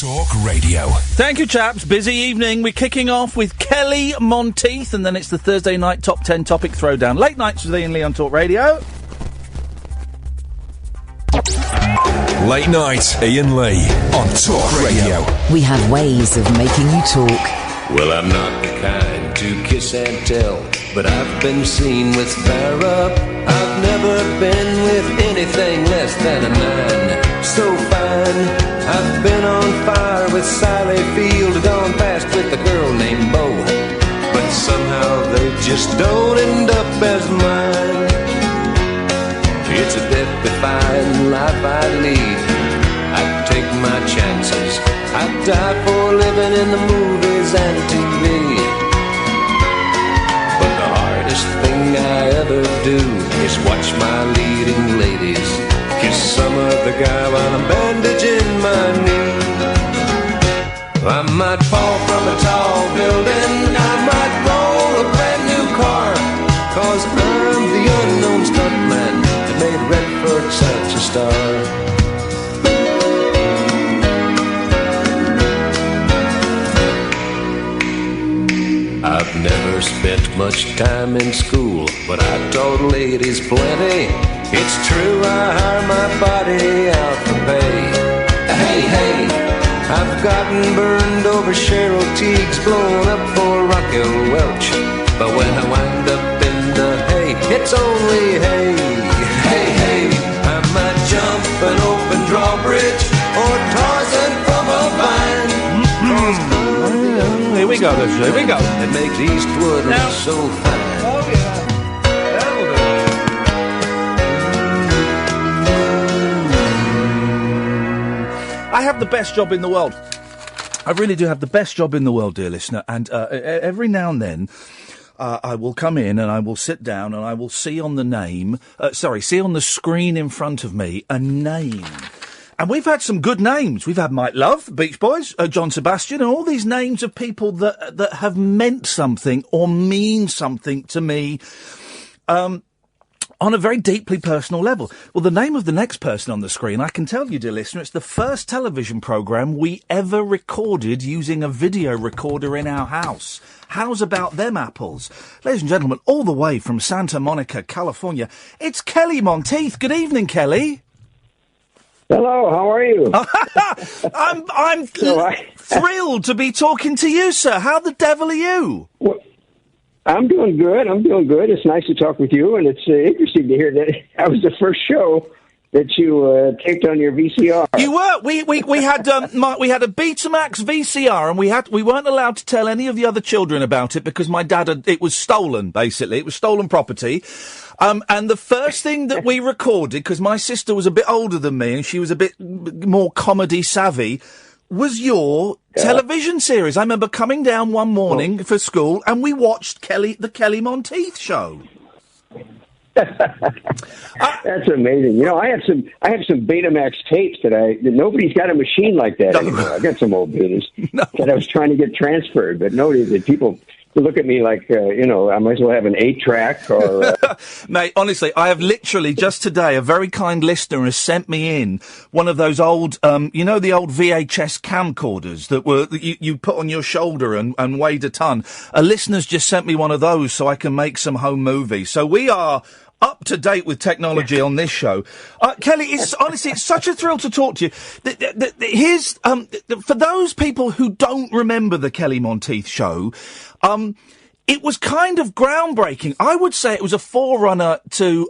Talk Radio. Thank you, chaps. Busy evening. We're kicking off with Kelly Monteith, and then it's the Thursday night top 10 topic throwdown. Late nights with Iain Lee on Talk Radio. Late night, Iain Lee on Talk Radio. We have ways of making you talk. Well, I'm not the kind to kiss and tell, but I've been seen with fire up. I've never been with anything less than a 9. So fine. I've been on fire with Sally Field, gone past with a girl named Bo, but somehow they just don't end up as mine. It's a death-defying life I lead. I take my chances. I die for living in the movies and TV. But the hardest thing I ever do is watch my leading ladies kiss some other guy while I'm bandaging my knee. I might fall from a tall building, I might roll a brand new car, 'cause I'm the unknown stuntman that made Redford such a star. I've never spent much time in school, but I taught ladies plenty. It's true, I hire my body out for pay. Hey, hey, I've gotten burned over Cheryl Teague's, blown up for Raquel Welch. But when I wind up in the hay, it's only hay. Hey, hey, I might jump an open drawbridge or Tarzan from a vine. Here we go, here we go. It makes Eastwood look so fine. Oh, yeah. I have the best job in the world. I really do have the best job in the world, dear listener. And every now and then, I will come in and I will sit down and I will see on the screen in front of me a name. And we've had some good names. We've had Mike Love, the Beach Boys, John Sebastian, and all these names of people that have meant something or mean something to me. On a very deeply personal level. Well, the name of the next person on the screen, I can tell you, dear listener, it's the first television programme we ever recorded using a video recorder in our house. How's about them apples? Ladies and gentlemen, all the way from Santa Monica, California, it's Kelly Monteith. Good evening, Kelly. Hello, how are you? I'm thrilled to be talking to you, sir. How the devil are you? Well, I'm doing good. It's nice to talk with you, and it's interesting to hear that I was the first show that you taped on your VCR. You were. We had we had a Betamax VCR, and we weren't allowed to tell any of the other children about it because my dad it was stolen. Basically, it was stolen property. And the first thing that we recorded, because my sister was a bit older than me and she was a bit more comedy savvy, was your television series. I remember coming down one morning for school and we watched the Kelly Monteith show. That's amazing. You know, I have some Betamax tapes that nobody's got a machine like that anymore. I got some old Betas that I was trying to get transferred, but people look at me like, I might as well have an 8-track or... Mate, honestly, I have literally just today, a very kind listener has sent me in one of those old, the old VHS camcorders that you put on your shoulder and weighed a ton. A listener's just sent me one of those so I can make some home movies. So we are up to date with technology on this show. Kelly, it's such a thrill to talk to you. Here's, for those people who don't remember the Kelly Monteith show, it was kind of groundbreaking. I would say it was a forerunner to,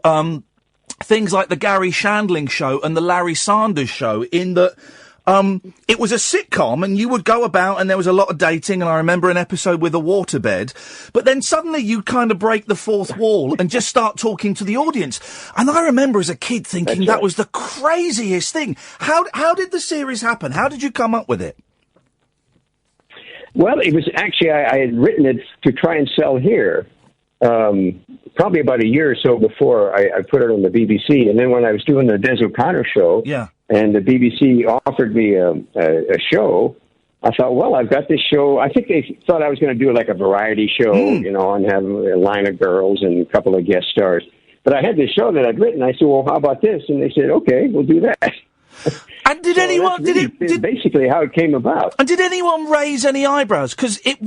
things like the Gary Shandling show and the Larry Sanders show in that, it was a sitcom and you would go about and there was a lot of dating, and I remember an episode with a waterbed, but then suddenly you kind of break the fourth wall and just start talking to the audience. And I remember as a kid thinking that was the craziest thing. How did the series happen? How did you come up with it? Well, it was actually, I had written it to try and sell here, probably about a year or so before I put it on the BBC. And then when I was doing the Des O'Connor show, and the BBC offered me a show, I thought, well, I've got this show. I think they thought I was going to do like a variety show, and have a line of girls and a couple of guest stars. But I had this show that I'd written. I said, well, how about this? And they said, okay, we'll do that. And did anyone? Did basically how it came about? And did anyone raise any eyebrows? Because it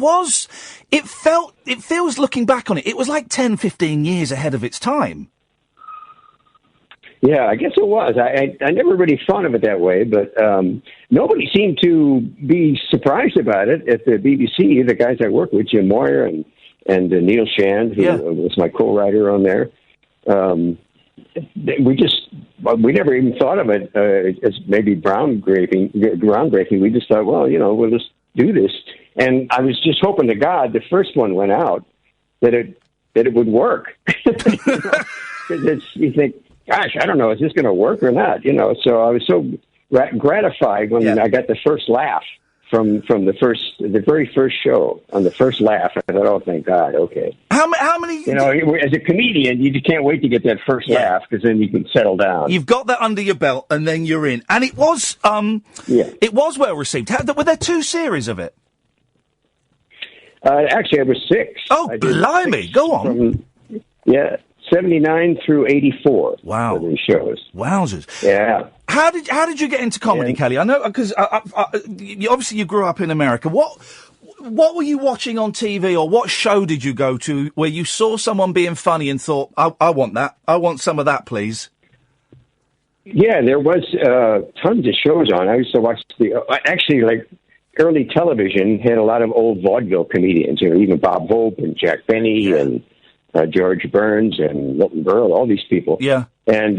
feels looking back on it, it was like 10, 15 years ahead of its time. Yeah, I guess it was. I never really thought of it that way, but nobody seemed to be surprised about it at the BBC. The guys I work with, Jim Moyer and Neil Shand, who was my co-writer on there. We never even thought of it as maybe groundbreaking. We just thought, well, we'll just do this. And I was just hoping to God the first one went out that it would work. Because you think, gosh, I don't know, is this going to work or not? So I was so gratified when I got the first laugh from the very first show. On the first laugh, I thought, oh, thank God, okay. How many? As a comedian, you just can't wait to get that first laugh because then you can settle down. You've got that under your belt, and then you're in. And it was, it was well received. Were there 2 series of it? Actually, it was 6. Oh, blimey! Go on. 79 through 84. Wow. For these shows. Wowzers. Yeah. How did you get into comedy, Kelly? I know, because obviously you grew up in America. What were you watching on TV, or what show did you go to where you saw someone being funny and thought, I want that. I want some of that, please? Yeah, there was tons of shows on. I used to watch early television had a lot of old vaudeville comedians, even Bob Hope and Jack Benny and George Burns and Milton Berle, all these people. Yeah. And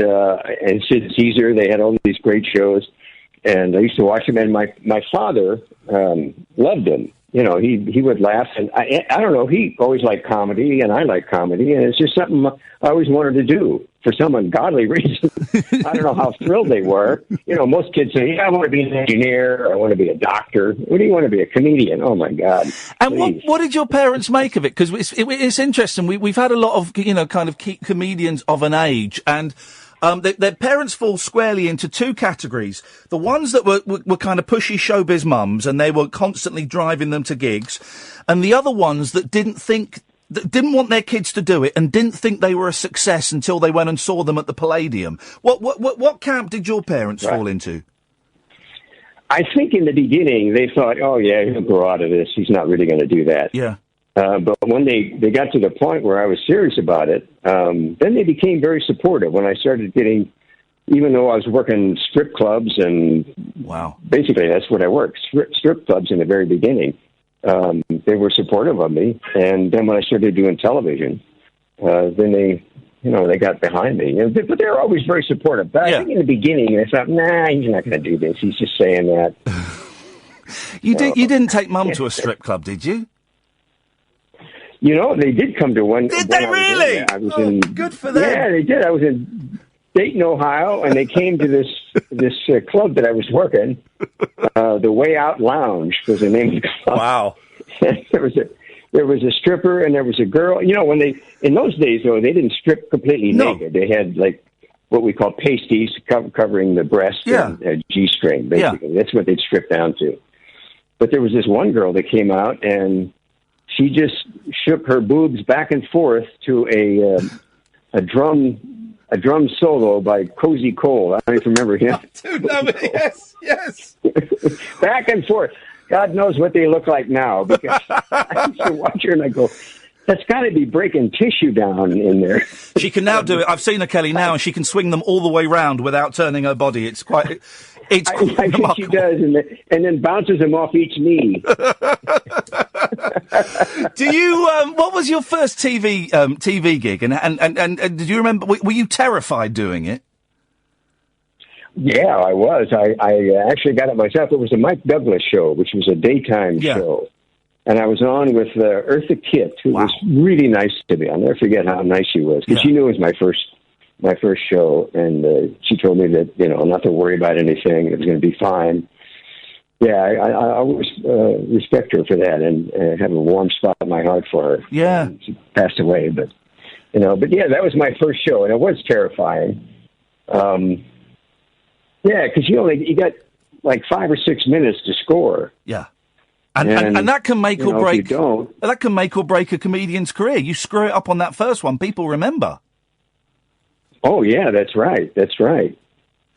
Sid Caesar, they had all these great shows. And I used to watch them, and my father loved them. He would laugh, and I don't know, he always liked comedy, and I like comedy, and it's just something I always wanted to do for some ungodly reason. I don't know how thrilled they were. Most kids say, I want to be an engineer, or I want to be a doctor. What do you want to be, a comedian? Oh, my God. And what did your parents make of it? Because it's interesting. We've had a lot of, kind of comedians of an age, and their parents fall squarely into 2 categories. The ones that were kind of pushy showbiz mums, and they were constantly driving them to gigs, and the other ones that didn't want their kids to do it and didn't think they were a success until they went and saw them at the Palladium. What camp did your parents fall into? I think in the beginning they thought, oh, yeah, he'll grow out of this. He's not really going to do that. Yeah. But when they got to the point where I was serious about it, then they became very supportive. When I started getting, even though I was working strip clubs, and basically that's what I worked, strip clubs in the very beginning, they were supportive of me. And then when I started doing television, then they got behind me. But they were always very supportive. But I think in the beginning they thought, nah, he's not going to do this. He's just saying that. You didn't take Mum to a strip club, did you? They did come to one. Did they really? I was in. Good for them. Yeah, they did. I was in Dayton, Ohio, and they came to this club that I was working. The Way Out Lounge was the name of the club. Wow. There was a stripper and there was a girl. In those days though, they didn't strip completely naked. They had like what we call pasties covering the breast and a G-string. Basically, that's what they'd strip down to. But there was this one girl that came out and she just shook her boobs back and forth to a drum solo by Cozy Cole. I don't even remember him. Yes. Back and forth. God knows what they look like now, because I used to watch her and I go, that's got to be breaking tissue down in there. She can now do it. I've seen her, Kelly, now, and she can swing them all the way round without turning her body. It's quite... I think she does, and then bounces them off each knee. Do you? What was your first TV gig? And did you remember? Were you terrified doing it? Yeah, I was. I actually got it myself. It was a Mike Douglas show, which was a daytime show, and I was on with Eartha Kitt, who was really nice to me. I'll never forget how nice she was, because she knew it was my first show, and she told me that, not to worry about anything. It was going to be fine. Yeah, I always respect her for that, and have a warm spot in my heart for her. Yeah. She passed away, but that was my first show, and it was terrifying. Because you got like 5 or 6 minutes to score. Yeah. And that can make or break. That can make or break a comedian's career. You screw it up on that first one, people remember. Oh, yeah, that's right.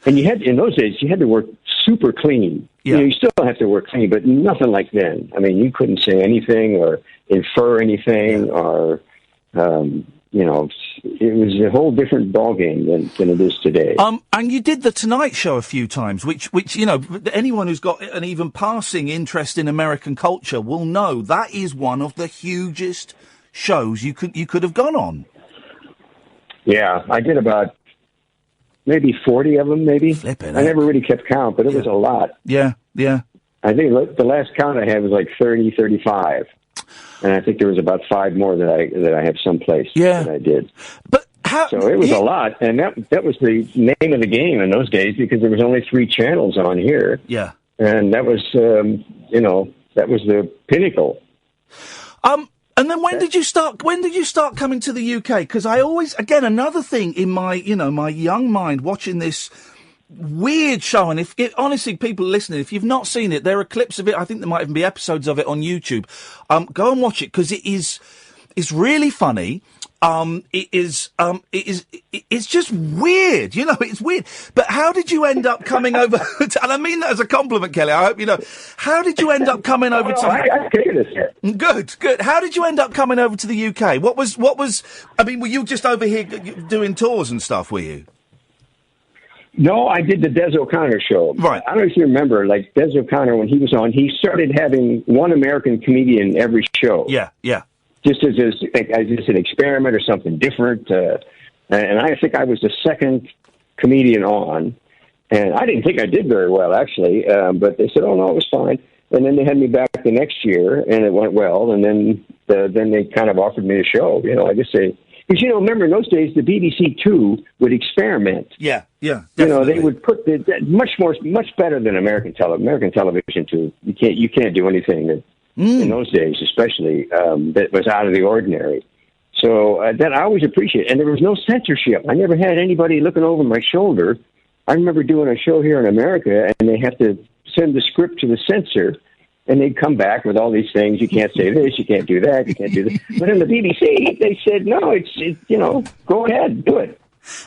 And in those days, you had to work super clean. Yeah. You know, you still have to work clean, but nothing like then. I mean, you couldn't say anything or infer anything or, you know, it was a whole different ballgame than it is today. And you did the Tonight Show a few times, which you know, anyone who's got an even passing interest in American culture will know that is one of the hugest shows you could have gone on. Yeah, I did about maybe 40 of them, maybe. I never really kept count, but it was a lot. Yeah, yeah. I think the last count I had was like 30, 35. And I think there was about 5 more that I have someplace that I did. But how? So it was a lot, and that was the name of the game in those days because there was only 3 channels on here. Yeah. And that was, you know, that was the pinnacle. And then when did you start coming to the UK? Because I always, again, another thing in my young mind watching this weird show, and honestly, people listening, if you've not seen it, there are clips of it. I think there might even be episodes of it on YouTube. Go and watch it because it's really funny. It's just weird, you know, it's weird. But how did you end up coming over, and I mean that as a compliment, Kelly, I hope you know, how did you end up coming over to... I figured this here. Good. How did you end up coming over to the UK? What was, I mean, were you just over here doing tours and stuff, were you? No, I did the Des O'Connor show. Right. I don't know if you remember, like Des O'Connor, when he was on, he started having one American comedian every show. Yeah. Just as an experiment or something different. And I think I was the second comedian on. And I didn't think I did very well, actually. But they said, oh, no, it was fine. And then they had me back the next year, and it went well. And then they kind of offered me a show. You know, I guess because, you know, remember in those days, the BBC Two would experiment. Yeah, definitely. You know, they would put much better than American television too. You can't do anything that, in those days, especially, that was out of the ordinary. So that I always appreciate. And there was no censorship. I never had anybody looking over my shoulder. I remember doing a show here in America, and they have to send the script to the censor, and they'd come back with all these things. You can't say this, you can't do that, you can't do this. But in the BBC, they said, no, it's you know, go ahead, do it.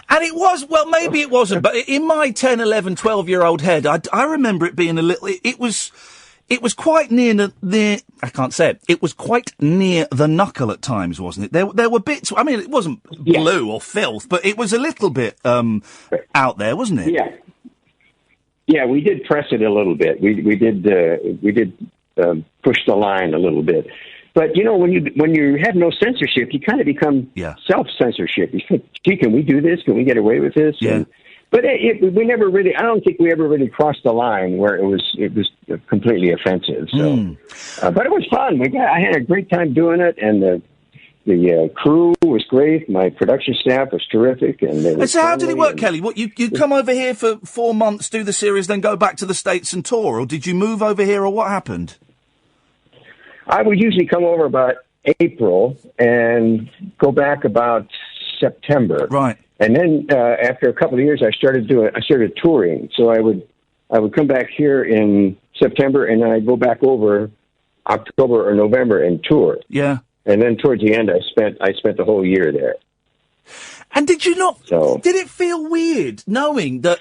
And it was, well, maybe it wasn't, but in my 10, 11, 12-year-old head, I remember it being a little, it was quite near, I can't say it. It was quite near the knuckle at times, wasn't it? There were bits, I mean, it wasn't blue or filth, but it was a little bit, out there, wasn't it? Yeah. Yeah, we did press it a little bit. We did push the line a little bit. But, you know, when you have no censorship, you kind of become self-censorship. You think, gee, can we do this? Can we get away with this? Yeah. But we never really, I don't think we ever really crossed the line where it was completely offensive. So, but it was fun. I had a great time doing it, and the crew was great. My production staff was terrific. And so how did it work, Kelly? What, you come over here for 4 months, do the series, then go back to the States and tour, or did you move over here, or what happened? I would usually come over about April and go back about September. Right. And then after a couple of years, I started touring. So I would come back here in September, and then I'd go back over October or November and tour. Yeah. And then towards the end, I spent the whole year there. And did you not? Did it feel weird knowing that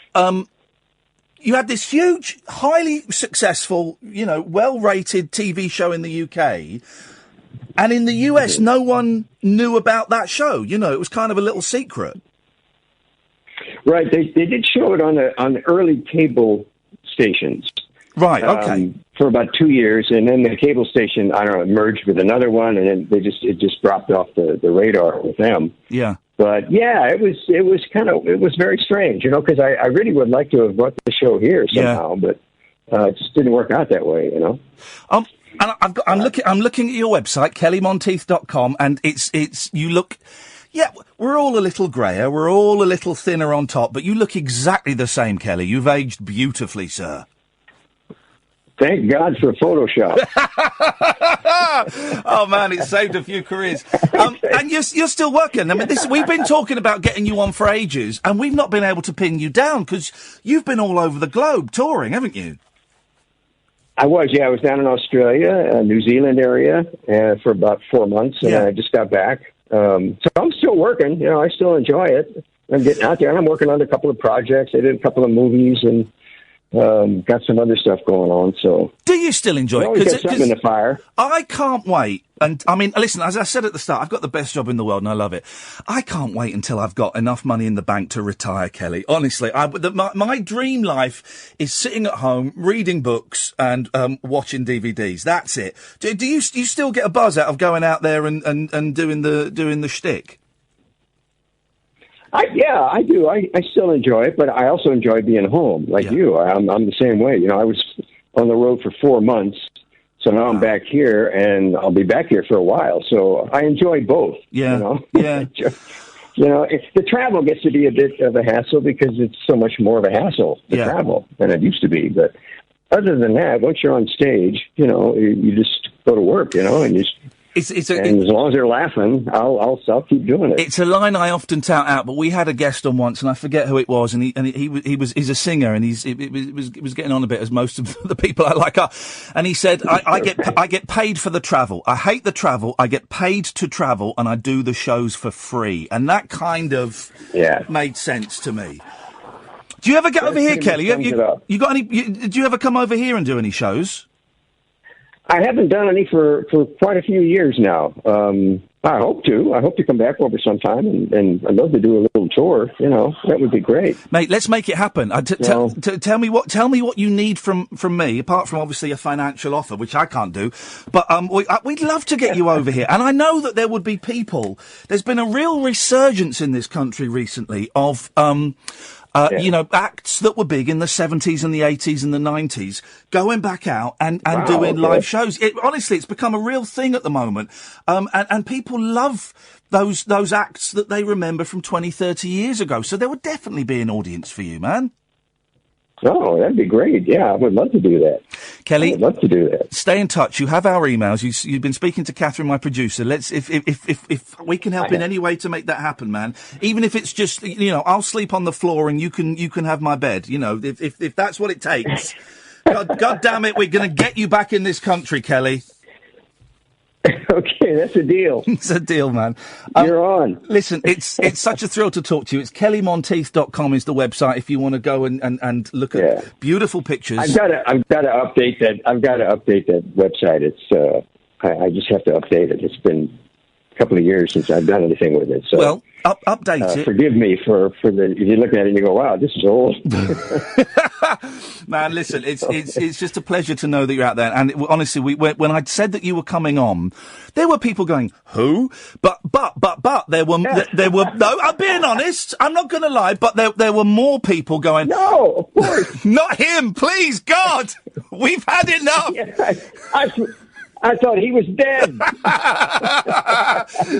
you had this huge, highly successful, you know, well-rated TV show in the UK, and in the US, no one knew about that show? You know, it was kind of a little secret. Right. They did show it on the early cable stations. Right. Okay. For about 2 years, and then the cable station, I don't know, merged with another one, and then it just dropped off the radar with them. Yeah. But yeah, it was very strange, you know, because I really would like to have brought the show here somehow, but it just didn't work out that way, you know. And I'm looking at your website, kellymonteith.com, and it's you look. Yeah, we're all a little greyer, we're all a little thinner on top, but you look exactly the same, Kelly. You've aged beautifully, sir. Thank God for Photoshop. Oh man, it saved a few careers. And you're still working. I mean, we've been talking about getting you on for ages, and we've not been able to pin you down because you've been all over the globe touring, haven't you? I was down in Australia, New Zealand area, for about 4 months, and I just got back. So I'm still working. You know, I still enjoy it. I'm getting out there, and I'm working on a couple of projects. I did a couple of movies, and got some other stuff going on. So, do you still enjoy it? Always got something in the fire. I can't wait. And I mean, listen, as I said at the start, I've got the best job in the world and I love it. I can't wait until I've got enough money in the bank to retire, Kelly. Honestly, my dream life is sitting at home, reading books and watching DVDs. That's it. Do you still get a buzz out of going out there and doing the shtick? Yeah, I do. I still enjoy it, but I also enjoy being home, like you. I'm the same way. You know, I was on the road for 4 months. So now I'm back here, and I'll be back here for a while. So I enjoy both. Yeah, you know? Yeah. You know, the travel gets to be a bit of a hassle because it's so much more of a hassle to travel than it used to be. But other than that, once you're on stage, you know, you just go to work, you know, and you just... And as long as they're laughing, I'll keep doing it. It's a line I often tout out, but we had a guest on once, and I forget who it was, and he's a singer, and it was getting on a bit, as most of the people I like are, and he said, I get paid for the travel. I hate the travel. I get paid to travel, and I do the shows for free, and that kind of made sense to me. Do you ever get over here, Kelly? You got any? Do you ever come over here and do any shows? I haven't done any for quite a few years now. I hope to come back over sometime, and I'd love to do a little tour. You know, that would be great, mate. Let's make it happen. Tell me what you need from me, apart from obviously a financial offer, which I can't do. But we'd love to get you over here, and I know that there would be people. There's been a real resurgence in this country recently of you know, acts that were big in the 70s and the 80s and the 90s going back out and doing live shows. Honestly, it's become a real thing at the moment. And people love those acts that they remember from 20, 30 years ago. So there would definitely be an audience for you, man. Oh, that'd be great. Yeah, I would love to do that. Kelly, I'd love to do that. Stay in touch. You have our emails. You've been speaking to Catherine, my producer. If we can help in any way to make that happen, man. Even if it's just, you know, I'll sleep on the floor and you can have my bed. You know, if that's what it takes. God damn it, we're going to get you back in this country, Kelly. Okay, that's a deal. It's a deal, man. You're on. Listen, it's such a thrill to talk to you. It's kellymonteith.com is the website if you want to go and look at beautiful pictures. I've got to update that. I've got to update that website. It's I just have to update it. It's been a couple of years since I've done anything with it. So, well, update it. Forgive me for the. If you look at it and you go, "Wow, this is old." Man, listen, it's just a pleasure to know that you're out there. And honestly, when I'd said that you were coming on, there were people going, "Who?" But there were no. I'm being honest. I'm not going to lie. But there were more people going, "No, of course, not him, please, God, we've had enough." Yeah, I thought he was dead.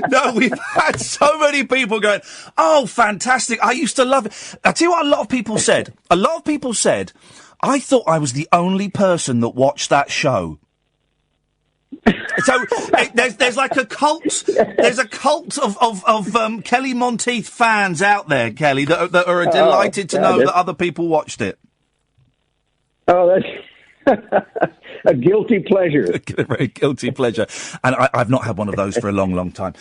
No, we've had so many people going, "Oh, fantastic. I used to love it." I tell you what a lot of people said. A lot of people said, "I thought I was the only person that watched that show." So there's like a cult. There's a cult of Kelly Monteith fans out there, Kelly, that are delighted to know that other people watched it. Oh, that's a guilty pleasure. A very guilty pleasure. And I've not had one of those for a long, long time.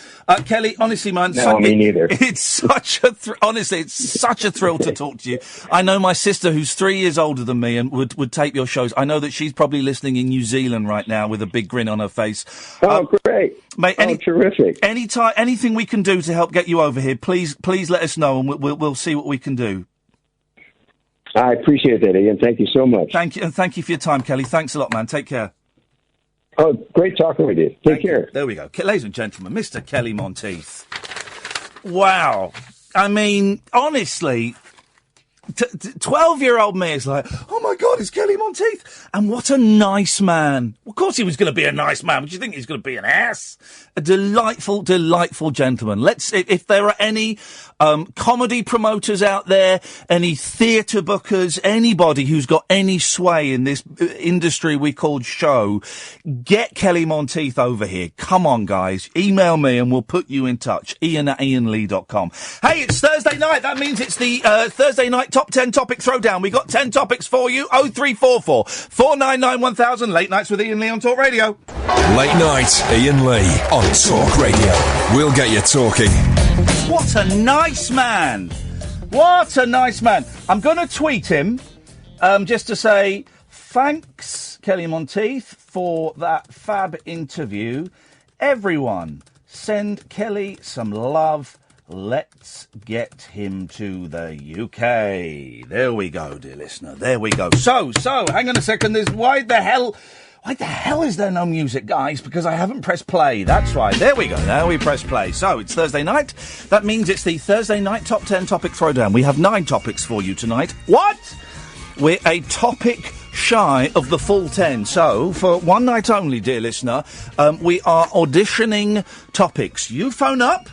Kelly, honestly, man. Me neither. It's such a honestly, it's such a thrill to talk to you. I know my sister, who's 3 years older than me and would tape your shows. I know that she's probably listening in New Zealand right now with a big grin on her face. Oh, great. Mate, terrific. Anything we can do to help get you over here, please let us know and we'll see what we can do. I appreciate that, Ian. Thank you so much. Thank you, and thank you for your time, Kelly. Thanks a lot, man. Take care. Oh, great talking with you. Take care. There we go. Ladies and gentlemen, Mr. Kelly Monteith. Wow. I mean, honestly, 12-year-old me is like, oh my God, it's Kelly Monteith. And what a nice man. Of course he was going to be a nice man. But do you think he's going to be an ass? A delightful, delightful gentleman. If there are any comedy promoters out there, any theatre bookers, anybody who's got any sway in this industry we called show, get Kelly Monteith over here. Come on, guys. Email me and we'll put you in touch. Ian@IanLee.com. Hey, it's Thursday night. That means it's the Thursday night Top 10 Topic Throwdown. We got 10 topics for you. 0344 499 1000. Late Nights with Ian Lee on Talk Radio. Late Night, Ian Lee on Talk Radio. We'll get you talking. What a nice man. What a nice man. I'm going to tweet him Just to say thanks, Kelly Monteith, for that fab interview. Everyone, send Kelly some love. Let's get him to the UK. There we go, dear listener. There we go. So, hang on a second. Why the hell is there no music, guys? Because I haven't pressed play. That's right. There we go. Now we press play. So, it's Thursday night. That means it's the Thursday night Top 10 Topic Throwdown. We have 9 topics for you tonight. What? We're a topic shy of the full 10. So, for one night only, dear listener, we are auditioning topics. You phone up.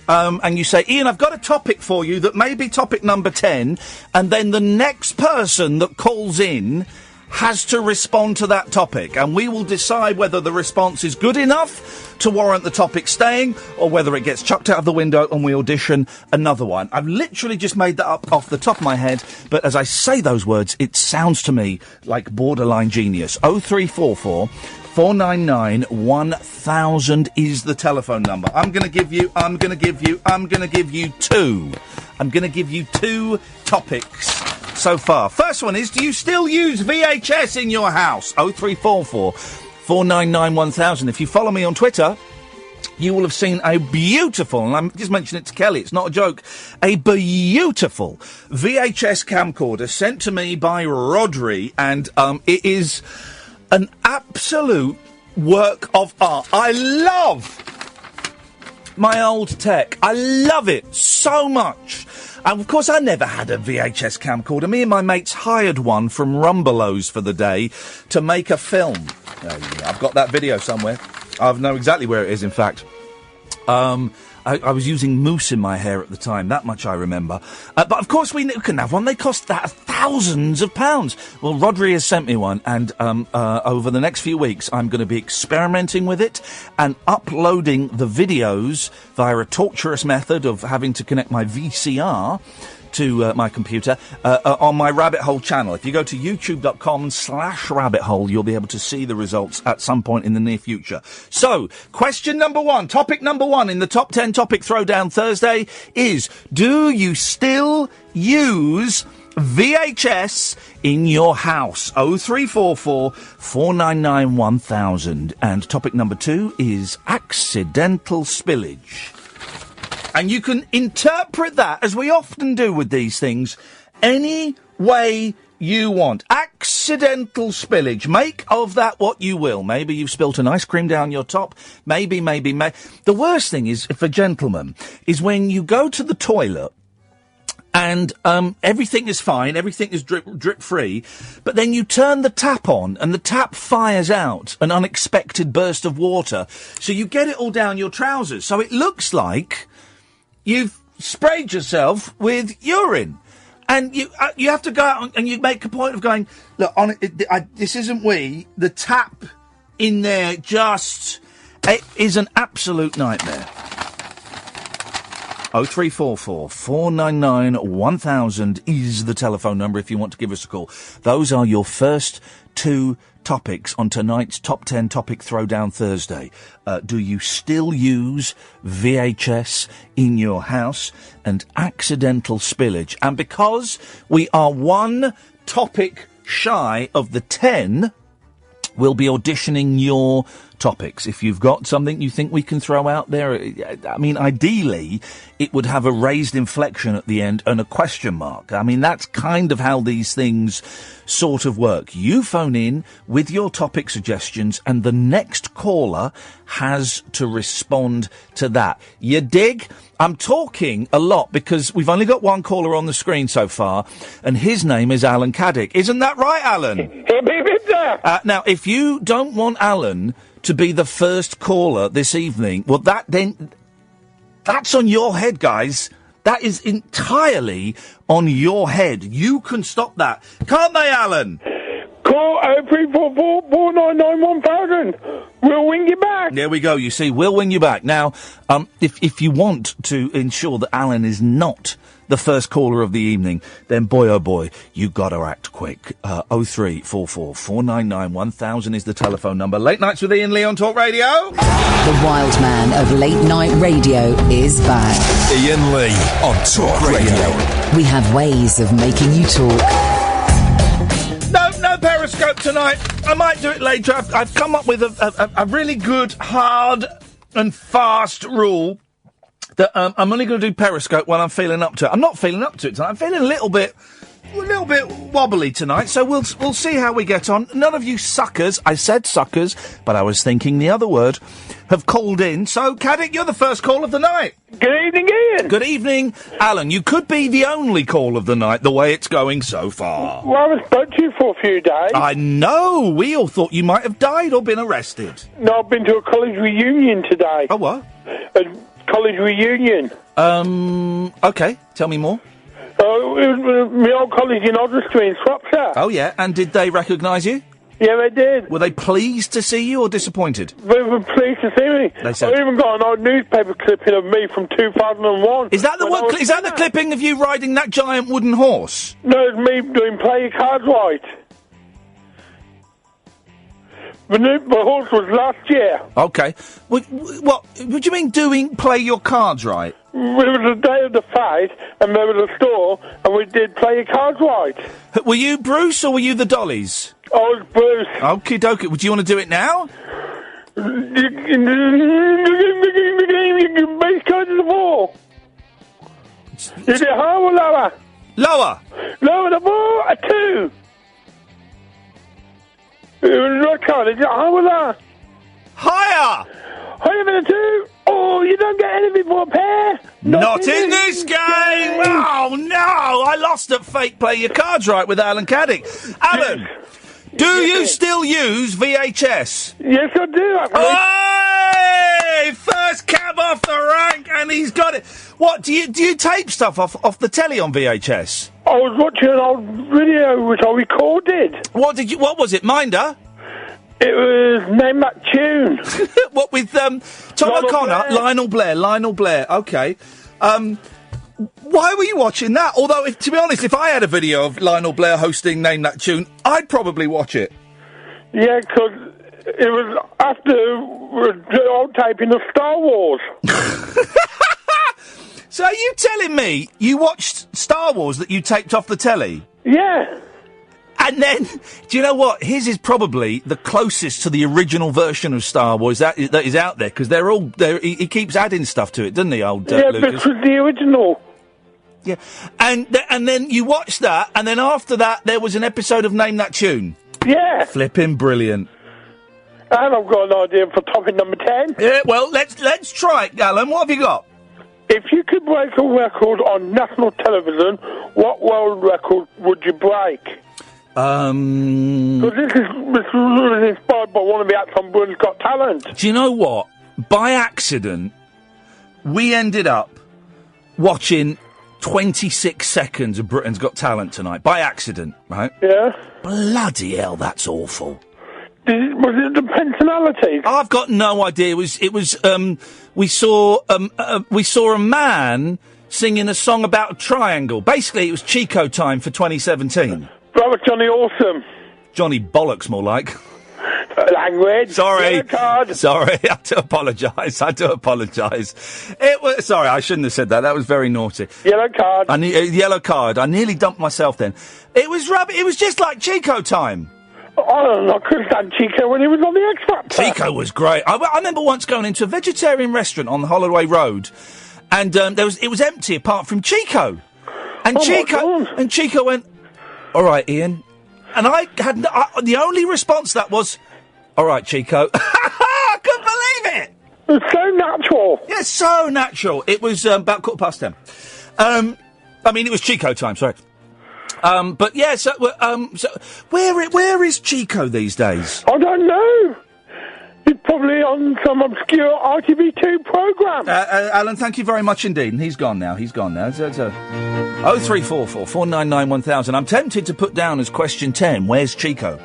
And you say, Iain, I've got a topic for you that may be topic number 10, and then the next person that calls in has to respond to that topic, and we will decide whether the response is good enough to warrant the topic staying, or whether it gets chucked out of the window and we audition another one. I've literally just made that up off the top of my head, but as I say those words, it sounds to me like borderline genius. 0344 499 1000 is the telephone number. I'm going to give you 2. I'm going to give you 2 topics so far. First one is, do you still use VHS in your house? 0344 499 1000. If you follow me on Twitter, you will have seen a beautiful, and I'm just mentioning it to Kelly, it's not a joke, a beautiful VHS camcorder sent to me by Rodri, and it is an absolute work of art. I love my old tech. I love it so much. And of course, I never had a VHS camcorder. Me and my mates hired one from Rumbelows for the day to make a film. I've got that video somewhere. I know exactly where it is, in fact. I was using mousse in my hair at the time, that much I remember. But of course we can have one. They cost thousands of pounds. Well, Rodri has sent me one, and over the next few weeks I'm going to be experimenting with it and uploading the videos via a torturous method of having to connect my VCR to my computer on my Rabbit Hole channel. If you go to youtube.com/Rabbit Hole, you'll be able to see the results at some point in the near future. So, question number 1, topic number 1 in the Top 10 Topic Throwdown Thursday is, do you still use VHS in your house? 0344 499 1000. And topic number 2 is accidental spillage. And you can interpret that, as we often do with these things, any way you want. Accidental spillage. Make of that what you will. Maybe you've spilt an ice cream down your top. Maybe. The worst thing is, for gentlemen, is when you go to the toilet and everything is fine, everything is drip free, but then you turn the tap on and the tap fires out an unexpected burst of water. So you get it all down your trousers. So it looks like you've sprayed yourself with urine. And you have to go out and you make a point of going, look, this isn't the tap in there it is an absolute nightmare. 0344 499 1000 is the telephone number if you want to give us a call. Those are your first 2 topics on tonight's Top 10 Topic Throwdown Thursday. Do you still use VHS in your house? And accidental spillage. And because we are 1 topic shy of the 10, we'll be auditioning your topics. If you've got something you think we can throw out there, I mean, ideally, it would have a raised inflection at the end and a question mark. I mean, that's kind of how these things sort of work. You phone in with your topic suggestions, and the next caller has to respond to that. You dig? I'm talking a lot because we've only got 1 caller on the screen so far, and his name is Alan Caddick. Isn't that right, Alan? Now, if you don't want Alan to be the first caller this evening, well, that's on your head, guys. That is entirely on your head. You can stop that. Can't they, Alan? Call 0344 499 1000. We'll wing you back. There we go. You see, we'll wing you back. Now, if you want to ensure that Alan is not the first caller of the evening, then boy oh boy, you gotta act quick. 0344 499 1000 is the telephone number. Late Nights with Iain Lee on Talk Radio. The wild man of late night radio is back. Iain Lee on Talk Radio. We have ways of making you talk. Periscope tonight. I might do it later. I've come up with a really good, hard and fast rule that I'm only going to do Periscope when I'm feeling up to it. I'm not feeling up to it tonight. I'm feeling a little bit wobbly tonight, so we'll see how we get on. None of you suckers, I said suckers, but I was thinking the other word, have called in. So, Caddick, you're the first call of the night. Good evening, Ian. Good evening, Alan. You could be the only call of the night, the way it's going so far. Well, I haven't spoken to you for a few days. I know. We all thought you might have died or been arrested. No, I've been to a college reunion today. Oh, what? A college reunion. Okay. Tell me more. It was my old college in Oswestry, Shropshire. Oh, yeah. And did they recognise you? Yeah, they did. Were they pleased to see you or disappointed? They were pleased to see me. They said... I even got an old newspaper clipping of me from 2001. Is that the clipping of you riding that giant wooden horse? No, it's me doing Play Your Cards Right. The horse was last year. Okay. What do you mean doing Play Your Cards Right? It was the day of the fight, and there was a store, and we did Play Your Cards Right. Were you Bruce or were you the Dollies? I was Bruce. Okie dokie. Would you want to do it now? Base card to the ball. Is it higher or lower? Lower. Lower the ball, a 2. What card? Is it higher or lower? Higher. Higher than a 2? Oh, you don't get anything for a pair. Not in this game. Oh, no. I lost at Fake Play Your Cards Right with Alan Caddick. Alan, do you still use VHS? Yes, I do. Hey! First cab off the rank, and he's got it. What, do you tape stuff off the telly on VHS? I was watching an old video which I recorded. What was it, Minder? It was Name That Tune. What, with Tom O'Connor? Lionel Blair, okay. Why were you watching that? Although, to be honest, if I had a video of Lionel Blair hosting Name That Tune, I'd probably watch it. Yeah, because it was after the old taping of Star Wars. So are you telling me you watched Star Wars that you taped off the telly? Yeah. And then, do you know what? His is probably the closest to the original version of Star Wars that is out there, because he keeps adding stuff to it, doesn't he, old Yeah, Lucas? this was the original. Yeah, and then you watched that, and then after that there was an episode of Name That Tune. Yeah. Flipping brilliant. And I've got an idea for topic number 10. Yeah, well, let's try it, Alan. What have you got? If you could break a record on national television, what world record would you break? Because this was inspired by one of the acts on Britain's Got Talent. Do you know what? By accident, we ended up watching 26 seconds of Britain's Got Talent tonight. By accident, right? Yeah. Bloody hell, that's awful. Was it the personalities? I've got no idea. It was. We saw a man singing a song about a triangle. Basically, it was Chico time for 2017. That was Johnny Awesome. Johnny Bollocks, more like. Language. Sorry. Card. Sorry, I do apologise. It was. Sorry, I shouldn't have said that. That was very naughty. Yellow card. Yellow card. I nearly dumped myself then. It was rubbish. It was just like Chico time. I couldn't stand Chico when he was on the X Factor. Chico was great. I remember once going into a vegetarian restaurant on the Holloway Road, and it was empty apart from Chico. And Chico went, "All right, Ian," and I had the only response to that was, "All right, Chico." I couldn't believe it. It's so natural. Yeah, so natural. It was about 10:15. It was Chico time. Sorry. But yeah, so where is Chico these days? I don't know. He's probably on some obscure RTV2 programme. Alan, thank you very much indeed. And he's gone now. 0344 499 1000. I'm tempted to put down as question 10, where's Chico?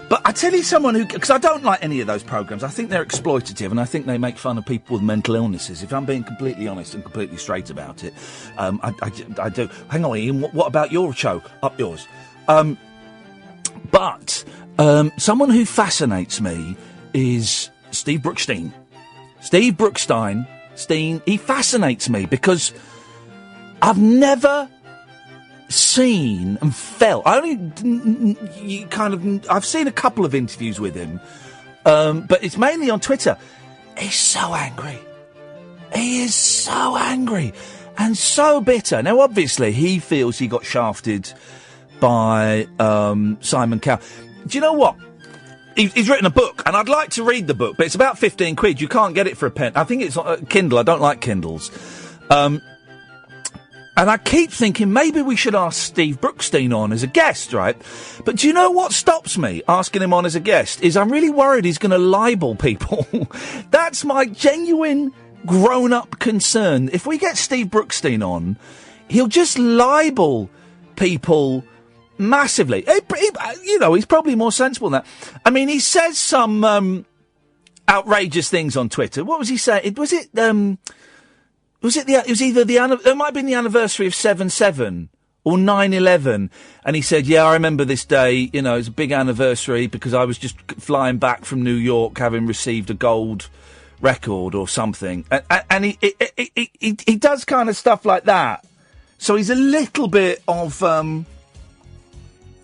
But I tell you someone who... Because I don't like any of those programmes. I think they're exploitative, and I think they make fun of people with mental illnesses. If I'm being completely honest and completely straight about it, I do. Hang on, Ian, what about your show? Up yours. But someone who fascinates me is Steve Brookstein. Steve Brookstein, he fascinates me because I've never seen and felt. I've seen a couple of interviews with him, but it's mainly on Twitter. He's so angry. He is so angry and so bitter. Now, obviously, he feels he got shafted by Simon Cowell. Do you know what? He's written a book, and I'd like to read the book, but it's about 15 quid. You can't get it for a pen. I think it's on Kindle. I don't like Kindles. And I keep thinking maybe we should ask Steve Brookstein on as a guest, right? But do you know what stops me asking him on as a guest? Is I'm really worried he's going to libel people. That's my genuine grown-up concern. If we get Steve Brookstein on, he'll just libel people massively. He's probably more sensible than that. I mean, he says some outrageous things on Twitter. What was he saying? It might have been the anniversary of 7/7 or 9/11, and he said, "Yeah, I remember this day. You know, it's a big anniversary because I was just flying back from New York, having received a gold record or something." And he does kind of stuff like that. So he's a little bit of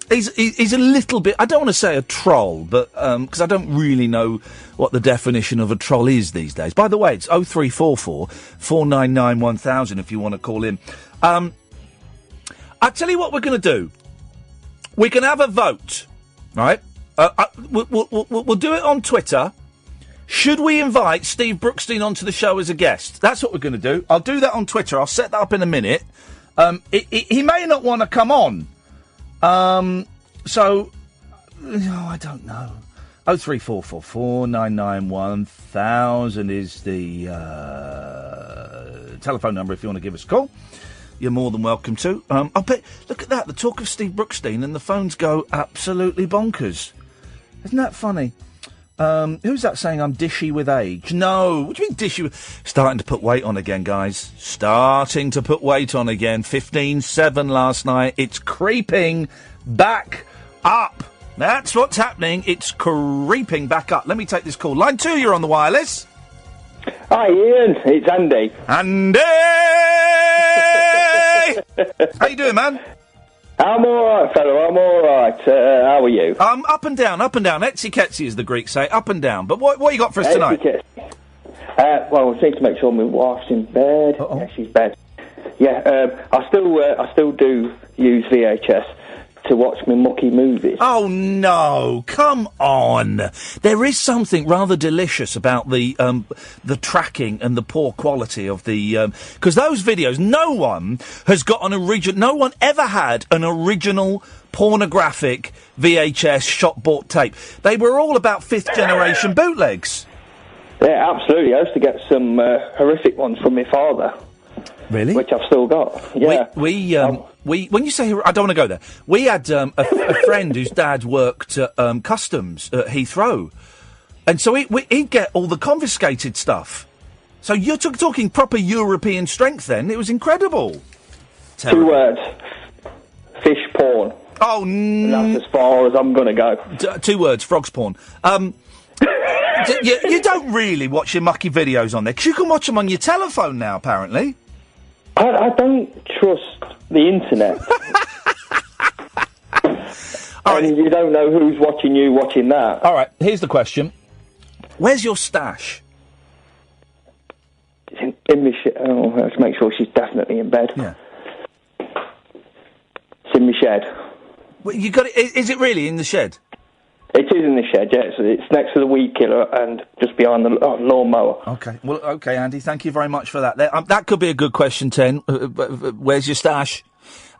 He's a little bit, I don't want to say a troll, but because I don't really know what the definition of a troll is these days. By the way, it's 0344 499 1000 if you want to call in. I'll tell you what we're going to do. We can have a vote, right? We'll do it on Twitter. Should we invite Steve Brookstein onto the show as a guest? That's what we're going to do. I'll do that on Twitter. I'll set that up in a minute. He may not want to come on. I don't know. 0344 499 1000 is the telephone number if you want to give us a call. You're more than welcome to. I bet, look at that, the talk of Steve Brookstein and the phones go absolutely bonkers. Isn't that funny? Who's that saying I'm dishy with age? No, what do you mean dishy? Starting to put weight on again, guys. Starting to put weight on again. 15.7 last night. It's creeping back up. That's what's happening. It's creeping back up. Let me take this call. Line 2, you're on the wireless. Hi, Ian. It's Andy. Andy! How you doing, man? I'm all right, fellow. I'm all right. How are you? Up and down, up and down. Etsy-ketsy, as the Greeks say. Up and down. But what you got for us tonight? Well, we need to make sure my wife's in bed. Uh-oh. Yeah, she's in bed. Yeah, I still do use VHS to watch my mucky movies. Oh, no. Come on. There is something rather delicious about the tracking and the poor quality of the... Because those videos, no one has got an original... No one ever had an original pornographic VHS shop-bought tape. They were all about fifth-generation bootlegs. Yeah, absolutely. I used to get some horrific ones from my father. Really? Which I've still got. Yeah. We when you say, I don't want to go there. We had a friend whose dad worked at customs at Heathrow, and so he'd get all the confiscated stuff. So you're talking proper European strength. Then it was incredible. Terrible. 2 words: fish porn. Oh, and that's as far as I'm going to go. 2 words: frogs porn. You don't really watch your mucky videos on there because you can watch them on your telephone now. Apparently. I don't trust the internet. And you don't know who's watching you watching that. All right, here's the question. Where's your stash? It's in my I have to make sure she's definitely in bed. Yeah. It's in my shed. Well, you got it. Is it really in the shed? It is in the shed, yeah. It's next to the weed killer and just behind the lawnmower. Okay. Well, okay, Andy, thank you very much for that. That could be a good question, 10. Where's your stash?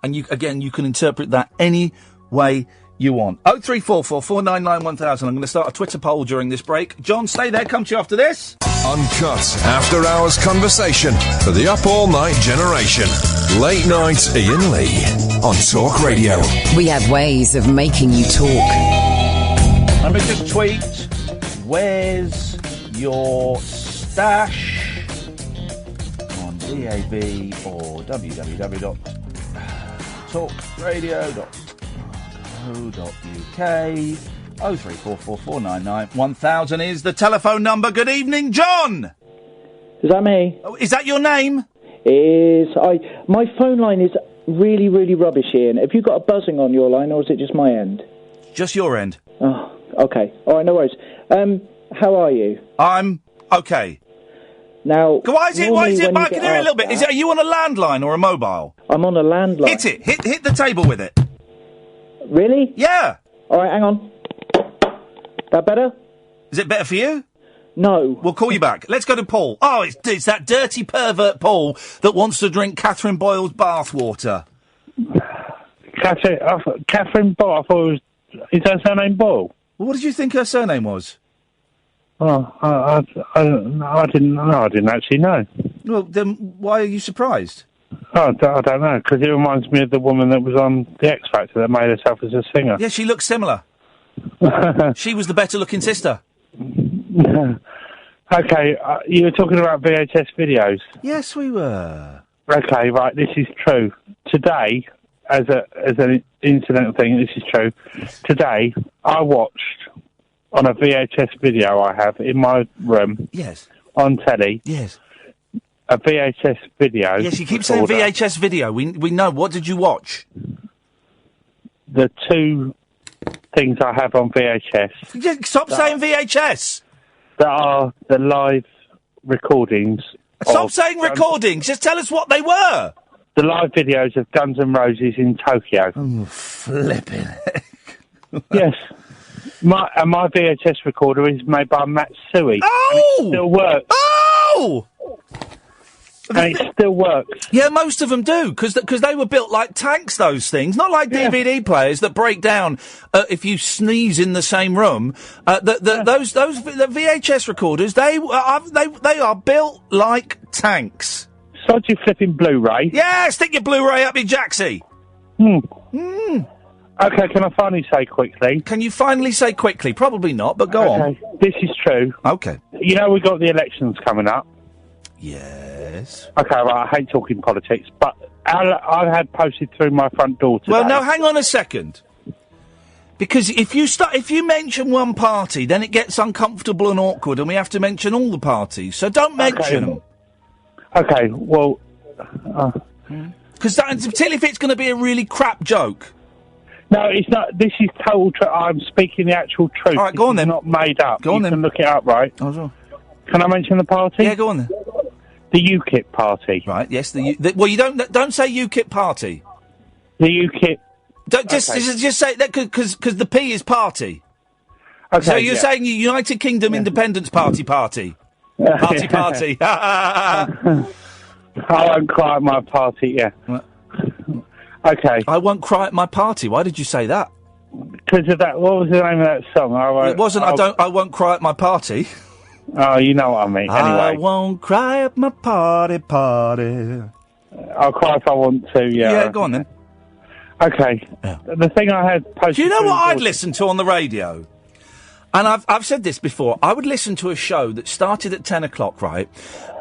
And you can interpret that any way you want. 0344 499 1000. I'm going to start a Twitter poll during this break. John, stay there. Come to you after this. Uncut after-hours conversation for the up-all-night generation. Late night Iain Lee on Talk Radio. We have ways of making you talk. Let me just tweet, where's your stash on DAB or www.talkradio.co.uk. 0344 499 1000 is the telephone number. Good evening, John! Is that me? Oh, is that your name? My phone line is really, really rubbish, Ian. Have you got a buzzing on your line, or is it just my end? Just your end. Oh, okay. All right, no worries. How are you? I'm okay. Now, why is it, Mike, can you hear it a little bit? Are you on a landline or a mobile? I'm on a landline. Hit it. Hit the table with it. Really? Yeah. All right, hang on. That better? Is it better for you? No. We'll call you back. Let's go to Paul. Oh, it's that dirty pervert Paul that wants to drink Catherine Boyle's bathwater. Catherine Boyle, I thought it was... Is her surname Boyle? Well, what did you think her surname was? Oh, I didn't actually know. Well, then why are you surprised? Oh, I don't know, because it reminds me of the woman that was on The X Factor that made herself as a singer. Yeah, she looks similar. She was the better-looking sister. Okay, you were talking about VHS videos. Yes, we were. Okay, right, this is true. Today, as an incidental thing, this is true. Today, I watched on a VHS video I have in my room. Yes. On telly. Yes. A VHS video. Yes, you keep saying VHS video. We know. What did you watch? The two things I have on VHS. Stop saying VHS. That are the live recordings. Stop saying recordings. Just tell us what they were. The live videos of Guns N' Roses in Tokyo. Oh, flipping heck. Yes. My VHS recorder is made by Matsui. Oh! And it still works. Oh! And it still works. Yeah, most of them do, because they were built like tanks, those things. Not like DVD players that break down if you sneeze in the same room. The VHS recorders, they are built like tanks. So do you flipping Blu-ray? Yeah, stick your Blu-ray up your jacksie. Okay, can I finally say quickly? Can you finally say quickly? Probably not, but go on. This is true. Okay. You know, we've got the elections coming up. Yes. Okay, right, I hate talking politics, but I've had posted through my front door today. Well, no, hang on a second. Because if you mention one party, then it gets uncomfortable and awkward, and we have to mention all the parties. So don't mention them. Okay, well... Because particularly if it's going to be a really crap joke. No, it's not. This is total truth. I'm speaking the actual truth. All right, go on then. Not made up. Go on then. You can look it up, right? Oh, sure. Can I mention the party? Yeah, go on then. The UKIP party. Right. Yes. Well, you don't say UKIP party. The UKIP. Don't just say that because the P is party. Okay. So you're saying United Kingdom Independence Party. Party. I won't cry at my party. Yeah. Okay. I won't cry at my party. Why did you say that? Because of that. What was the name of that song? It wasn't. I won't cry at my party. Oh, you know what I mean. Anyway. I won't cry at my party. I'll cry if I want to. Yeah. Yeah. Go on then. Okay. Yeah. The thing I had posted. Do you know what I'd listen to on the radio? And I've said this before. I would listen to a show that started at 10 o'clock, right,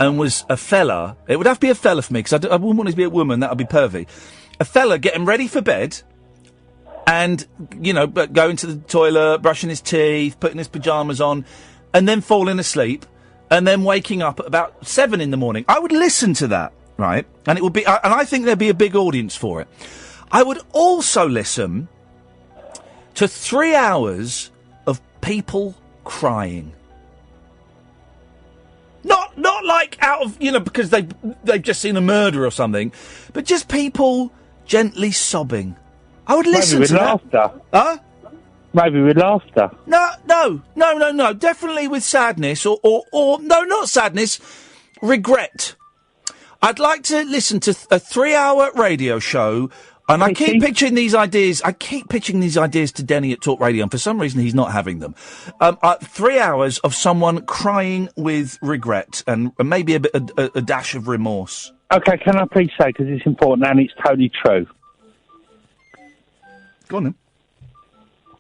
and was a fella. It would have to be a fella for me because I wouldn't want it to be a woman. That would be pervy. A fella getting ready for bed, and going to the toilet, brushing his teeth, putting his pajamas on, and then falling asleep, and then waking up at about 7 in the morning. I would listen to that, right, and it would be, and I think there'd be a big audience for it. I would also listen to 3 hours of people crying. Not like out of, because they've just seen a murder or something, but just people gently sobbing. I would listen to that. Maybe with laughter. Huh? Maybe with laughter. No. Definitely with sadness or no, not sadness, regret. I'd like to listen to a 3-hour radio show. And I keep pitching these ideas. I keep pitching these ideas to Denny at Talk Radio, and for some reason he's not having them. 3 hours of someone crying with regret and maybe a dash of remorse. Okay, can I please say, because it's important and it's totally true. Go on then.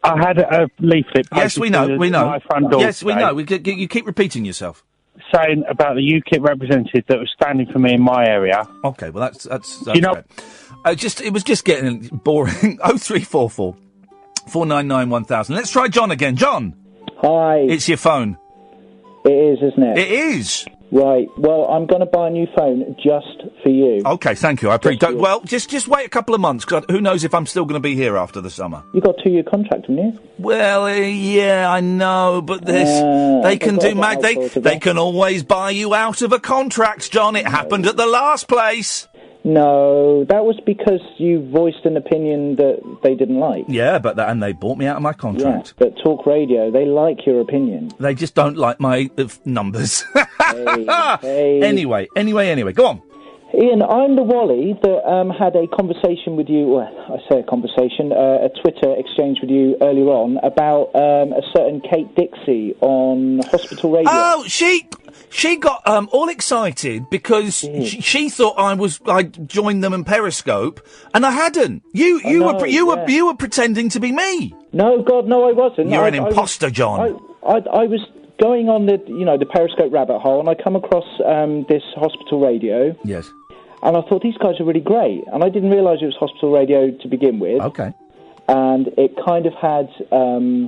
I had a leaflet. Yes, we know. My front door yes, today, we know. You keep repeating yourself. Saying about the UKIP representative that was standing for me in my area. Okay, well that's great. It was just getting boring. 0344 499 1000. Let's try John again. John. Hi. It's your phone. It is, isn't it? It is. Right. Well, I'm going to buy a new phone just for you. Okay, thank you. I appreciate. Well, just wait a couple of months, because who knows if I'm still going to be here after the summer. You got a 2-year contract, haven't you? Well, yeah, I know, but they can do they can always buy you out of a contract, John. It happened at the last place. No, that was because you voiced an opinion that they didn't like. Yeah, and they bought me out of my contract. Yeah, but Talk Radio, they like your opinion. They just don't like my numbers. Hey. Anyway, go on. Ian, I'm the Wally that had a conversation with you, well, I say a conversation, a Twitter exchange with you earlier on about a certain Kate Dixie on Hospital Radio. Oh, she got all excited because she thought I'd joined them in Periscope, and I hadn't. You were pretending to be me. No, God, no, I wasn't. You're an imposter, John. I was going on the Periscope rabbit hole, and I come across this Hospital Radio. Yes. And I thought, these guys are really great. And I didn't realise it was Hospital Radio to begin with. Okay. And it kind of had... it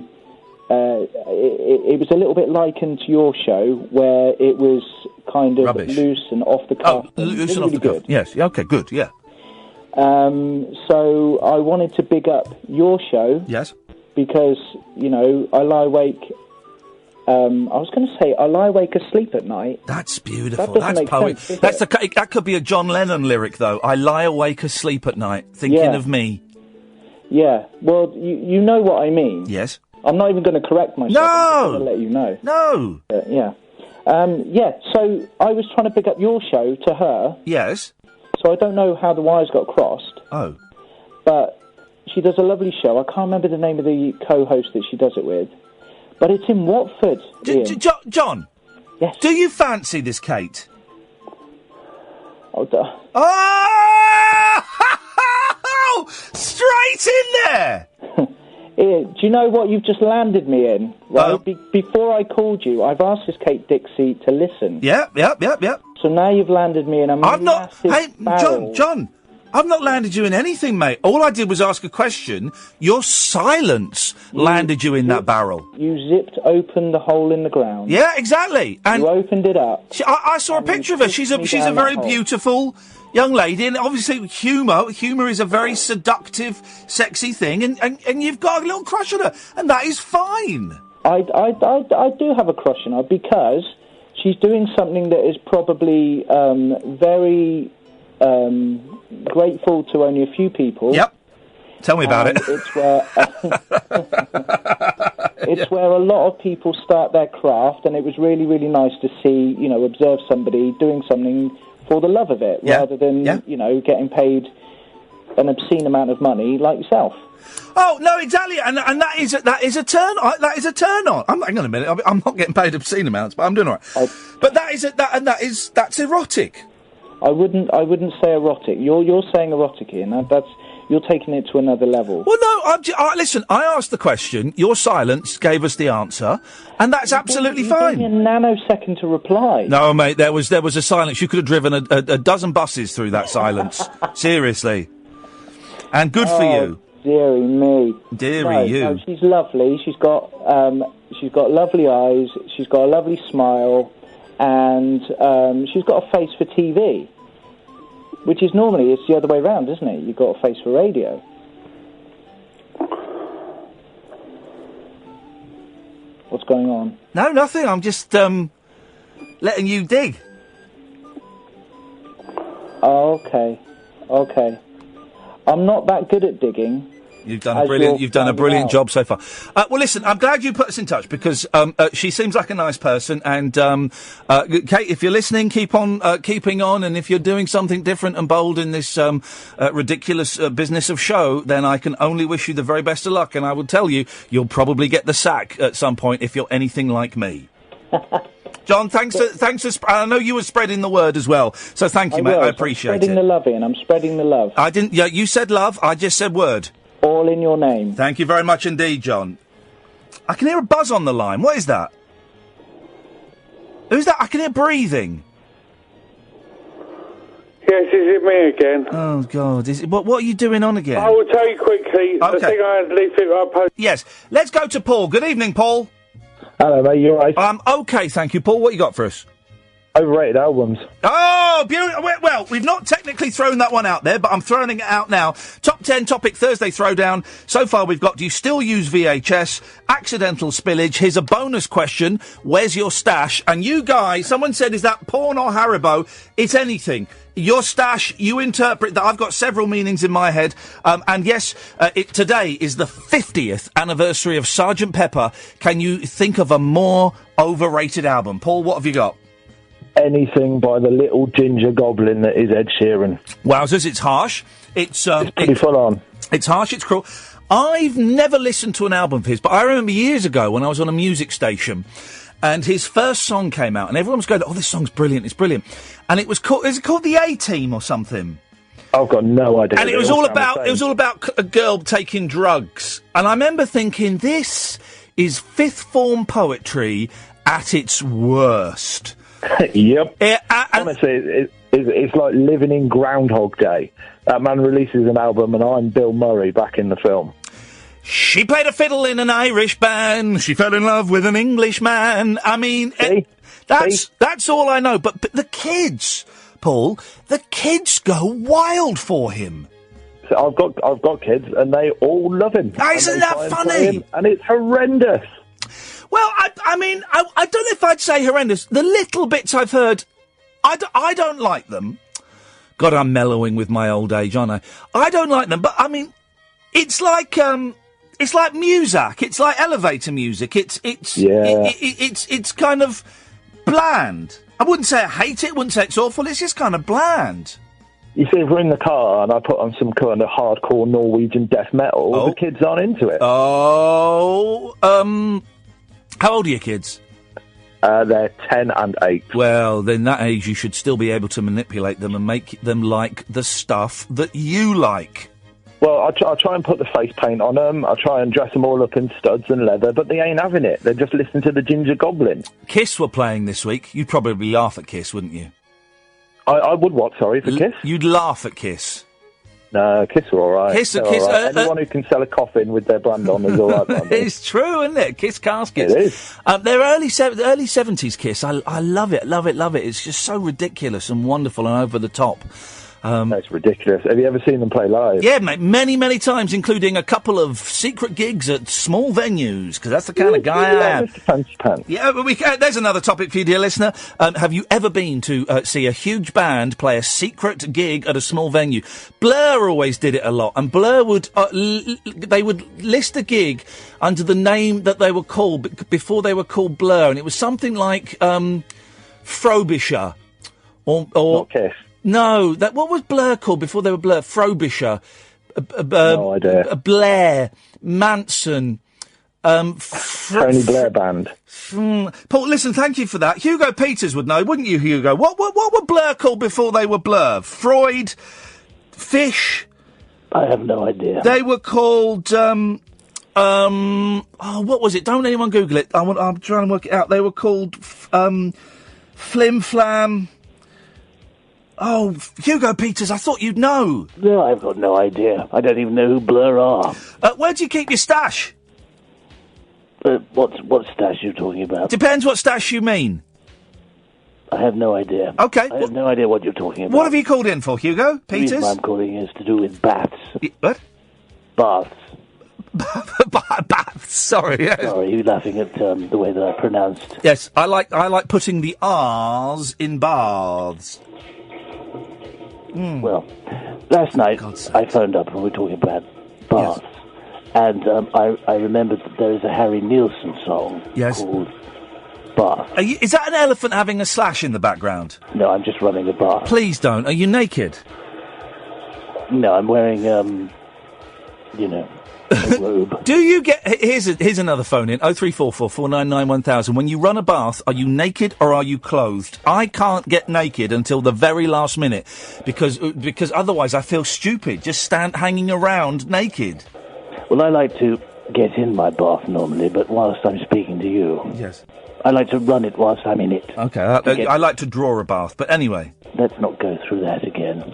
was a little bit likened to your show, where it was kind of rubbish. Loose and off the cuff. Oh, loose and off the cuff. Yes. Okay, good, yeah. So I wanted to big up your show. Yes. Because, I lie awake... I was going to say, I lie awake asleep at night. That's beautiful. That's poetry. That could be a John Lennon lyric, though. I lie awake asleep at night, thinking of me. Yeah. Well, you know what I mean. Yes. I'm not even going to correct myself. No! I'm just going to let you know. No! So I was trying to pick up your show to her. Yes. So I don't know how the wires got crossed. Oh. But she does a lovely show. I can't remember the name of the co-host that she does it with. But it's in Watford. John? Yes? Do you fancy this Kate? Oh! Straight in there! Ian, do you know what you've just landed me in? Right? Before I called you, I've asked this Kate Dixie to listen. Yep. So now you've landed me in a massive barrel. John, I've not landed you in anything, mate. All I did was ask a question. Your silence landed you in that barrel. You zipped open the hole in the ground. Yeah, exactly. And you opened it up. I saw a picture of her. She's a very beautiful young lady, and obviously humour is a very seductive, sexy thing, and you've got a little crush on her, and that is fine. I do have a crush on her because she's doing something that is probably very grateful to only a few people. Yep. Tell me about it. It's where a lot of people start their craft, and it was really, really nice to see, observe somebody doing something for the love of it, rather than, getting paid an obscene amount of money like yourself. Oh no, exactly, and that is a turn. That is a turn on. Hang on a minute. I'm not getting paid obscene amounts, but I'm doing all right. But that's erotic. I wouldn't say erotic. You're saying erotic, Ian. You're taking it to another level. Well, no. Listen, I asked the question. Your silence gave us the answer, and that's absolutely fine. You gave me a nanosecond to reply. No, mate. There was a silence. You could have driven a dozen buses through that silence. Seriously. And good for you. Dearie me. Dearie you. No, she's lovely. She's got lovely eyes. She's got a lovely smile, and she's got a face for TV. Which is normally, it's the other way around, isn't it? You've got a face for radio. What's going on? No, nothing. I'm just letting you dig. Oh, okay. I'm not that good at digging. You've done a brilliant job so far. Well, listen, I'm glad you put us in touch because she seems like a nice person. And Kate, if you're listening, keep on keeping on. And if you're doing something different and bold in this ridiculous business of show, then I can only wish you the very best of luck. And I will tell you, you'll probably get the sack at some point if you're anything like me. John, thanks for. I know you were spreading the word as well, so thank you, mate. I appreciate it. Spreading the love, Ian. I'm spreading the love. I didn't. Yeah, you said love. I just said word. All in your name. Thank you very much indeed, John. I can hear a buzz on the line. What is that? Who's that? I can hear breathing. Yes, is it me again? Oh, God. What are you doing on again? I will tell you quickly. Okay. The thing I had to leave it up. Yes. Let's go to Paul. Good evening, Paul. Hello, mate. You all right? Okay, thank you, Paul. What you got for us? Overrated albums. Oh, beautiful. Well, we've not technically thrown that one out there, but I'm throwing it out now. Top 10 topic Thursday throwdown. So far we've got, do you still use VHS? Accidental spillage. Here's a bonus question. Where's your stash? And you guys, someone said, is that porn or Haribo? It's anything. Your stash, you interpret that. I've got several meanings in my head. And yes, today is the 50th anniversary of Sgt. Pepper. Can you think of a more overrated album? Paul, what have you got? Anything by the little ginger goblin that is Ed Sheeran. Wowzers, it's harsh. It's pretty full on. It's harsh, it's cruel. I've never listened to an album of his, but I remember years ago when I was on a music station and his first song came out and everyone was going, oh, this song's brilliant, it's brilliant. And it was called, is it called The A-Team or something? I've got no idea. And it was all about a girl taking drugs. And I remember thinking, this is fifth form poetry at its worst. Yep. Honestly, it's like living in Groundhog Day. That man releases an album and I'm Bill Murray back in the film. She played a fiddle in an Irish band. She fell in love with an Englishman. I mean, that's all I know. But the kids, Paul, the kids go wild for him. So I've got kids and they all love him. Isn't that funny? And it's horrendous. Well, I mean, I don't know if I'd say horrendous. The little bits I've heard, I don't like them. God, I'm mellowing with my old age, aren't I? I don't like them, but I mean, it's like Muzak. It's like elevator music. It's kind of bland. I wouldn't say I hate it. Wouldn't say it's awful. It's just kind of bland. You see, if we're in the car and I put on some kind of hardcore Norwegian death metal, the kids aren't into it. How old are your kids? They're 10 and 8. Well, then that age you should still be able to manipulate them and make them like the stuff that you like. Well, I try and put the face paint on them. I try and dress them all up in studs and leather, but they ain't having it. They're just listening to the Ginger Goblin. Kiss were playing this week. You'd probably laugh at Kiss, wouldn't you? I would what, sorry, for Kiss? You'd laugh at Kiss. No, Kiss are all right. Kiss. Anyone who can sell a coffin with their brand on is all right. It's true, isn't it? Kiss caskets. It is. They're early 70s Kiss. I love it, love it, love it. It's just so ridiculous and wonderful and over the top. That's ridiculous. Have you ever seen them play live? Yeah, mate, many, many times, including a couple of secret gigs at small venues, because that's the kind of guy I am. Mr. Fancy Pants. Yeah, but there's another topic for you, dear listener. Have you ever been to see a huge band play a secret gig at a small venue? Blur always did it a lot, and Blur would they would list a gig under the name that they were called before they were called Blur, and it was something like Frobisher or Not Kiss. No, what was Blur called before they were Blur? Frobisher, no idea. Blair, Manson, Tony Blair Band. Paul, listen, thank you for that. Hugo Peters would know, wouldn't you, Hugo? What were Blur called before they were Blur? Freud, Fish. I have no idea. They were called. What was it? Don't anyone Google it. I'm trying to work it out. They were called Flim Flam. Oh, Hugo Peters, I thought you'd know. No, I've got no idea. I don't even know who Blur are. Where do you keep your stash? What stash are you talking about? Depends what stash you mean. I have no idea. Okay. I have no idea what you're talking about. What have you called in for, Hugo Peters? The reason I'm calling is to do with baths. What? Baths. Baths, sorry. Yes. Sorry, you're laughing at the way that I pronounced. Yes, I like putting the R's in baths. Well, last night I phoned up and we were talking about baths, and I remembered that there is a Harry Nilsson song called Bath. Is that an elephant having a slash in the background? No, I'm just running a bath. Please don't. Are you naked? No, I'm wearing, a robe. Do you get... Here's another phone in, 0344 499 1000. When you run a bath, are you naked or are you clothed? I can't get naked until the very last minute, because otherwise I feel stupid, just hanging around naked. Well, I like to get in my bath normally, but whilst I'm speaking to you... Yes. I like to run it whilst I'm in it. Okay, I like to draw a bath, but anyway. Let's not go through that again.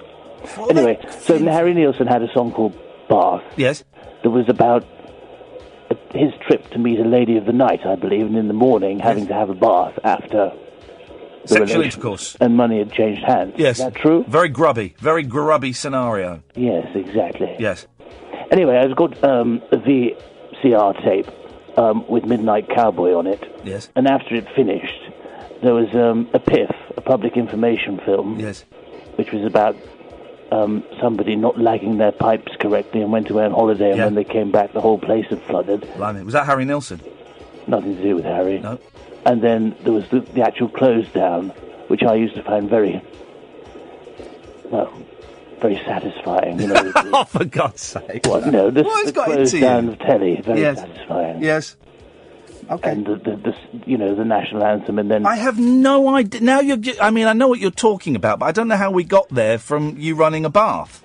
Anyway, so Harry Nilsson had a song called Bath. Yes. That was about his trip to meet a lady of the night, I believe, and in the morning having to have a bath after Sexual intercourse. And money had changed hands. Yes. Is that true? Very grubby scenario. Yes, exactly. Yes. Anyway, I've got a VCR tape with Midnight Cowboy on it. Yes. And after it finished, there was a PIF, a public information film. Yes. Which was about somebody not lagging their pipes correctly and went away on holiday, and when they came back, the whole place had flooded. Blimey. Was that Harry Nilsson? Nothing to do with Harry. No. And then there was the actual close down, which I used to find very satisfying. You know, oh, for God's sake! What? No, the got close into down you? of telly, very satisfying. Yes. Okay. And the national anthem, and then I have no idea. Now I know what you're talking about, but I don't know how we got there from you running a bath.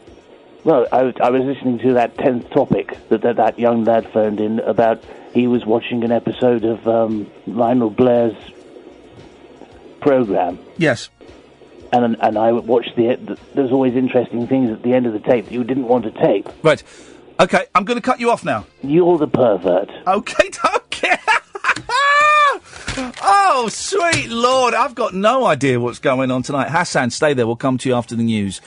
Well, I was listening to that 10th topic that young lad phoned in about. He was watching an episode of Lionel Blair's program. Yes. And I watched there's always interesting things at the end of the tape that you didn't want to tape. Right. Okay, I'm going to cut you off now. You're the pervert. Okay. Oh, sweet Lord. I've got no idea what's going on tonight. Hassan, stay there. We'll come to you after the news.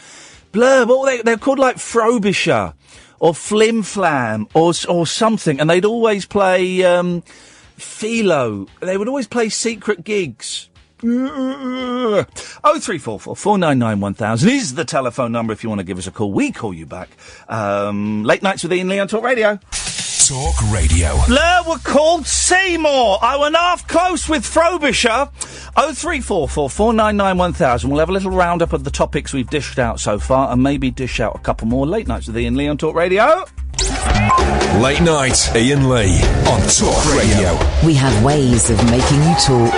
Blur, they're called like Frobisher or Flim Flam or something. And they'd always play Philo. They would always play secret gigs. 0344 499 1000 is the telephone number if you want to give us a call. We call you back. Late Nights with Iain Lee on Talk Radio. Talk Radio. Blur were called Seymour. I went half close with Frobisher. 0344 499 1000. We'll have a little roundup of the topics we've dished out so far and maybe dish out a couple more. Late Nights with Iain Lee on Talk Radio. Late Night Iain Lee on Talk Radio. We have ways of making you talk.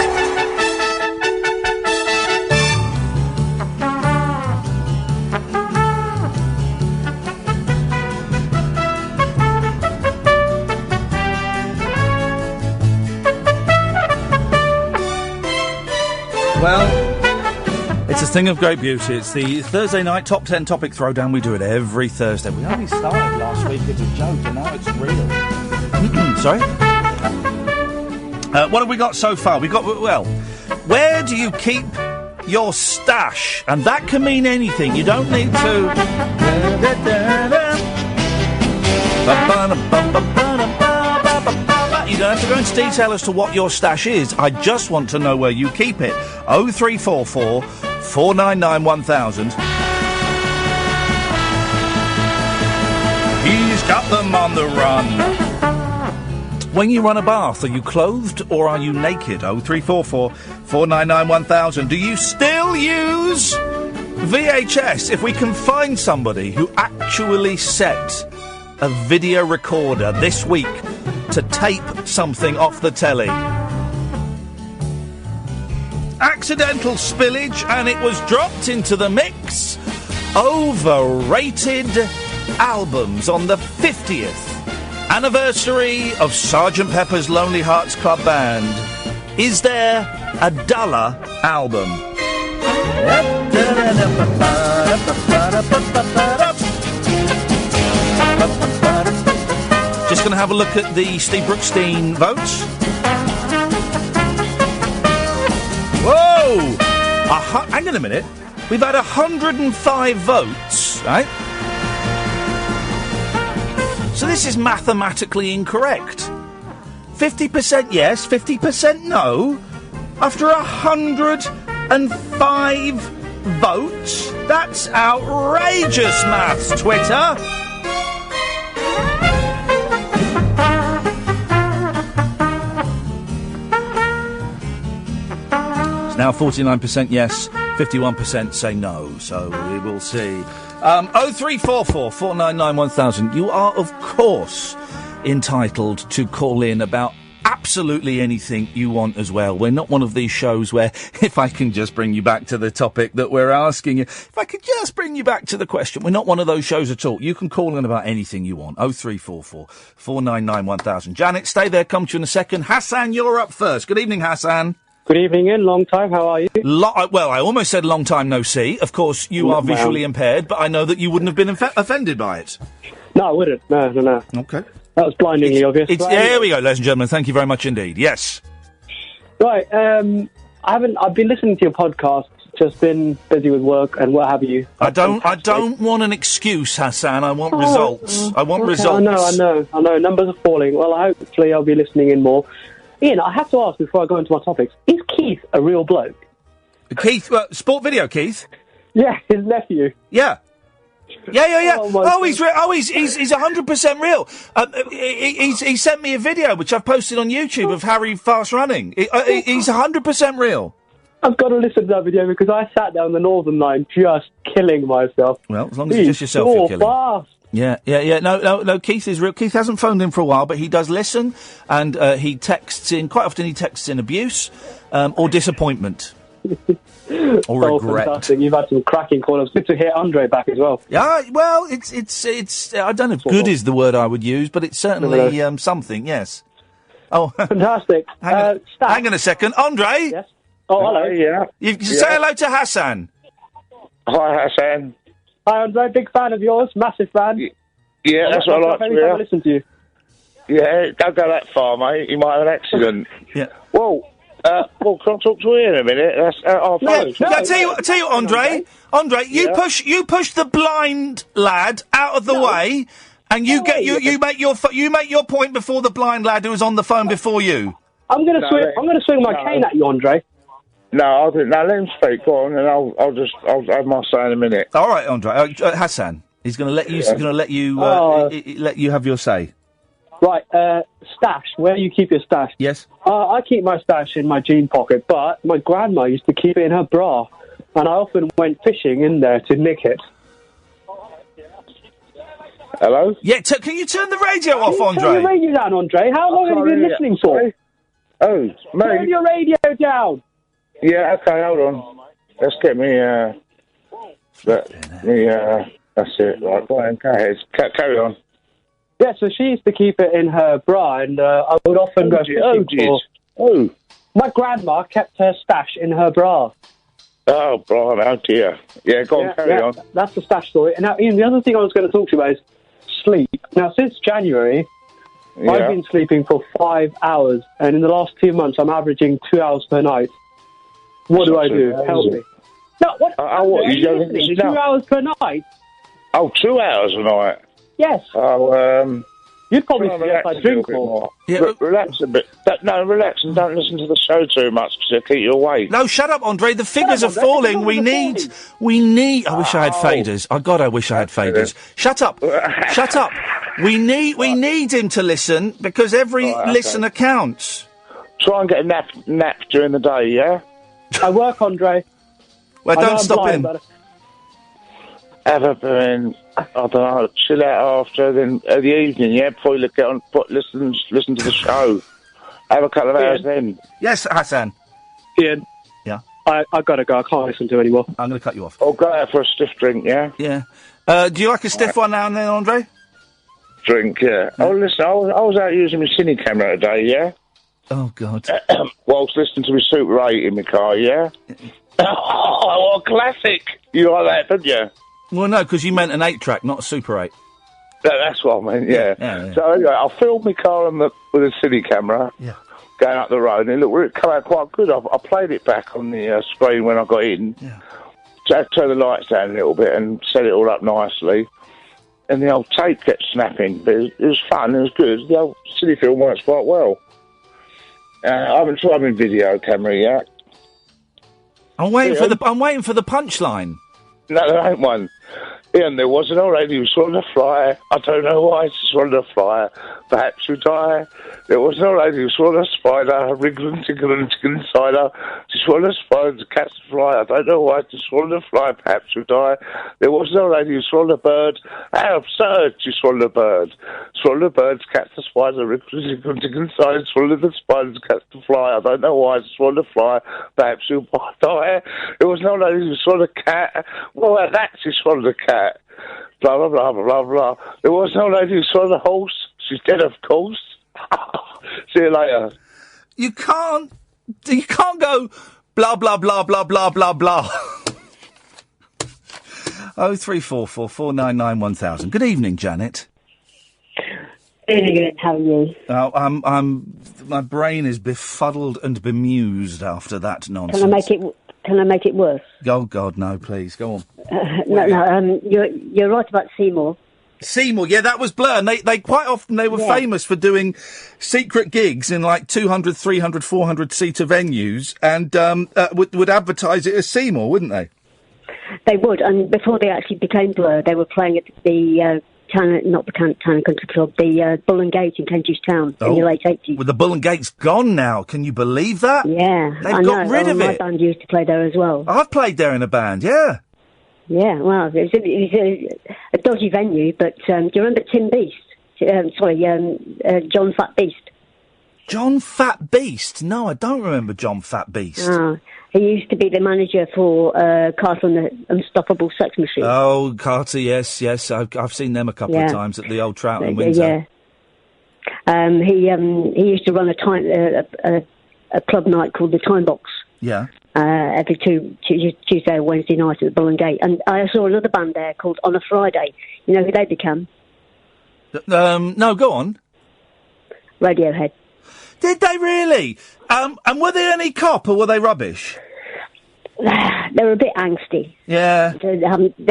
Well, it's a thing of great beauty. It's the Thursday night top 10 topic throwdown. We do it every Thursday. We only started last week as a joke, and now it's real. Sorry? What have we got so far? We got, where do you keep your stash? And that can mean anything. You don't need to... You don't have to go into detail as to what your stash is. I just want to know where you keep it. 0344 499 1000. He's got them on the run. When you run a bath, are you clothed or are you naked? 0344 499 1000. Do you still use VHS? If we can find somebody who actually set a video recorder this week to tape something off the telly. Accidental spillage and it was dropped into the mix. Overrated albums on the 50th anniversary of Sgt. Pepper's Lonely Hearts Club Band. Is there a duller album? Just going to have a look at the Steve Brookstein votes. Whoa! Hang on a minute. We've had 105 votes, right? So this is mathematically incorrect. 50% yes, 50% no. After 105 votes? That's outrageous maths, Twitter. Now 49% yes, 51% say no, so we will see. 0344 499 1000. You are, of course, entitled to call in about absolutely anything you want as well. We're not one of these shows where, if I can just bring you back to the topic that we're asking you, if I could just bring you back to the question, we're not one of those shows at all. You can call in about anything you want. 0344 499 1000. Janet, stay there, come to you in a second. Hassan, you're up first. Good evening, Hassan. Good evening, Ian. Long time. How are you? Well, I almost said long time no see. Of course, you are visually impaired, but I know that you wouldn't have been offended by it. No, I wouldn't. No. Okay. That was blindingly obvious. There we go, ladies and gentlemen. Thank you very much indeed. Yes. Right. I've been listening to your podcast. Just been busy with work and what have you. I don't want an excuse, Hassan. I want results. I want results. I know. Numbers are falling. Well, hopefully I'll be listening in more. Iain, I have to ask before I go into my topics, is Keith a real bloke? Keith, Sport Video Keith? Yeah, his nephew. Yeah. Yeah. He's 100% real. He sent me a video which I've posted on YouTube of Harry fast running. He's 100% real. I've got to listen to that video because I sat down the Northern Line just killing myself. Well, as long as it's just yourself you're killing. Fast. Yeah. No, Keith is real. Keith hasn't phoned in for a while, but he does listen, and he texts in, quite often he texts in abuse, or disappointment. Or regret. Fantastic. You've had some cracking callers. Good to hear Andre back as well. Yeah, well, it's I don't know if good is the word I would use, but it's certainly something, yes. Oh, fantastic. Hang on a second. Andre? Yes? Oh, hello. Yeah. Say hello to Hassan. Hi, Hassan. Hi, Andre. Big fan of yours. Massive fan. Yeah, that's what I like to every hear. time I listen to you. Yeah, don't go that far, mate. You might have an accident. Yeah. Well, can I talk to you in a minute? That's our phone. I tell you, Andre. Andre, you push the blind lad out of the way, and you make your point before the blind lad who was on the phone before you. I'm going to swing my cane at you, Andre. No, now let him speak. Go on, and I'll have my say in a minute. All right, Andre. Hassan, he's going to let you. He's going to let you let you have your say. Right, stash. Where you keep your stash? Yes. I keep my stash in my jean pocket, but my grandma used to keep it in her bra, and I often went fishing in there to nick it. Hello? Yeah, can you turn the radio off, Andre? Turn your radio down, Andre. How long have you been listening for? Oh, mate. Turn your radio down. Yeah, okay, hold on. Let's get me, that's it. Right, go ahead. Carry on. Yeah, so she used to keep it in her bra, and I would often go fishing for... My grandma kept her stash in her bra. Oh, bro, dear. Yeah, go on, carry on. That's the stash story. And now, Iain, the other thing I was going to talk to you about is sleep. Now, since January, I've been sleeping for 5 hours, and in the last 2 months, I'm averaging 2 hours per night. What do I do? Help me. No, what? What are you listening? 2 hours per night? Oh, 2 hours a night? Yes. Oh, you'd probably suggest I drink more. Yeah, relax a bit. Relax and don't listen to the show too much because it'll keep you awake. No, shut up, Andre. The figures are falling. We need. I wish I had faders. I wish I had faders. Shut up. Shut up. We need him to listen because every listener counts. Try and get a nap during the day, yeah? I work, Andre. Well, don't stop him. Have a been, I don't know, chill out after, then the evening, yeah, before you get on, listen to the show. Have a couple of hours then. Yes, Hassan. Iain. Yeah. I got to go. I can't listen to anymore. I'm going to cut you off. Oh, go out for a stiff drink, yeah? Yeah. Do you like a stiff one now and then, Andre? Drink, yeah. Oh, listen, I was out using my cine camera today, yeah? Oh, God. Whilst listening to my Super 8 in my car, yeah? Oh, what a classic! You like that, don't you? Well, no, because you meant an 8-track, not a Super 8. That's what I meant, yeah. Yeah. So anyway, I filmed my car with a cine camera, going up the road, and it came out quite good. I played it back on the screen when I got in. Yeah. So I had to turn the lights down a little bit and set it all up nicely. And the old tape kept snapping, but it was fun, it was good. The old cine film works quite well. I haven't tried my video camera yet. I'm waiting for the punchline. No, there ain't one. Iain, there was an old lady who swallowed a fly. I don't know why she swallowed a fly. Perhaps she die. There was an old lady who swallowed a spider. Wriggle and tickle and tickle inside her. She swallowed a spider to catch the fly. I don't know why she swallowed a fly. Perhaps she die. There was an old lady who swallowed a bird. How absurd! She swallowed a bird. Swallowed a bird to catch the spider. Wriggle and tickle and tickle inside. Swallowed the spider to catch the fly. I don't know why she swallowed a fly. Perhaps she die. There was an old lady who swallowed a cat. Well, at that she swallowed a cat. Blah, blah, blah, blah, blah. There was no lady who saw the horse. She's dead, of course. See you later. You can't go blah, blah, blah, blah, blah, blah, blah. 03444991000. Good evening, Janet. Really good. How are you? My brain is befuddled and bemused after that nonsense. Can I make it worse? Oh God, no! Please go on. You're right about Seymour. Seymour, yeah, that was Blur. And they quite often were famous for doing secret gigs in like 200, 300, 400 seater venues, and would advertise it as Seymour, wouldn't they? They would, and before they actually became Blur, they were playing at the Town and Country Club, the Bull and Gate in Kentish Town in the late 80s. Well, the Bull and Gate's gone now. Can you believe that? Yeah, they've got rid of my it. My band used to play there as well. I've played there in a band, yeah. Yeah, well, it was a dodgy venue, but do you remember Tim Beast? John Fat Beast. John Fat Beast? No, I don't remember John Fat Beast. He used to be the manager for Carter and the Unstoppable Sex Machine. Oh, Carter, yes. I've seen them a couple of times at the old Trout in Windsor. Yeah. He used to run a club night called the Time Box. Yeah. Every Tuesday or Wednesday night at the Bull and Gate. And I saw another band there called On a Friday. You know who they became? No, go on. Radiohead. Did they really? And were they any cop or were they rubbish? They were a bit angsty. Yeah. They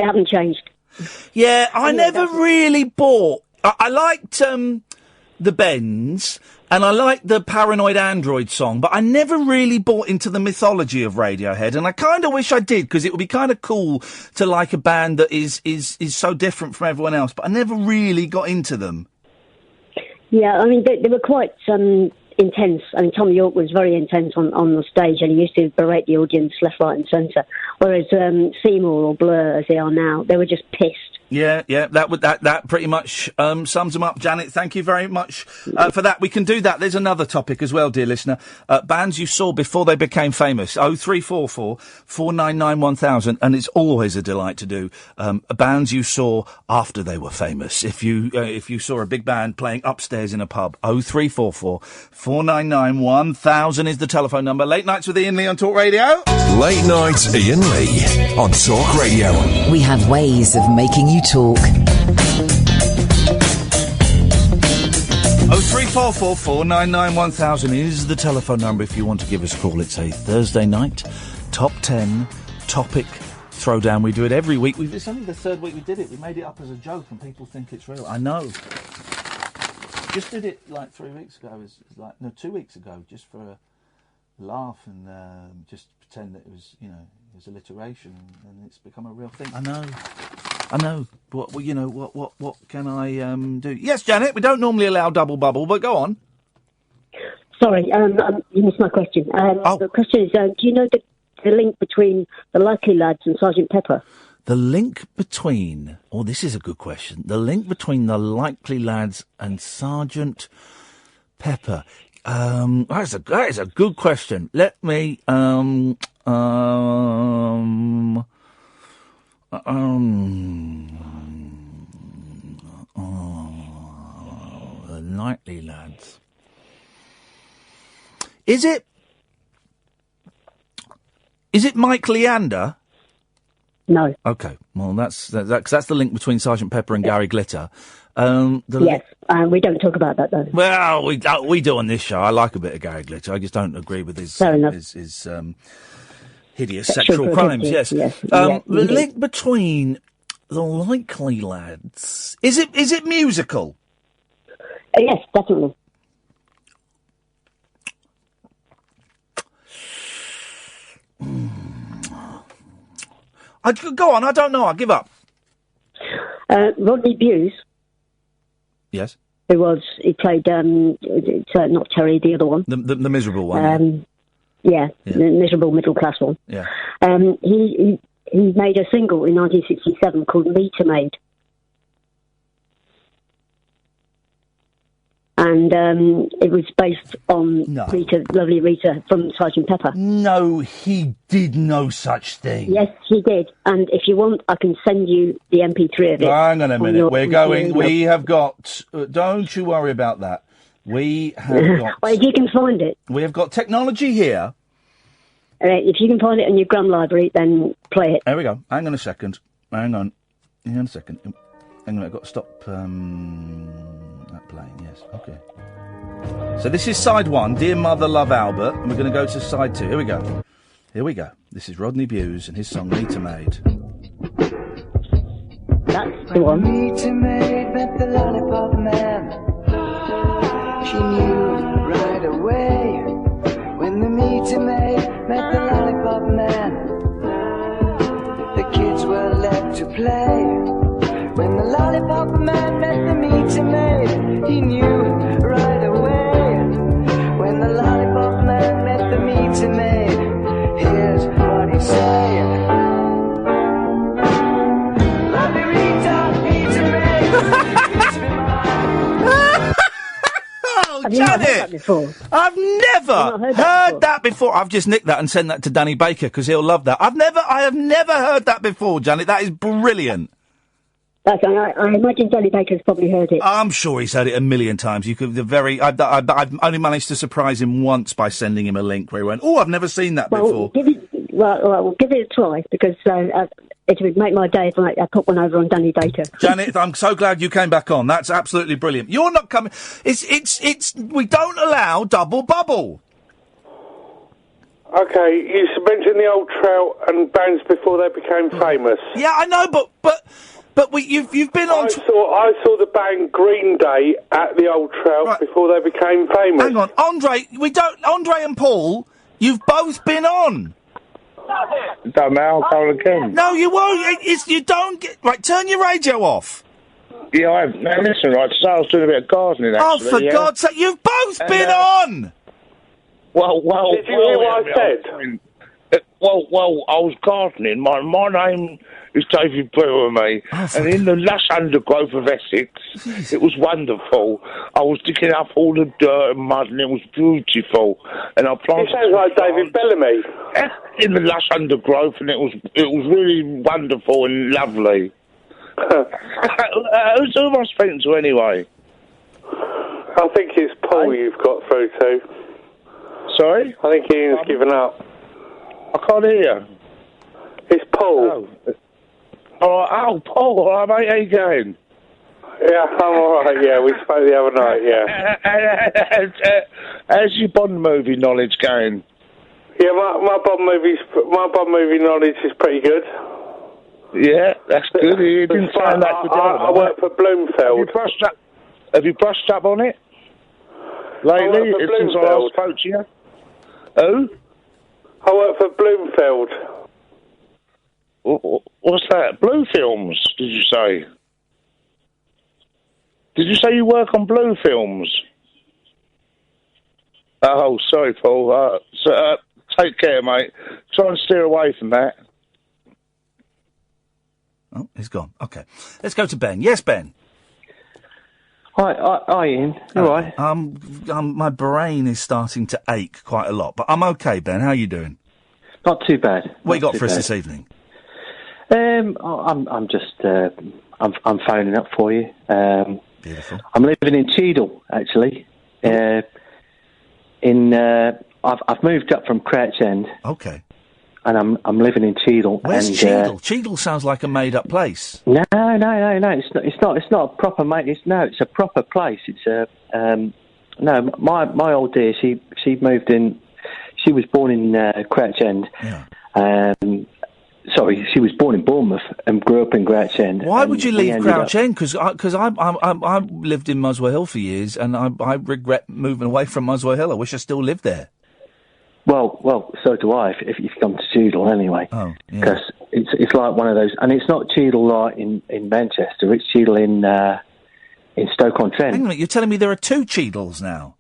haven't changed. Yeah, I never really bought... I liked the Bends, and I liked the Paranoid Android song, but I never really bought into the mythology of Radiohead, and I kind of wish I did, because it would be kind of cool to like a band that is so different from everyone else, but I never really got into them. Yeah, I mean, they were quite intense. I mean, Tom York was very intense on the stage, and he used to berate the audience left, right and centre, whereas Seymour or Blur, as they are now, they were just pissed. Yeah, that pretty much sums them up. Janet, thank you very much for that. We can do that. There's another topic as well, dear listener. Bands you saw before they became famous. 0344 499 1000, and it's always a delight to do. Bands you saw after they were famous. If you saw a big band playing upstairs in a pub, 0344 499 1000 is the telephone number. Late Nights with Iain Lee on Talk Radio. Late Night Iain Lee on Talk Radio. We have ways of making you talk. 0344 499 1000 is the telephone number if you want to give us a call. It's a Thursday night top 10 topic throwdown. We do it every week. It's only the third week we did it. We made it up as a joke and people think it's real. I know. Just did it like 3 weeks ago. 2 weeks ago, just for a laugh and just pretend that it was, it was alliteration, and it's become a real thing. I know. What can I do? Yes, Janet. We don't normally allow double bubble, but go on. Sorry, you missed my question. The question is, do you know the link between the Likely Lads and Sergeant Pepper? The link between... Oh, this is a good question. The link between the Likely Lads and Sergeant Pepper. That is a good question. Let me... the Likely Lads. Is it Mike Leander? No. Okay. Well, that's the link between Sergeant Pepper and Gary Glitter. Yes, we don't talk about that though. Well, we do on this show. I like a bit of Gary Glitter. I just don't agree with his hideous sexual crimes. Yes. The link between the Likely Lads. Is it musical? Yes, definitely. Go on, I don't know, I'll give up. Rodney Bewes. Yes. He played, not Terry, the other one. The miserable one. The miserable middle class one. Yeah. He made a single in 1967 called Meter Maid. And it was based on Rita, lovely Rita from Sergeant Pepper. No, he did no such thing. Yes, he did. And if you want, I can send you the MP3 of it. Hang on a minute. We have got... don't you worry about that. We have got... Well, if you can find it. We have got technology here. If you can find it in your Gram library, then play it. There we go. Hang on a second. Hang on a second. Hang on, I've got to stop that playing, yeah. Okay. So this is side 1, Dear Mother, Love Albert, and we're going to go to side 2. Here we go. Here we go. This is Rodney Bewes and his song Meter Maid. That's the one. Meter Maid met the lollipop man. She knew right away when the Meter Maid met the lollipop man. The kids were left to play. When the lollipop man met the Meter Maid, he knew right away. When the lollipop man met the Meter Maid, here's what he said. Lovely Rita, Meter Maid. Oh, Janet! I've never heard that before. I've just nicked that and sent that to Danny Baker because he'll love that. I have never heard that before, Janet. That is brilliant. I imagine Danny Baker's probably heard it. I'm sure he's heard it a million times. I've only managed to surprise him once by sending him a link where he went, "Oh, I've never seen that before." Give it a try because it would make my day if I put one over on Danny Baker. Janet, I'm so glad you came back on. That's absolutely brilliant. You're not coming. It's. We don't allow double bubble. Okay, you mentioned the old Trout and bands before they became famous. Yeah, I know, but you've been on. I saw the band Green Day at the old Trout before they became famous. Hang on, Andre. Andre and Paul. You've both been on. Don't matter, I'll go again. No, you won't. You don't get... Right, turn your radio off. Yeah, now listen, right, so I was doing a bit of gardening, actually. Oh, for God's sake, you've both been on! Well... Did you hear what I said? Well, I was gardening. My name is David Brewer, mate. And in the lush undergrowth of Essex, it was wonderful. I was digging up all the dirt and mud, and it was beautiful. And I planted... He sounds like David Bellamy. In the lush undergrowth, and it was really wonderful and lovely. Who am I speaking to anyway? I think it's Paul you've got through to. Sorry? I think Ian's given up. I can't hear. It's Paul. Oh, Paul, all right, mate, how you going? Yeah, I'm all right, yeah, we spoke the other night, yeah. How's your Bond movie knowledge going? Yeah, my Bond movie knowledge is pretty good. Yeah, that's good. You didn't sound that good. I work for Bloomfield. Have you brushed up on it lately? Since I last spoke to you? Who? I work for Bloomfield. What's that? Blue Films, did you say? Did you say you work on Blue Films? Oh, sorry, Paul. Take care, mate. Try and steer away from that. Oh, he's gone. Okay. Let's go to Ben. Yes, Ben. Hi, Ian. You all right? My brain is starting to ache quite a lot, but I'm okay, Ben. How are you doing? Not too bad. What you got for us this evening? I'm just I'm phoning up for you. Beautiful. I'm living in Cheadle, actually. I've moved up from Crouch End. Okay. And I'm living in Cheadle. Where's Cheadle? Cheadle sounds like a made-up place. No. It's not a proper it's a proper place. It's a my old dear. She moved in. She was born in Crouch End. Yeah. Sorry, she was born in Bournemouth and grew up in Crouch End. Why would you leave Crouch End? Because I lived in Muswell Hill for years, and I regret moving away from Muswell Hill. I wish I still lived there. Well, so do I. If you come to Cheadle anyway, because it's like one of those, and it's not Cheadle like in Manchester. It's Cheadle in Stoke-on-Trent. Hang on a minute, you're telling me there are two Cheadles now?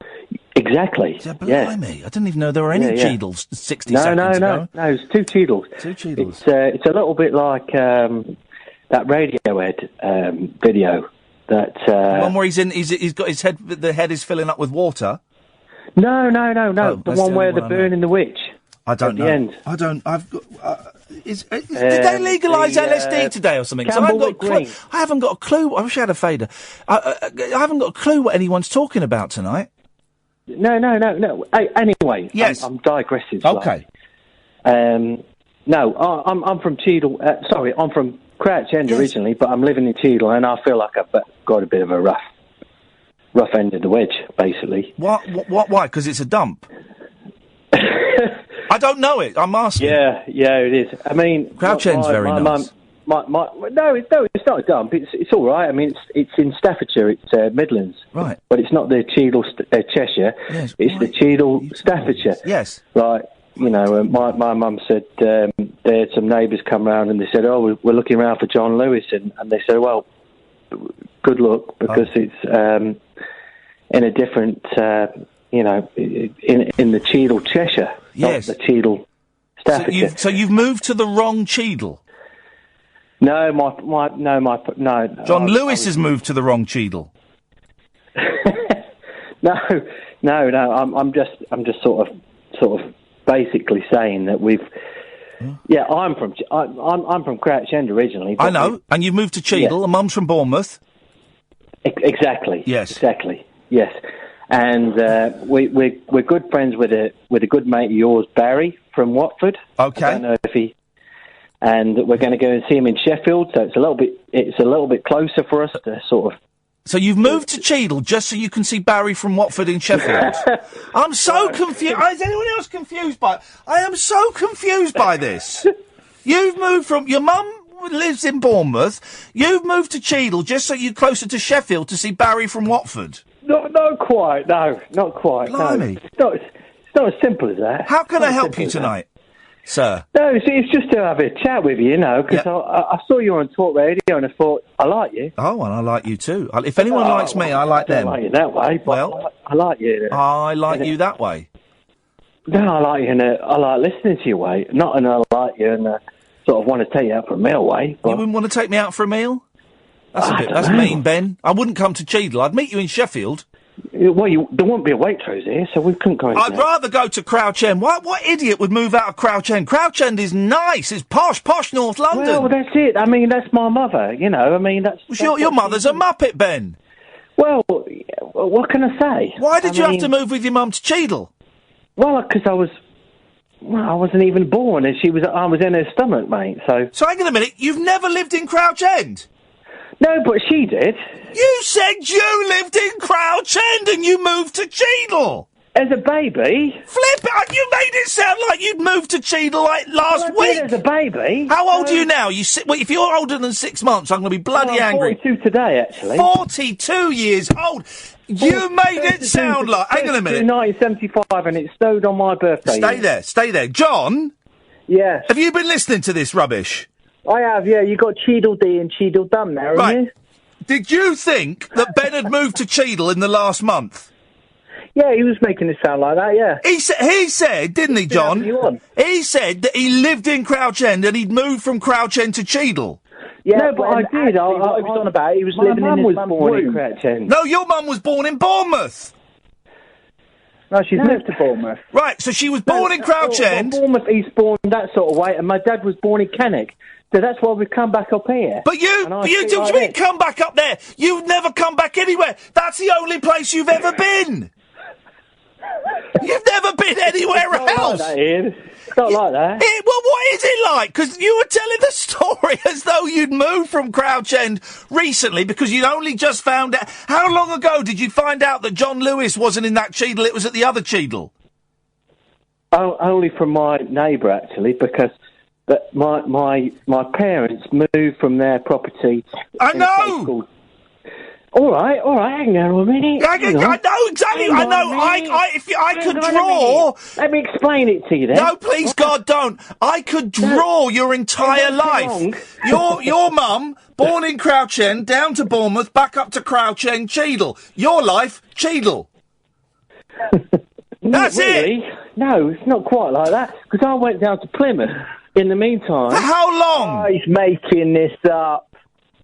Exactly. Yeah. I didn't even know there were any Cheadles 60 seconds ago. No, it's two Cheadles. Two Cheadles. It's a little bit like that Radiohead video. That one where he's got his head. The head is filling up with water. No. The one where they're burning the witch. I don't know. At the end. I don't. I've got. Did they legalise LSD today or something? I haven't got a clue. I wish I had a fader. I haven't got a clue what anyone's talking about tonight. No. Anyway, yes. I'm digressing. Okay. No, I'm from Cheadle. Sorry, I'm from Crouch End originally, but I'm living in Cheadle, and I feel like I've got a bit of a rough rough end of the wedge, basically. What? Why? Because it's a dump. I don't know it. I'm asking. Yeah, it is. I mean, Crouch End's very nice. No, it's not a dump. It's all right. I mean, it's in Staffordshire. It's Midlands. Right. But it's not the Cheadle, Cheshire. Yes, it's the Cheadle, Staffordshire. Yes. Like, you know, my mum said they had some neighbours come round and they said, oh, we're looking around for John Lewis. And they said, well, good luck, because it's in a different, in the Cheadle, Cheshire. Yes. Not the Cheadle, Staffordshire. So you've moved to the wrong Cheadle? No, John Lewis has moved to the wrong Cheadle. No. I'm just sort of basically saying that we've. Yeah, I'm from Crouch End originally. I know, and you've moved to Cheadle. And Mum's from Bournemouth. Exactly. Yes. Exactly. Yes. And we're good friends with a good mate of yours, Barry from Watford. Okay. I don't know if he. And we're going to go and see him in Sheffield, so it's a little bit closer for us to sort of. So you've moved to Cheadle just so you can see Barry from Watford in Sheffield. I'm so confused. Is anyone else confused by it? I am so confused by this. You've moved from your mum lives in Bournemouth. You've moved to Cheadle just so you're closer to Sheffield to see Barry from Watford. Not quite. No, not quite. Blimey. No. It's not as simple as that. How can I help you tonight, sir? No, it's just to have a chat with you, because I saw you on Talk Radio and I thought, I like you. Oh, and I like you too. If anyone likes me, I like them. I don't like you that way, but I like you. I like you that way. No, I like you I like listening to your way. Not in I like you and sort of want to take you out for a meal way. But... You wouldn't want to take me out for a meal? That's mean, Ben. I wouldn't come to Cheadle. I'd meet you in Sheffield. Well, there won't be a Waitrose here, so we couldn't go. I'd rather go to Crouch End. What idiot would move out of Crouch End? Crouch End is nice. It's posh North London. Well, that's it. I mean, that's my mother. That's your mother's a muppet, Ben. Well, what can I say? Why did you have to move with your mum to Cheadle? Well, because I wasn't even born, and I was in her stomach, mate. So hang on a minute. You've never lived in Crouch End? No, but she did. You said you lived in Crouch End and you moved to Cheadle. As a baby. Flip it! You made it sound like you'd moved to Cheadle last week. As a baby. How old are you now? If you're older than 6 months, I'm going to be bloody angry. 42 today, actually. 42 years old. You made it sound like. Hang on a minute. 1975, and it snowed on my birthday. Stay there. John? Yes. Have you been listening to this rubbish? I have, yeah. You got Cheadle D and Cheadle Dum there, haven't you? Did you think that Ben had moved to Cheadle in the last month? Yeah, he was making it sound like that, yeah. He said, didn't he, John? He said that he lived in Crouch End and he'd moved from Crouch End to Cheadle. Yeah, no, but I did. What he was on about, he was living in his mum's room. Crouch End. No, your mum was born in Bournemouth. No, she's moved to Bournemouth. Right, so she was born in Crouch End. Bournemouth, Eastbourne, that sort of way, and my dad was born in Caddicks. So that's why we've come back up here. But you didn't come back up there. You've never come back anywhere. That's the only place you've ever been. You've never been anywhere else. Like that, Ian. It's not like that. Well, what is it like? Because you were telling the story as though you'd moved from Crouch End recently because you'd only just found out. How long ago did you find out that John Lewis wasn't in that Cheadle, it was at the other Cheadle? Oh, only from my neighbour, actually, because... But my parents moved from their property. I know. All right, hang on a minute. I know exactly. I know. If I could draw. Let me explain it to you then. No, please, God, don't. I could draw your entire life. Your mum, born in Crouch End, down to Bournemouth, back up to Crouch End, Cheadle. Your life, Cheadle. That's really? it. No, it's not quite like that. Because I went down to Plymouth. In the meantime... For how long? Oh, he's making this up.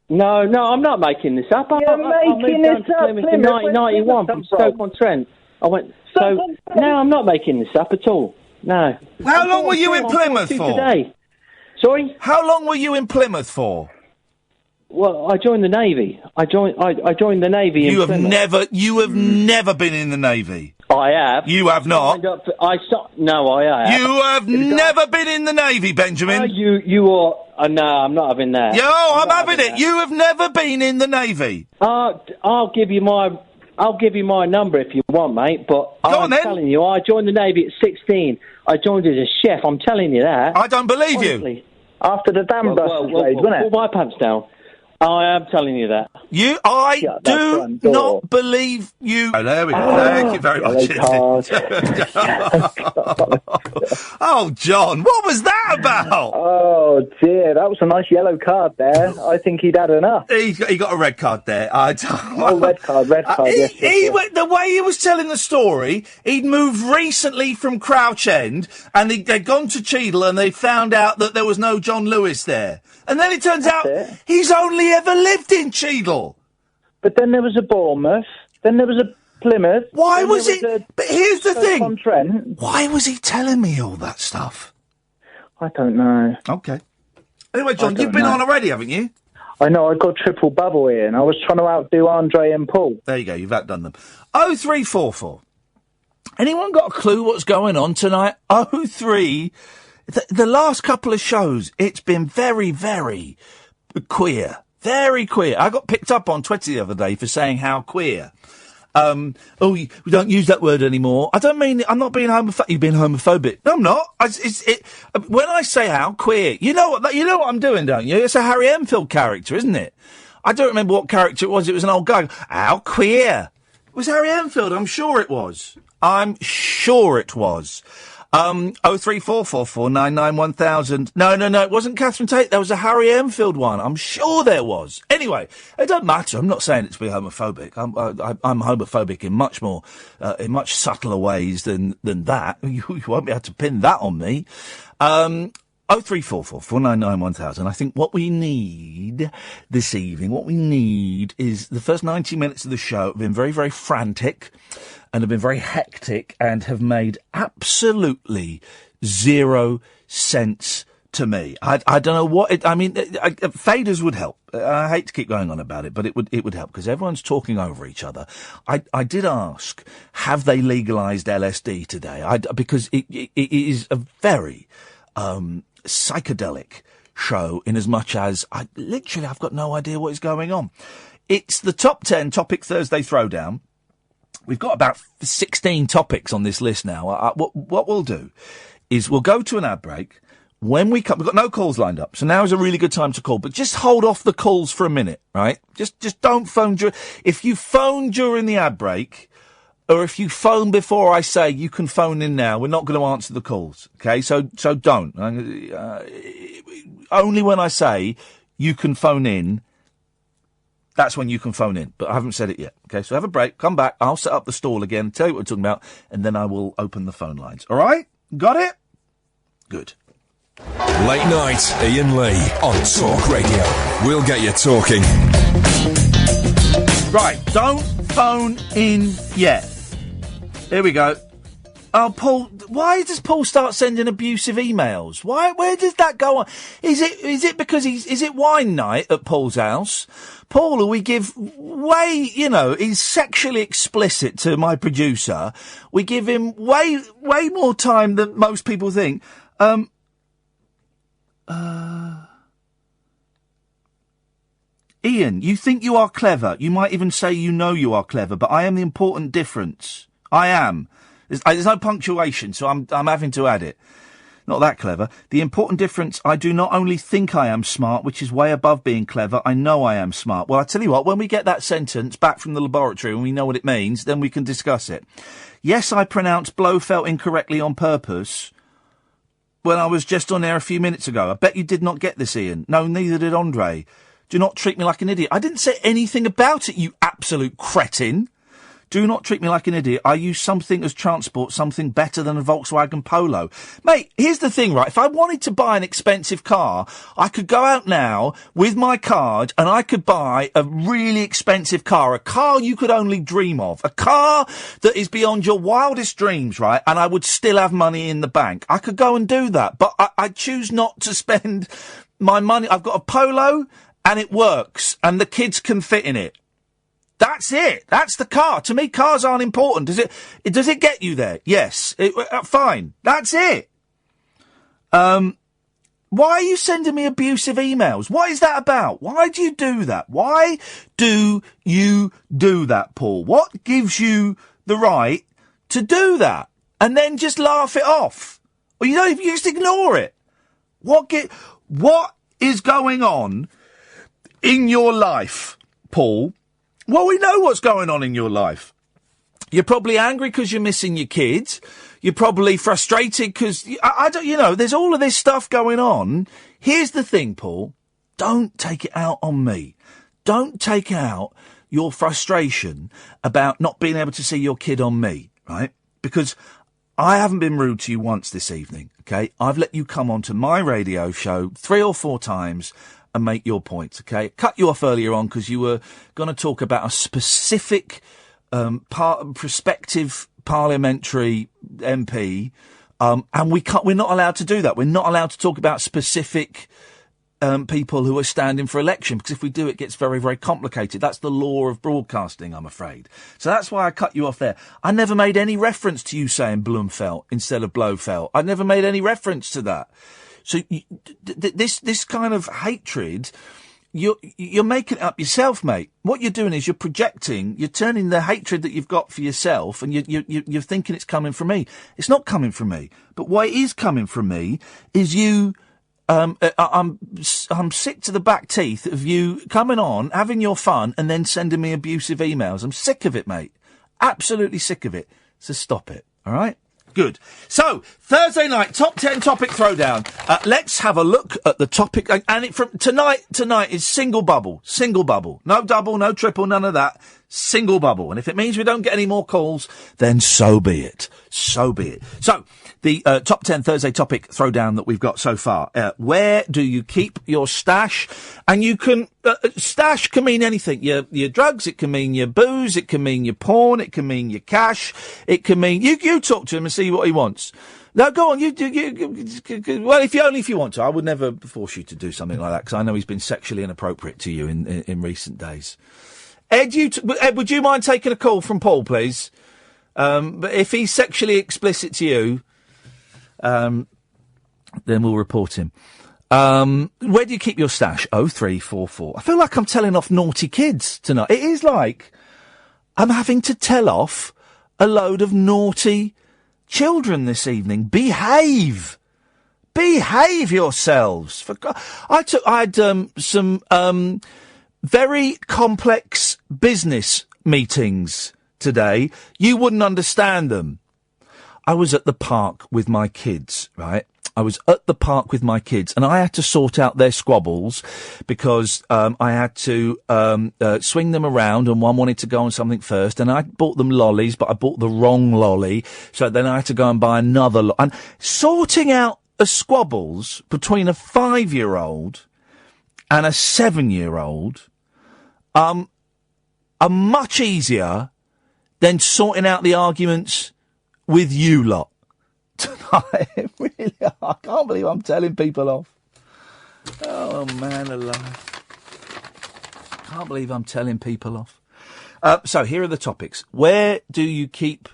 No, I'm not making this up. You're making this up. Plymouth in 1991 from Stoke-on-Trent. No, I'm not making this up at all. No. How long were you in Plymouth for? Today. Sorry? How long were you in Plymouth for? Well, I joined the Navy. I joined the Navy in Plymouth. You have never been in the Navy. I have. You have not. No, I have. You have never been in the Navy, Benjamin. You are. No, I'm not having that. I'm having it. You have never been in the Navy. I'll give you my I'll give you my number if you want, mate, but I'm telling you, I joined the Navy at 16. I joined as a chef, I'm telling you that. I don't believe Honestly. you. After the dam busters raid, wasn't it? Pull my pants down. I am telling you that. I do not believe you. Oh, there we go. Thank you very much. Oh, John, what was that about? Oh, dear, that was a nice yellow card there. I think he'd had enough. He got a red card there. Red card, yes. The way he was telling the story, he'd moved recently from Crouch End, and they'd gone to Cheadle, and they found out that there was no John Lewis there. And then it turns out he's only ever lived in Cheadle. But then there was a Bournemouth, then there was a Plymouth. Why was it? But here's the thing. On Trent. Why was he telling me all that stuff? I don't know. Okay. Anyway, John, you've been on already, haven't you? I know, I got triple bubble here, and I was trying to outdo Andre and Paul. There you go, you've outdone them. 0344. Anyone got a clue what's going on tonight? 03. The last couple of shows, it's been very, very queer. Very queer. I got picked up on Twitter the other day for saying how queer. We don't use that word anymore. I don't mean, I'm not being homophobic. You've been homophobic. No, I'm not. When I say how queer, you know what I'm doing, don't you? It's a Harry Enfield character, isn't it? I don't remember what character it was. It was an old guy. How queer. It was Harry Enfield. I'm sure it was. 03444991000. No, it wasn't Catherine Tate. There was a Harry Enfield one. I'm sure there was. Anyway, it doesn't matter. I'm not saying it to be homophobic. I'm homophobic in much more, in much subtler ways than that. You won't be able to pin that on me. 03444991000. I think what we need this evening, is the first 90 minutes of the show have been very, very frantic and have been very hectic and have made absolutely zero sense to me. I don't know what faders would help. I hate to keep going on about it, but it would help because everyone's talking over each other. I did ask, have they legalised LSD today? Because it is a very psychedelic show in as much as I've got no idea what is going on. It's the top 10 Topic Thursday Throwdown. We've got about 16 topics on this list now. What we'll do is we'll go to an ad break. When we come, we've got no calls lined up, so now is a really good time to call. But just hold off the calls for a minute, right? Just don't phone if you phone during the ad break, or if you phone before I say you can phone in now, we're not going to answer the calls. Okay, so don't. Only when I say you can phone in. That's when you can phone in, but I haven't said it yet. Okay, so have a break, come back, I'll set up the stall again, tell you what we're talking about, and then I will open the phone lines. All right? Got it? Good. Late night, Iain Lee on Talk Radio. We'll get you talking. Right, don't phone in yet. Here we go. Oh, Paul, why does Paul start sending abusive emails? Where does that go on? Is it because is it wine night at Paul's house? Paul, who we give he's sexually explicit to my producer. We give him way more time than most people think. Iain, you think you are clever. You might even say you know you are clever, but I am the important difference. I am. There's no punctuation, so I'm having to add it. Not that clever. The important difference, I do not only think I am smart, which is way above being clever, I know I am smart. Well, I tell you what, when we get that sentence back from the laboratory and we know what it means, then we can discuss it. Yes, I pronounced Blofeld incorrectly on purpose when I was just on air a few minutes ago. I bet you did not get this, Iain. No, neither did Andre. Do not treat me like an idiot. I didn't say anything about it, you absolute cretin. Do not treat me like an idiot. I use something as transport, something better than a Volkswagen Polo. Mate, here's the thing, right? If I wanted to buy an expensive car, I could go out now with my card and I could buy a really expensive car, a car you could only dream of, a car that is beyond your wildest dreams, right? And I would still have money in the bank. I could go and do that, but I choose not to spend my money. I've got a Polo and it works and the kids can fit in it. That's it. That's the car. To me, cars aren't important. Does it get you there? Yes. Fine. That's it. Why are you sending me abusive emails? What is that about? Why do you do that? Why do you do that, Paul? What gives you the right to do that? And then just laugh it off? Or you just ignore it? What is going on in your life, Paul? Well, we know what's going on in your life. You're probably angry because you're missing your kids. You're probably frustrated because, I don't, there's all of this stuff going on. Here's the thing, Paul. Don't take it out on me. Don't take out your frustration about not being able to see your kid on me, right? Because I haven't been rude to you once this evening, okay? I've let you come onto my radio show 3 or 4 times and make your points, okay? Cut you off earlier on because you were going to talk about a specific prospective parliamentary MP, and we're not allowed to do that. We're not allowed to talk about specific people who are standing for election, because if we do, it gets very, very complicated. That's the law of broadcasting, I'm afraid. So that's why I cut you off there. I never made any reference to you saying Blumfeld instead of Blofeld. I never made any reference to that. So this kind of hatred, you're making it up yourself, mate. What you're doing is you're projecting, you're turning the hatred that you've got for yourself, and you're thinking it's coming from me. It's not coming from me. But what is coming from me is you. I'm sick to the back teeth of you coming on, having your fun, and then sending me abusive emails. I'm sick of it, mate. Absolutely sick of it. So stop it. All right? Good. So, Thursday night, top 10 topic throwdown. Let's have a look at the topic. And from tonight is single bubble. Single bubble. No double, no triple, none of that. Single bubble. And if it means we don't get any more calls, then so be it. So be it. So, the top 10 Thursday topic throwdown that we've got so far. Where do you keep your stash? And you can, stash can mean anything. Your drugs, it can mean your booze, it can mean your porn, it can mean your cash, it can mean, you talk to him and see what he wants. No, go on, well, if you want to. I would never force you to do something like that, because I know he's been sexually inappropriate to you in recent days. Ed, would you mind taking a call from Paul, please? But if he's sexually explicit to you, then we'll report him. Where do you keep your stash? 0344. I feel like I'm telling off naughty kids tonight. It is like I'm having to tell off a load of naughty children this evening. Behave yourselves. I had some very complex business meetings today. You wouldn't understand them. I was at the park with my kids, right? I was at the park with my kids, and I had to sort out their squabbles because I had to swing them around, and one wanted to go on something first, and I bought them lollies, but I bought the wrong lolly, so then I had to go and buy another and sorting out the squabbles between a 5-year-old and a 7-year-old are much easier than sorting out the arguments with you lot. Tonight, really, I can't believe I'm telling people off. Oh, man alive. Can't believe I'm telling people off. So, here are the topics. Where do you keep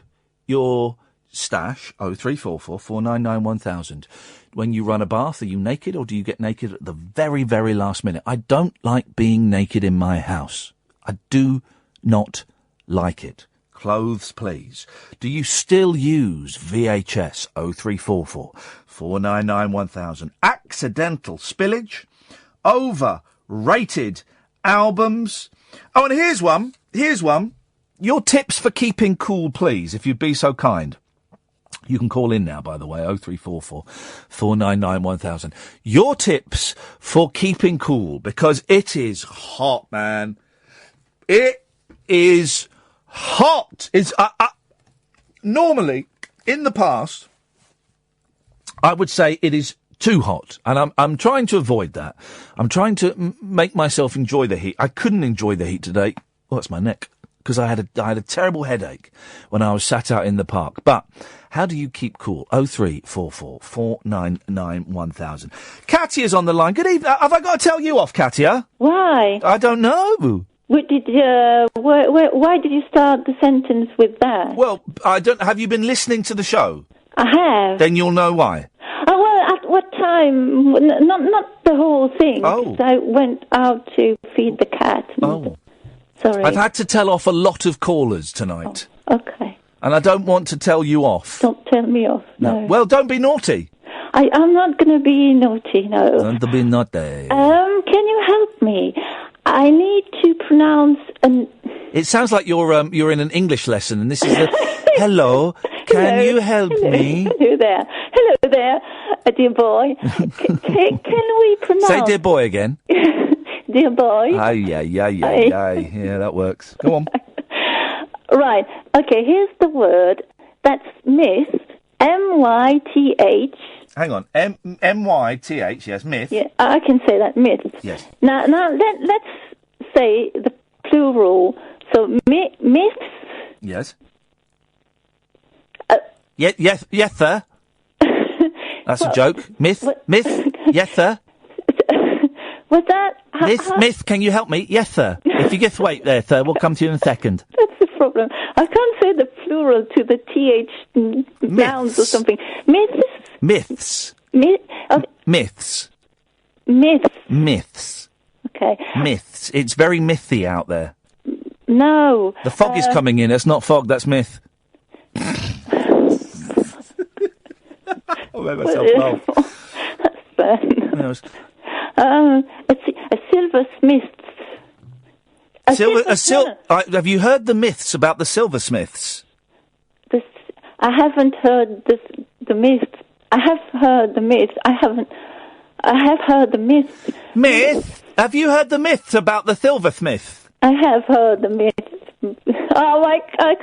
your stash? 0344 499 1000. When you run a bath, are you naked, or do you get naked at the very, very last minute? I don't like being naked in my house. I do not like it. Clothes, please. Do you still use VHS? 0344 499 1000. Accidental spillage. Overrated albums. Oh, and here's one. Your tips for keeping cool, please, if you'd be so kind. You can call in now, by the way, 0344 499 1000. Your tips for keeping cool, because it is hot, man. It is hot. It's normally, in the past, I would say it is too hot, and I'm trying to avoid that. I'm trying to make myself enjoy the heat. I couldn't enjoy the heat today. Oh, that's my neck, because I had a terrible headache when I was sat out in the park. But how do you keep cool? 0344 499 1000. Katia's on the line. Good evening. Have I got to tell you off, Katia? Why? I don't know. Why did you start the sentence with that? Well, I don't. Have you been listening to the show? I have. Then you'll know why. Oh, well, at what time time. Not the whole thing. Oh. I went out to feed the cat. Oh. Sorry. I've had to tell off a lot of callers tonight. Okay. And I don't want to tell you off. Don't tell me off. No. Well, don't be naughty. I'm not going to be naughty, no. Don't be naughty. Can you help me? I need to pronounce an... It sounds like you're in an English lesson, and this is the... Hello, can you help me? Hello there. Hello there, dear boy. Can we pronounce... Say dear boy again. Dear boy. Aye. Yeah, that works. Go on. Right. Okay, here's the word. That's myth. M-Y-T-H. Hang on. M-Y-T-H, yes, myth. Yeah, I can say that, myth. Yes. Now let's say the plural. So, myths. Yes. Yes, sir. That's a joke. Myth, yes, sir. What's that? Myth, can you help me? Yes, sir. If you just wait there, sir, we'll come to you in a second. That's the problem. I can't say the plural to the TH nouns or something. Myths. Myths. Okay. Myths. It's very mythy out there. No. The fog is coming in. That's not fog, that's myth. I made myself laugh. That's bad. A silversmith. Have you heard the myths about the silversmiths? I haven't heard the myth. I have heard the myth. I have heard the myth. Myth? Have you heard the myths about the silversmith? I have heard the myth. Oh, I can't.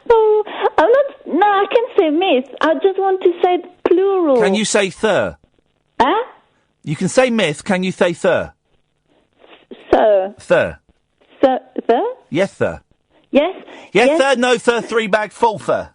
Oh, I'm not. No, I can say myth. I just want to say plural. Can you say thir? Huh? You can say myth. Can you say thir? Sir. Thir. Sir. Yes, sir. Yes. Yes, sir. No, sir. 3 bag full, sir.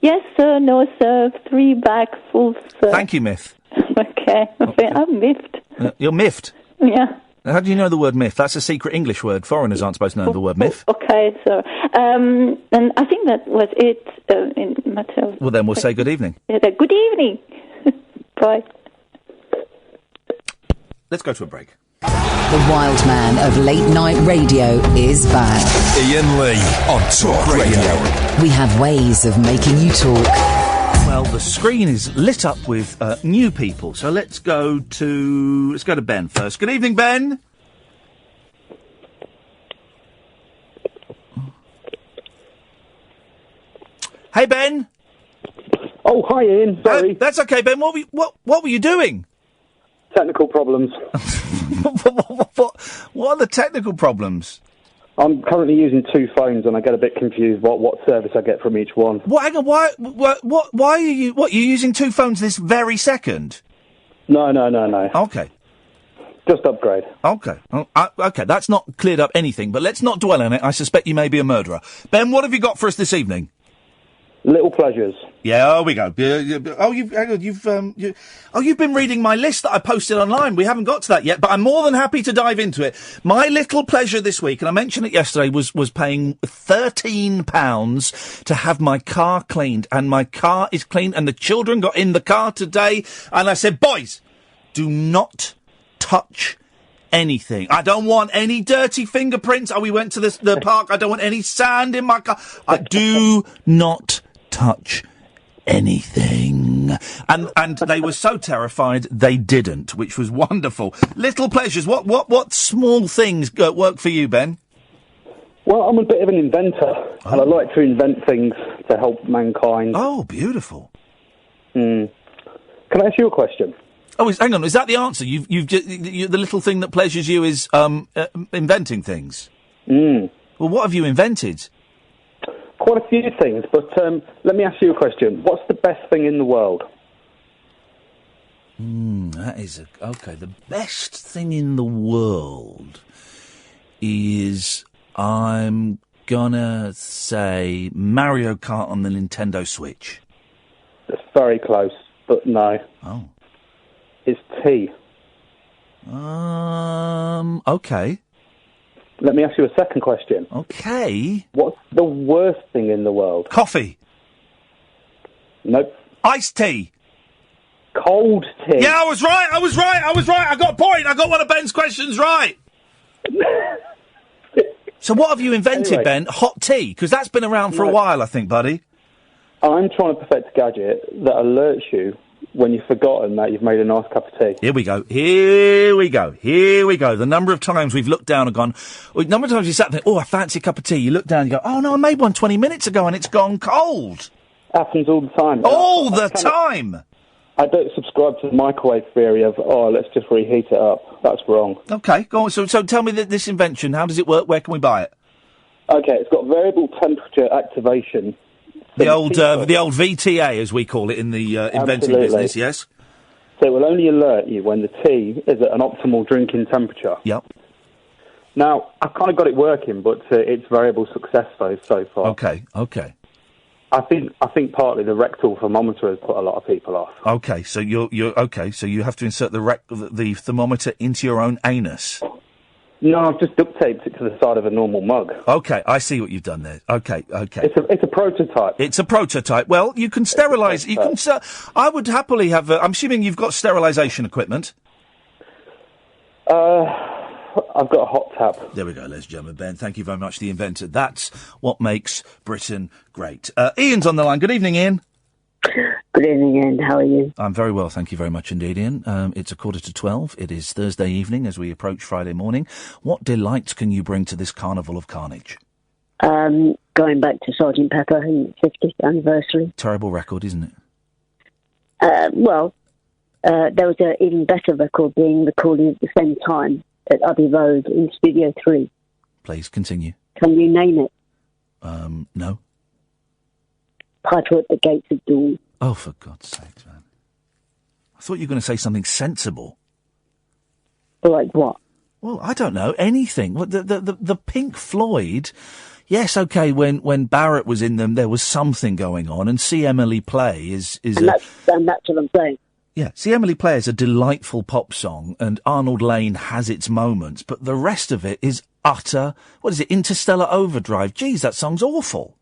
Yes, sir. No, sir. 3 bag full, sir. Thank you, myth. Okay. I'm miffed. You're miffed? Yeah. How do you know the word myth? That's a secret English word. Foreigners aren't supposed to know the word myth. Okay, so, and I think that was it in Mattel. Well, then we'll say good evening. Yeah, good evening. Bye. Let's go to a break. The wild man of late night radio is back. Iain Lee on Talk Radio. We have ways of making you talk. Well, the screen is lit up with new people, so let's go to Ben first. Good evening, Ben. Hey, Ben. Oh, hi, Ian. Sorry. That's okay, Ben. What were you doing? Technical problems. What are the technical problems? I'm currently using 2 phones, and I get a bit confused what service I get from each one. Hang on, why are you... What, you're using 2 phones this very second? No. Okay. Just upgrade. Okay. Okay, that's not cleared up anything, but let's not dwell on it. I suspect you may be a murderer. Ben, what have you got for us this evening? Little pleasures. Yeah, we go. You've been reading my list that I posted online. We haven't got to that yet, but I'm more than happy to dive into it. My little pleasure this week, and I mentioned it yesterday, was paying £13 to have my car cleaned, and my car is clean, and the children got in the car today, and I said, boys, do not touch anything. I don't want any dirty fingerprints. We went to the park. I don't want any sand in my car. I do not touch anything. And they were so terrified they didn't, which was wonderful. Little pleasures. What small things work for you, Ben? Well, I'm a bit of an inventor, and I like to invent things to help mankind. Oh, beautiful. Can I ask you a question? Oh, hang on. Is that the answer? The little thing that pleasures you is inventing things. Well, what have you invented? Quite a few things, but let me ask you a question. What's the best thing in the world? That is okay. The best thing in the world is, I'm gonna say, Mario Kart on the Nintendo Switch. That's very close, but no. Oh. It's tea. Okay. Let me ask you a second question. Okay. What's the worst thing in the world? Coffee. Nope. Iced tea. cold tea. Yeah, I was right. I got a point. I got one of Ben's questions right. So what have you invented, Anyway. Ben? Hot tea? Because that's been around for a while, I think, buddy. I'm trying to perfect a gadget that alerts you when you've forgotten that you've made a nice cup of tea. Here we go. The number of times we've looked down and gone, the number of times you sat there, I fancy a cup of tea. You look down and you go, oh, no, I made one 20 minutes ago and it's gone cold. Happens all the time. All the time. I don't subscribe to the microwave theory of, let's just reheat it up. That's wrong. Okay, go on. So tell me this invention. How does it work? Where can we buy it? Okay, it's got variable temperature activation. The old VTA, as we call it in the inventing Absolutely. business, yes? So it will only alert you when the tea is at an optimal drinking temperature. Yep. Now, I've kind of got it working, but it's variable success so far. Okay. I think partly the rectal thermometer has put a lot of people off. Okay, so you're okay. So you have to insert the thermometer into your own anus. No, I've just duct taped it to the side of a normal mug. Okay, I see what you've done there. Okay. It's a prototype. It's a prototype. Well, you can sterilise. You can. I would happily have. I'm assuming you've got sterilisation equipment. I've got a hot tap. There we go, ladies and gentlemen. Ben, thank you very much, the inventor. That's what makes Britain great. Ian's on the line. Good evening, Ian. Good evening, Ian. How are you? I'm very well, thank you very much indeed, Ian. It's 11:45. It is Thursday evening as we approach Friday morning. What delights can you bring to this carnival of carnage? Going back to Sgt. Pepper and 50th anniversary. Terrible record, isn't it? There was an even better record being recorded at the same time at Abbey Road in Studio 3. Please, continue. Can you name it? No. Piper at the Gates of Dawn. Oh, for God's sake, man. I thought you were going to say something sensible. Like what? Well, I don't know. Anything. Well, the Pink Floyd... Yes, okay, when Barrett was in them, there was something going on, and See Emily Play is and that's what I'm saying. Yeah, See Emily Play is a delightful pop song, and Arnold Lane has its moments, but the rest of it is utter... What is it, Interstellar Overdrive? Geez, that song's awful.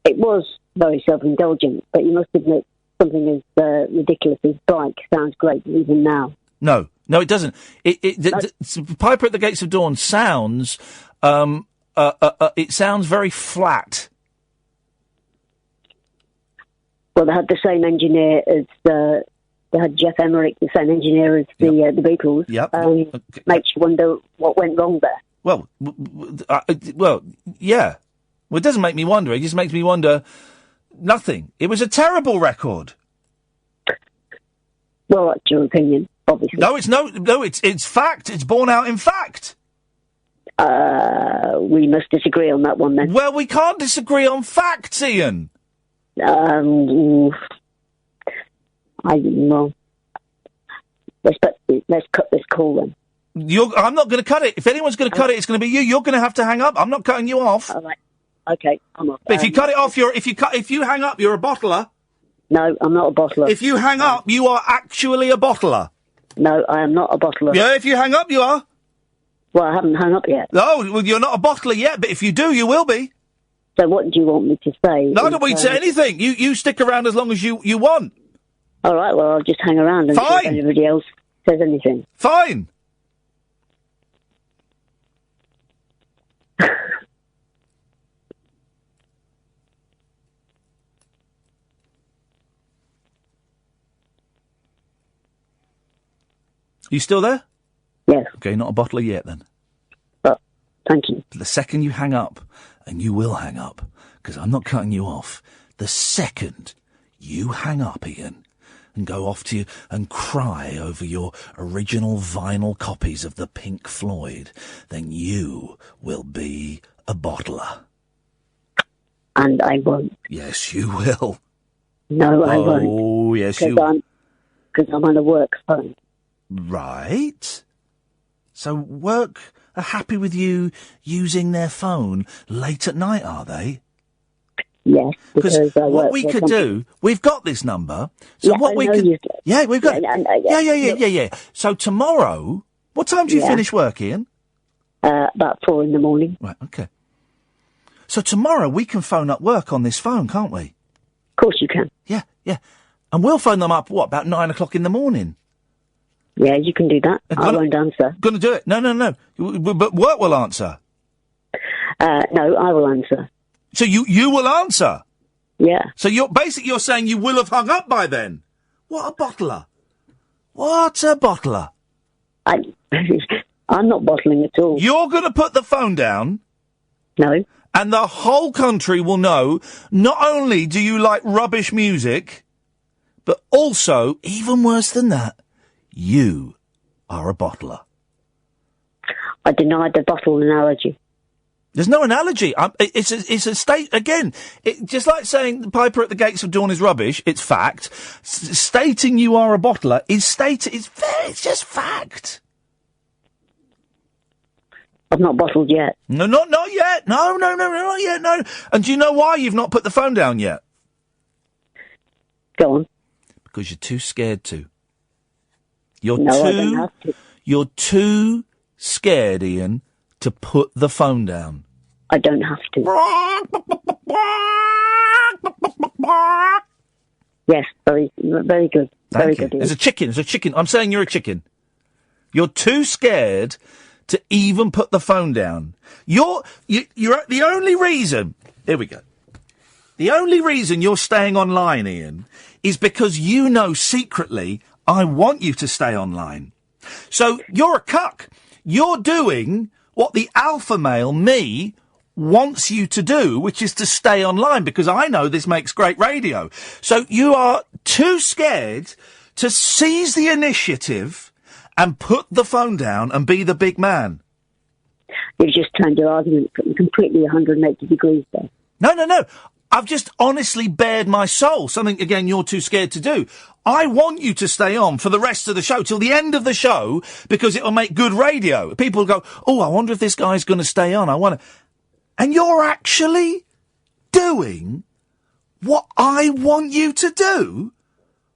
It was very self-indulgent, but you must admit something as ridiculous as Bike sounds great even now. No, it doesn't. Piper at the Gates of Dawn sounds... it sounds very flat. Well, they had the same engineer as they had Jeff Emerick, the same engineer as the Beatles. Yep. Makes you wonder what went wrong there. Well, yeah. Well, it doesn't make me wonder. It just makes me wonder nothing. It was a terrible record. Well, that's your opinion, obviously. No, it's fact. It's borne out in fact. We must disagree on that one then. Well, we can't disagree on facts, Ian. Let's cut this call then. I'm not going to cut it. If anyone's going to cut it, it's going to be you. You're going to have to hang up. I'm not cutting you off. All right. Okay, I'm off. But if you cut it off, if you hang up, you're a bottler. No, I'm not a bottler. If you hang up, you are actually a bottler. No, I am not a bottler. Yeah, if you hang up, you are. Well, I haven't hung up yet. No, well, you're not a bottler yet, but if you do, you will be. So what do you want me to say? No, I don't want you to say anything. You stick around as long as you want. All right, well, I'll just hang around and see if anybody else says anything. Fine. You still there? Yes. Okay, not a bottler yet then. Thank you. The second you hang up, and you will hang up, because I'm not cutting you off, the second you hang up, Ian, and go off to you and cry over your original vinyl copies of the Pink Floyd, then you will be a bottler. And I won't. Yes, you will. No, I won't. Oh, yes, you will. Because I'm on a work phone. Right. So work are happy with you using their phone late at night, are they? Yes, because what we could do, we've got this number. So yeah, what we could, yeah, we've got, yeah. So tomorrow, what time do you finish work, Ian? About 4 a.m. Right, okay. So tomorrow we can phone up work on this phone, can't we? Of course you can. Yeah. And we'll phone them up, about 9 o'clock in the morning? Yeah, you can do that. I won't answer. Gonna do it. No. But work will answer. No, I will answer. So you will answer? Yeah. So you're saying you will have hung up by then? What a bottler. What a bottler. I'm not bottling at all. You're going to put the phone down? No. And the whole country will know not only do you like rubbish music, but also, even worse than that, you are a bottler. I deny the bottle analogy. There's no analogy. It's a state, again, just like saying the Piper at the Gates of Dawn is rubbish, it's fact. Stating you are a bottler it's just fact. I've not bottled yet. No, not yet. No, not yet, no. And do you know why you've not put the phone down yet? Go on. Because you're too scared to. I don't have to. You're too scared, Iain, to put the phone down. I don't have to. Yes, very good. Very good. There's a chicken. I'm saying you're a chicken. You're too scared to even put the phone down. You're the only reason. Here we go. The only reason you're staying online, Iain, is because you know secretly I want you to stay online. So you're a cuck. You're doing what the alpha male, me, wants you to do, which is to stay online, because I know this makes great radio. So you are too scared to seize the initiative and put the phone down and be the big man. You've just turned your argument completely 180 degrees there. No. I've just honestly bared my soul. Something, again, you're too scared to do. I want you to stay on for the rest of the show, till the end of the show, because it'll make good radio. People go, oh, I wonder if this guy's going to stay on. And you're actually doing what I want you to do?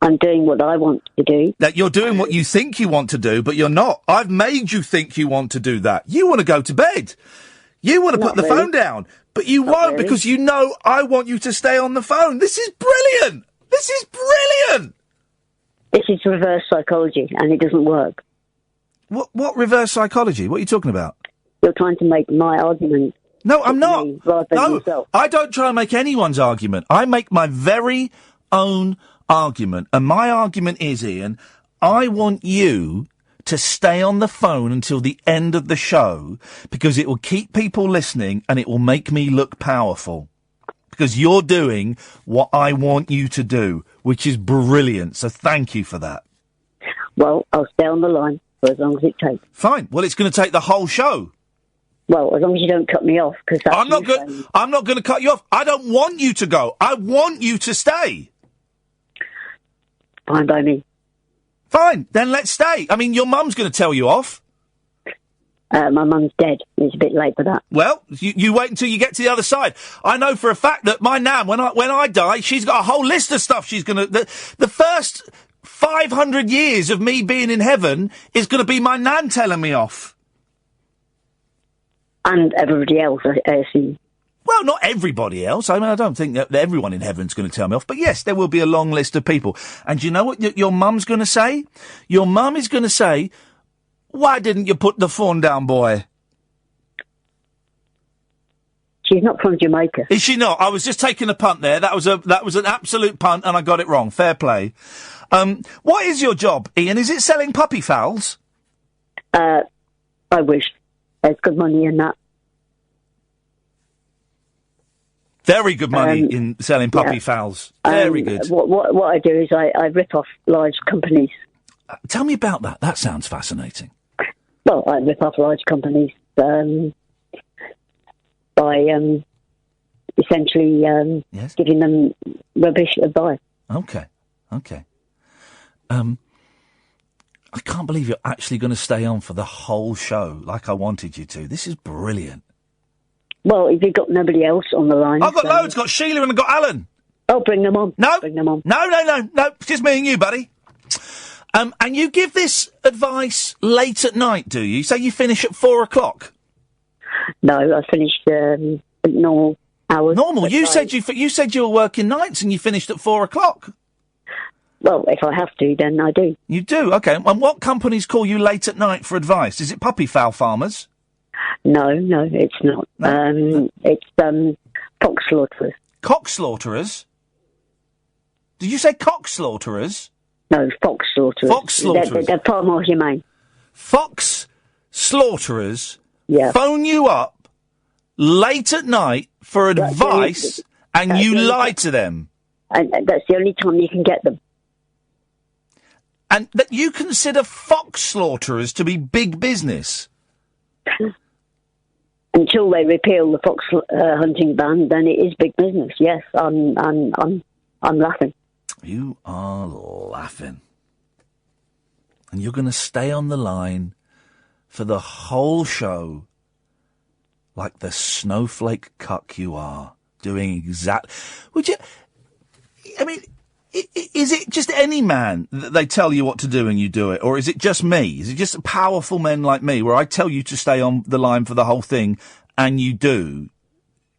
I'm doing what I want to do. That you're doing what you think you want to do, but you're not. I've made you think you want to do that. You want to go to bed. You want to put the phone down, but you won't because you know I want you to stay on the phone. This is brilliant. This is reverse psychology, and it doesn't work. What reverse psychology? What are you talking about? You're trying to make my argument. No, I'm not. No, I don't try and make anyone's argument. I make my very own argument. And my argument is, Iain, I want you to stay on the phone until the end of the show, because it will keep people listening and it will make me look powerful. Because you're doing what I want you to do, which is brilliant. So thank you for that. Well, I'll stay on the line for as long as it takes. Fine. Well, it's going to take the whole show. Well, as long as you don't cut me off, because I'm not going to cut you off. I don't want you to go. I want you to stay. Fine by me. Fine, then let's stay. I mean, your mum's going to tell you off. My mum's dead. It's a bit late for that. Well, you wait until you get to the other side. I know for a fact that my nan, when I die, she's got a whole list of stuff she's going to... The first 500 years of me being in heaven is going to be my nan telling me off. And everybody else, I assume. Well, not everybody else. I mean, I don't think that everyone in heaven's going to tell me off. But yes, there will be a long list of people. And do you know what your mum's going to say? Your mum is going to say, why didn't you put the phone down, boy? She's not from Jamaica. Is she not? I was just taking a punt there. That was an absolute punt, and I got it wrong. Fair play. What is your job, Iain? Is it selling puppy fowls? I wish. There's good money in that. Very good money in selling puppy fowls. Very good. What I do is I rip off large companies. Tell me about that. That sounds fascinating. Well, I rip off large companies by essentially giving them rubbish advice. Okay. I can't believe you're actually going to stay on for the whole show like I wanted you to. This is brilliant. Well, if you've got nobody else on the line... I've got loads. Got Sheila and I've got Alan. Oh, bring them on. No. Bring them on. No. It's just me and you, buddy. And you give this advice late at night, do you? Say you finish at 4 o'clock? No, I finished at normal hours. Normal? You said you were working nights and you finished at 4 o'clock. Well, if I have to, then I do. You do? OK. And what companies call you late at night for advice? Is it puppy fowl farmers? No, it's not. No? It's cock slaughterers. Cock slaughterers? Did you say cock slaughterers? No, fox slaughterers. Fox slaughterers. They're far more humane. Fox slaughterers Yeah. phone you up late at night for advice and you lie to them. And that's the only time you can get them. And that you consider fox slaughterers to be big business? Until they repeal the fox hunting ban, then it is big business. Yes, I'm laughing. You are laughing. And you're going to stay on the line for the whole show like the snowflake cuck you are, doing exact... Would you... I mean, is it just any man that they tell you what to do and you do it? Or is it just me? Is it just powerful men like me where I tell you to stay on the line for the whole thing and you do?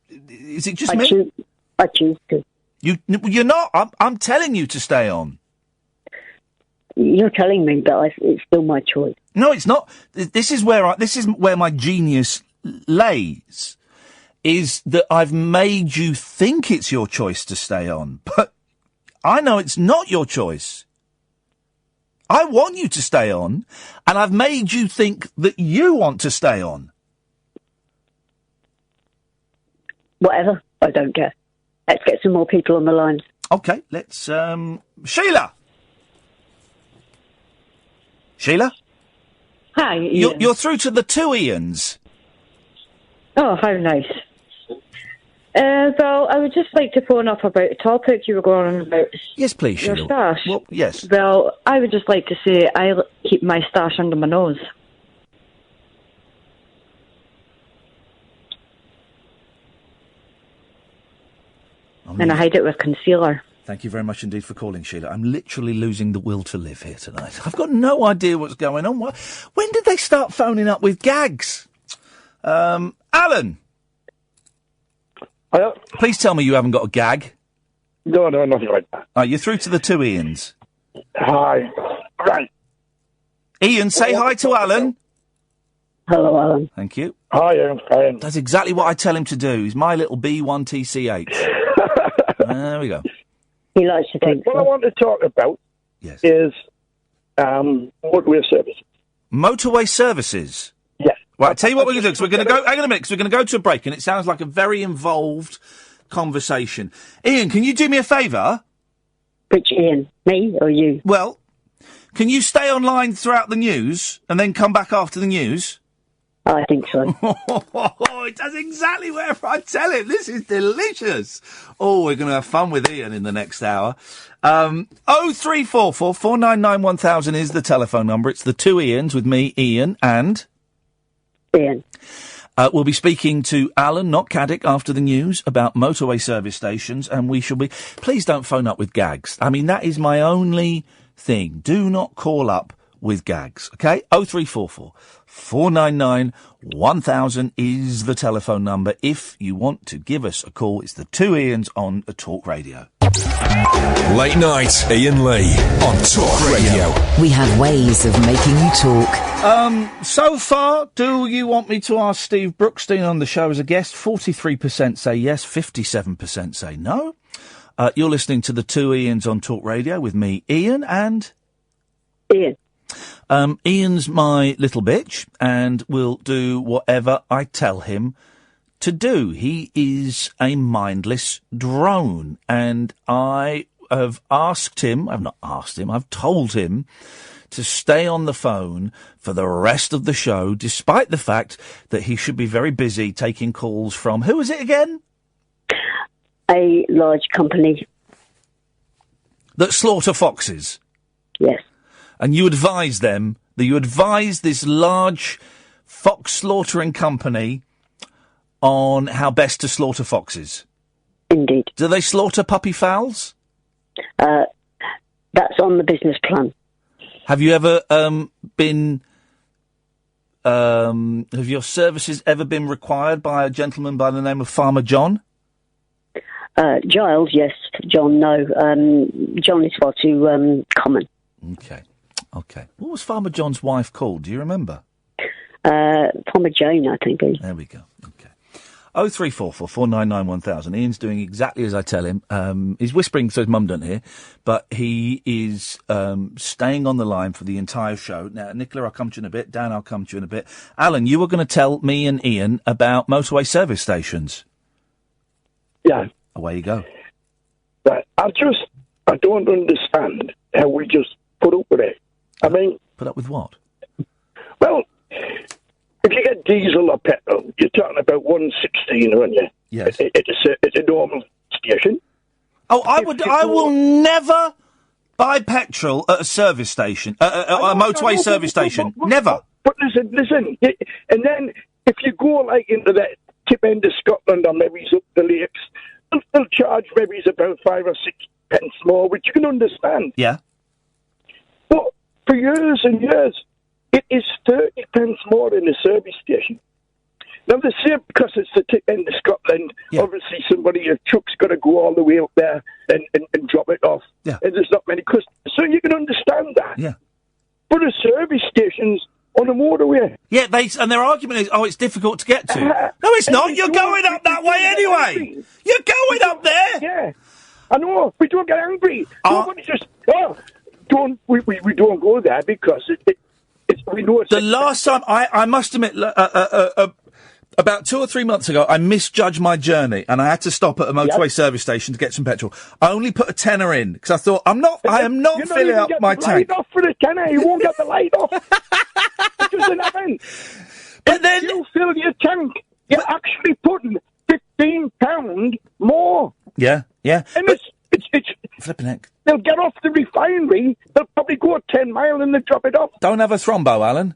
Is it just me? I choose to. You're not. I'm telling you to stay on. You're telling me, but it's still my choice. No, it's not. This is where my genius lays, is that I've made you think it's your choice to stay on, but I know it's not your choice. I want you to stay on, and I've made you think that you want to stay on. Whatever. I don't care. Let's get some more people on the line. Okay, let's, Sheila! Sheila? Hi, Ian. You're through to the two Ians. Oh, how nice. Well, I would just like to phone up about a topic you were going on about. Yes, please, your Sheila. stash. Well, yes. Well, I would just like to say I keep my stash under my nose. And I hide it with concealer. Thank you very much indeed for calling, Sheila. I'm literally losing the will to live here tonight. I've got no idea what's going on. When did they start phoning up with gags? Alan! Hiya. Please tell me you haven't got a gag. No, nothing like that. You're through to the two Ians. Hi. Right. Ian, say hi to Alan. Hello, Alan. Thank you. Hi, Ian. That's exactly what I tell him to do. He's my little B1TCH. There we go. He likes to think. What I want to talk about is motorway services. Motorway services? Yes. Right, I'll tell you what we're going to do, because we're going to go... Hang on a minute, because we're going to go to a break, and it sounds like a very involved conversation. Ian, can you do me a favour? Which Ian? Me or you? Well, can you stay online throughout the news, and then come back after the news? I think so. It does exactly whatever I tell him. This is delicious. Oh, we're going to have fun with Ian in the next hour. 0344 499 1000 is the telephone number. It's the two Ians with me, Ian, and... Ian. We'll be speaking to Alan, not Caddick, after the news about motorway service stations, and we shall be... Please don't phone up with gags. I mean, that is my only thing. Do not call up with gags, OK? 0344 499 1000 is the telephone number. If you want to give us a call, it's the two Ians on Talk Radio. Late night, Iain Lee on Talk Radio. We have ways of making you talk. So far, do you want me to ask Steve Brookstein on the show as a guest? 43% say yes, 57% say no. You're listening to the two Ians on Talk Radio with me, Ian, and... Ian. Ian's my little bitch and will do whatever I tell him to do. He is a mindless drone, and I have asked him, I've not asked him, I've told him to stay on the phone for the rest of the show, despite the fact that he should be very busy taking calls from, who is it again? A large company. That slaughter foxes? Yes. And you advise them, that you advise this large fox slaughtering company on how best to slaughter foxes? Indeed. Do they slaughter puppy fowls? That's on the business plan. Have you ever have your services ever been required by a gentleman by the name of Farmer John? Giles, yes. John, no. John is far too common. Okay. What was Farmer John's wife called? Do you remember? Farmer Jane, I think. There we go. Okay. 0344 499 1000. Ian's doing exactly as I tell him. He's whispering so his mum don't hear, but he is staying on the line for the entire show. Now, Nicola, I'll come to you in a bit. Dan, I'll come to you in a bit. Alan, you were going to tell me and Ian about motorway service stations. Yeah. Away you go. But I don't understand how we just put up with it. I mean... Put up with what? Well, if you get diesel or petrol, you're talking about 116, aren't you? Yes. It's a normal station. Oh, I will never buy petrol at a service station, a motorway service station. Never. But listen. And then if you go like into that tip end of Scotland or maybe up the lakes, they'll charge maybe about 5 or 6 pence more, which you can understand. Yeah. But for years and years, it is 30 pence more in a service station. Now, they say because it's the tip end of Scotland, obviously a truck's got to go all the way up there and drop it off. Yeah. And there's not many customers. So you can understand that. Yeah. But a service station's on a motorway. Yeah, and their argument is, it's difficult to get to. No, it's not. You're going up that way anyway. You're going up there. Yeah. I know. We don't get angry. Nobody just, we don't go there because we know it's... The last time, I must admit, about 2 or 3 months ago, I misjudged my journey and I had to stop at a motorway service station to get some petrol. I only put a tenner in because I thought, I am not filling up my tank. You won't get the light off for the tenner. You won't get the light off. It doesn't happen. But then you fill your tank, you're actually putting £15 more. Yeah. And it's flipping heck. They'll get off the refinery, they'll probably go 10 mile and they drop it off. Don't have a thrombo, Alan.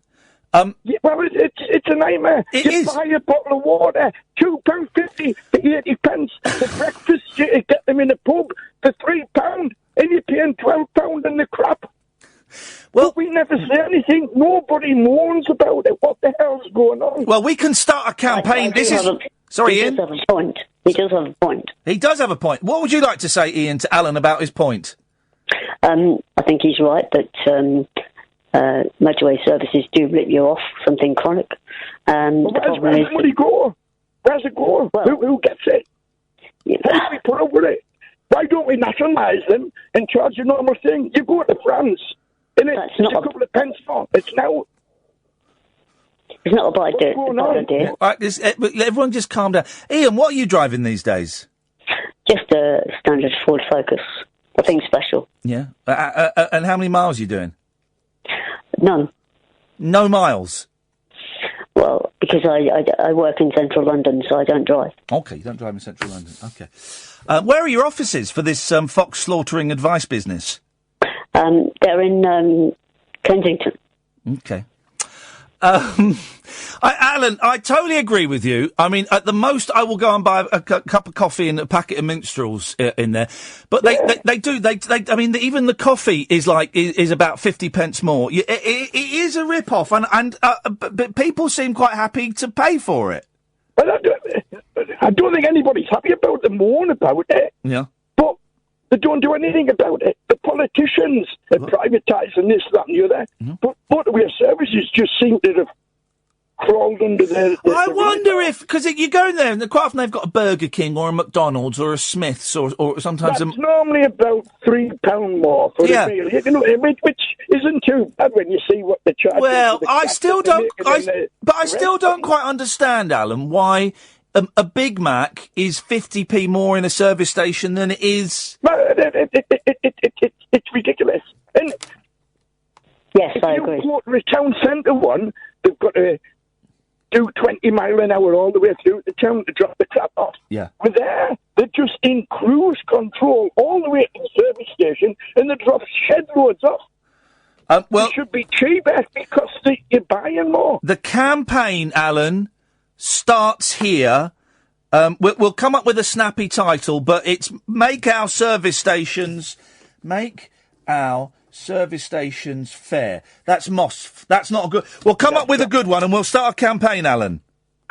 Yeah, well, it's a nightmare. You buy a bottle of water, £2.50 for 80 pence. For breakfast, you get them in a pub for £3, and you're paying £12 in the crap. Well, but we never say anything. Nobody mourns about it. What the hell's going on? Well, we can start a campaign. Sorry, Ian. He does have a point. He does have a point. He does have a point. What would you like to say, Ian, to Alan about his point? I think he's right that motorway services do rip you off something chronic. Where's the money go? Where's it go? Well, who gets it? Yeah. Why do we put up with it? Why don't we nationalise them and charge a normal thing? You go to France, and it's a couple of pence more. It's now... It's not a bad idea. Everyone just calm down. Ian, what are you driving these days? Just a standard Ford Focus. Nothing special. Yeah. And how many miles are you doing? None. No miles? Well, because I work in central London, so I don't drive. Okay, you don't drive in central London. Okay. Where are your offices for this fox slaughtering advice business? They're in Kensington. Okay. Alan, I totally agree with you. I mean, at the most, I will go and buy a cup of coffee and a packet of minstrels in there. But they do. I mean, even the coffee is about 50 pence more. It is a rip-off, but people seem quite happy to pay for it. Well, I don't think anybody's happy about the moan about it. Yeah. But they don't do anything about it. The politicians are privatising this, that and the other. Mm-hmm. But motorway services just seem to have crawled under their... I wonder if... Because you go in there and quite often they've got a Burger King or a McDonald's or a Smith's or sometimes... That's normally about £3 more for the meal. You know, which isn't too bad when you see what the charge is. Well, I still don't quite understand, Alan, why... a Big Mac is 50p more in a service station than it is... Well, it's ridiculous. And yes, I agree. If you go to the town centre one, they've got to do 20 mile an hour all the way through the town to drop the crap off. Yeah. But they're just in cruise control all the way to the service station, and they drop shed loads off. It should be cheaper because you're buying more. The campaign, Alan... starts here. We'll come up with a snappy title, but it's Make Our Service Stations Fair. That's MOSF. That's not a good... We'll come up with a good one and we'll start a campaign, Alan.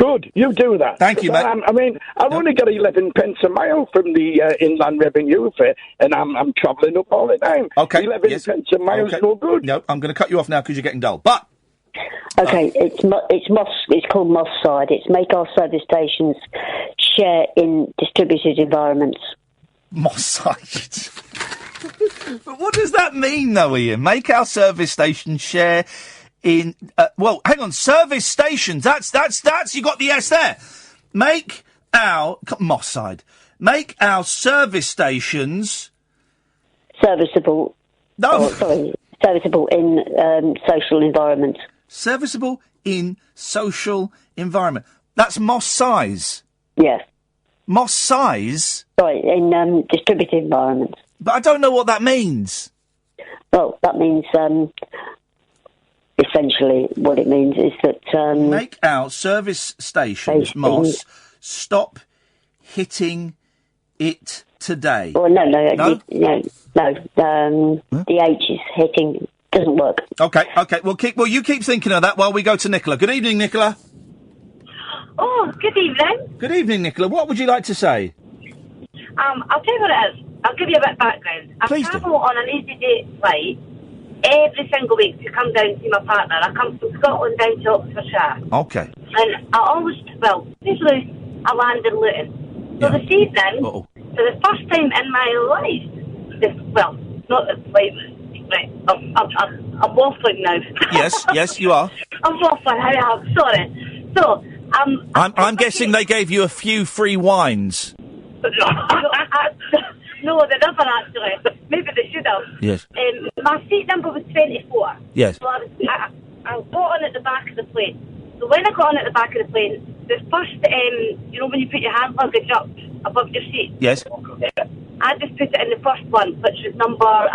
Good, you do that. Thank you, mate. I mean, I've only got 11 pence a mile from the Inland Revenue, and I'm travelling up all the time. Okay. 11 pence a mile is no good. No, I'm going to cut you off now because you're getting dull. But Okay, it's called Moss Side. It's make our service stations share in distributed environments. Moss Side. But what does that mean, though, Ian? Make our service stations share in. Well, hang on. Service stations. That's. You got the S there. Make our Moss Side. Make our service stations serviceable. No, sorry, serviceable in social environments. Serviceable in social environment. That's Moss size. Yes. Moss size? Sorry, in distributed environments. But I don't know what that means. Well, that means, essentially, what it means is that... Make our service stations, Moss, stop hitting it today. Well, no. The H is hitting... doesn't work. Okay. Well, you keep thinking of that while we go to Nicola. Good evening, Nicola. Oh, good evening. Good evening, Nicola. What would you like to say? I'll tell you what it is. I'll give you a bit of background. I travel on an easy-day flight every single week to come down to see my partner. I come from Scotland down to Oxfordshire. Okay. And I always, usually I land in Luton. So this evening, for the first time in my life, not this flight, right, I'm waffling now. Yes, you are. I'm waffling, I am, sorry. So, I'm guessing they gave you a few free wines. No, they never actually. Maybe they should have. Yes. My seat number was 24. Yes. So I got on at the back of the plane. So when I got on at the back of the plane, the first, when you put your hand luggage up above your seat. Yes. I just put it in the first one, which was number,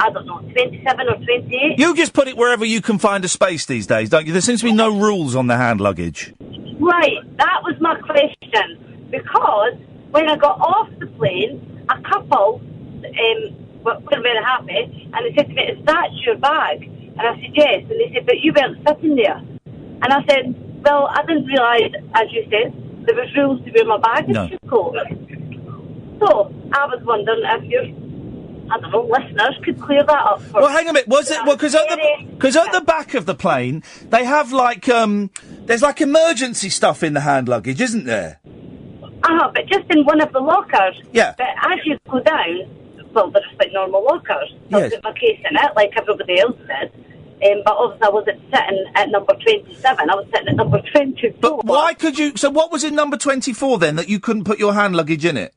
27 or 28. You just put it wherever you can find a space these days, don't you? There seems to be no rules on the hand luggage. Right, that was my question. Because when I got off the plane, a couple were very happy, and they said to me, "Is that your bag?" And I said, "Yes." And they said, "But you weren't sitting there." And I said, "Well, I didn't realise, as you said, there was rules to where my baggage should go." So, I was wondering if your, listeners could clear that up for Well, hang a minute. Was it... Well, because at the back of the plane, they have, there's, emergency stuff in the hand luggage, isn't there? But just in one of the lockers. Yeah. But as you go down, they're just normal lockers. So I put my case in it, like everybody else did. But obviously I wasn't sitting at number 27, I was sitting at number 24. But why could you... So what was in number 24, then, that you couldn't put your hand luggage in it?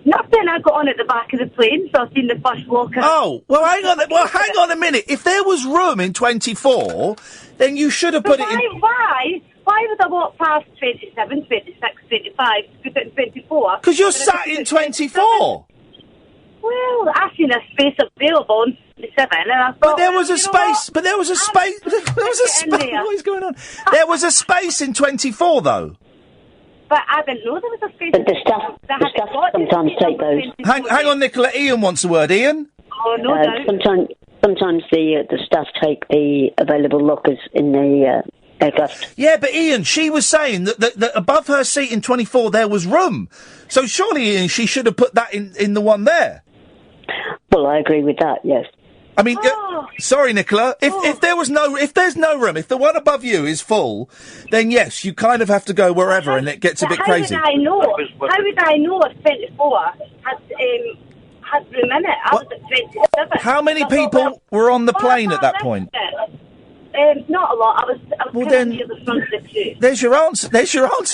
Nothing. I got on at the back of the plane, so I've seen the first locker. Oh, well, hang on a minute. If there was room in 24, then you should have put it in... Why would I walk past 27, 26, 25 to put it in 24? Because you're sat in 24. Well, I seen a space available on 27, and I thought... But there was a space. What is going on? There was a space in 24, though. But I didn't know there was a space. But the staff sometimes take those. Hang on, Nicola. Ian wants a word. Ian? Oh, no doubt. Sometimes the staff take the available lockers in the aircraft. Yeah, but Ian, she was saying that above her seat in 24 there was room. So surely, Ian, she should have put that in the one there. Well, I agree with that, yes. I mean, sorry, Nicola. If there's no room, if the one above you is full, then yes, you kind of have to go wherever, and it gets a bit crazy. How would I know if 24 had room in it? I was at 27. How many people were on the plane at that point? Not a lot. I was kind of near the front of the queue. There's your answer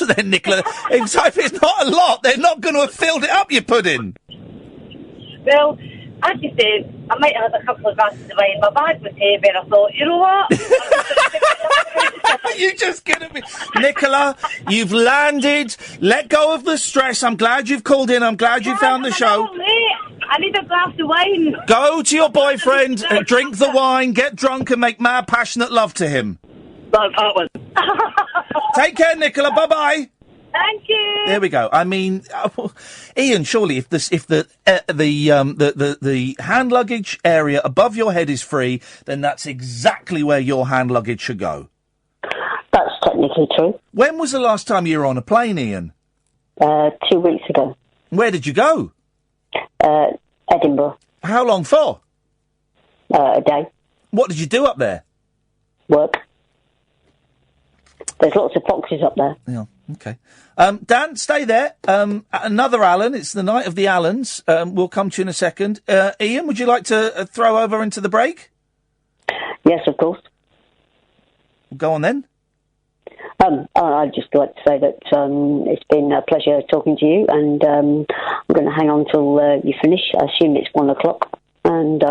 then, Nicola. If it's not a lot, they're not going to have filled it up, you pudding. Well, as you said, I might have had a couple of glasses of wine. My bag was heavy, and I thought, you know what? You just kidding me. Nicola, you've landed. Let go of the stress. I'm glad you've called in. I'm glad you found the show. I need a glass of wine. Go to your boyfriend and drink the wine, get drunk, and make mad, passionate love to him. Take care, Nicola. Bye-bye. Thank you. There we go. I mean, Ian, surely if the hand luggage area above your head is free, then that's exactly where your hand luggage should go. That's technically true. When was the last time you were on a plane, Iain? 2 weeks ago. Where did you go? Edinburgh. How long for? A day. What did you do up there? Work. There's lots of foxes up there. Yeah, okay. Dan, stay there. Another Alan. It's the night of the Allens. We'll come to you in a second. Iain, would you like to throw over into the break? Yes, of course. Go on then. I'd just like to say that it's been a pleasure talking to you, and I'm going to hang on till you finish. I assume it's 1 o'clock, and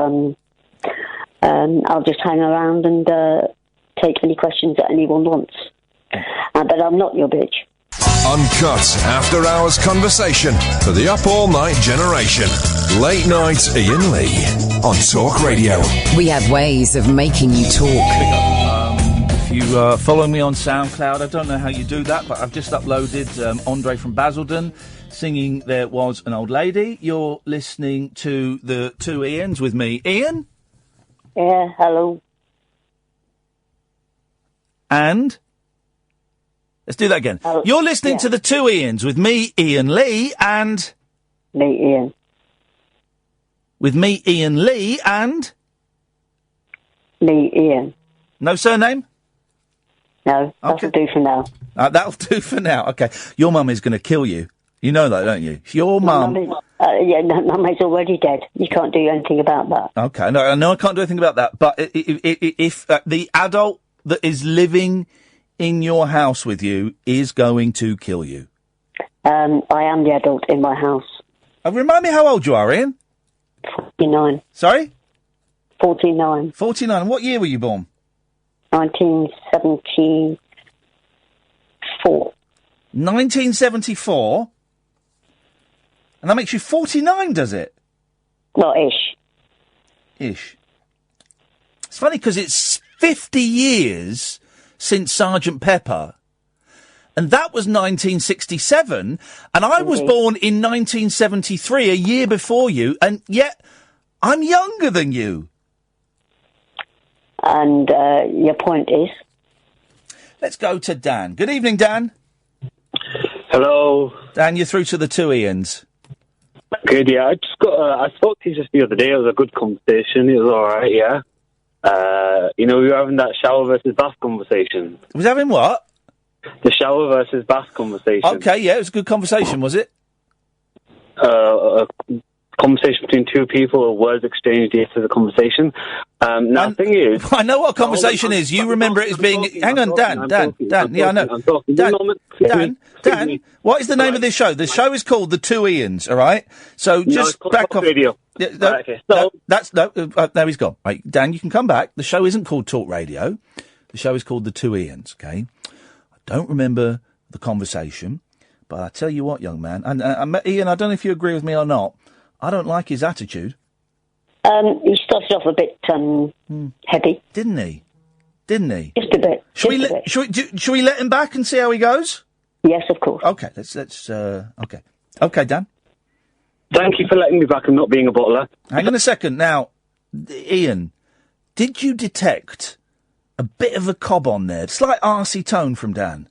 I'll just hang around and take any questions that anyone wants. But I'm not your bitch. Uncut after-hours conversation for the up all-night generation. Late night Iain Lee on Talk Radio. We have ways of making you talk. If you follow me on SoundCloud, I don't know how you do that, but I've just uploaded Andre from Basildon singing There Was an Old Lady. You're listening to the two Ians with me. Iain? Yeah, hello. And? Let's do that again. You're listening to the two Ians with me, Iain Lee, and... Me, Iain. With me, Iain Lee, and... Me, Iain. No surname? No, that'll do for now. That'll do for now. Okay. Your mum is going to kill you. You know that, don't you? Your mum... Mum is already dead. You can't do anything about that. Okay. No, I can't do anything about that. But if the adult that is living in your house with you is going to kill you. I am the adult in my house. Remind me how old you are, Iain? 49. Sorry? 49. 49. And what year were you born? 1974. 1974? And that makes you 49, does it? Well, ish. Ish. It's funny because it's 50 years since Sergeant Pepper, and that was 1967, and I was born in 1973, a year before you, and yet I'm younger than you. And your point is? Let's go to Dan. Good evening, Dan. Hello. Dan, you're through to the two Ians. Good, yeah. I spoke to you just the other day. It was a good conversation. It was all right, yeah. We were having that shower versus bath conversation. Was having what? The shower versus bath conversation. Okay, yeah, it was a good conversation, was it? A conversation between two people, words exchanged after the conversation. Now, the thing is... I know what a conversation is. You remember it as being... Hang on, Dan. Yeah, I know. Dan, what is the name of this show? The show is called The Two Ians, all right? So just back off... Radio. There he's gone. Right, Dan, you can come back. The show isn't called Talk Radio. The show is called The Two Ians, okay? I don't remember the conversation, but I tell you what, young man, and Iain, I don't know if you agree with me or not, I don't like his attitude. He started off a bit heavy. Didn't he? Just a bit. Shall we let him back and see how he goes? Yes, of course. Okay, let's okay. Okay, Dan. Thank you for letting me back and not being a bottler. Hang on a second. Now, Iain, did you detect a bit of a cob on there? Slight arsey tone from Dan.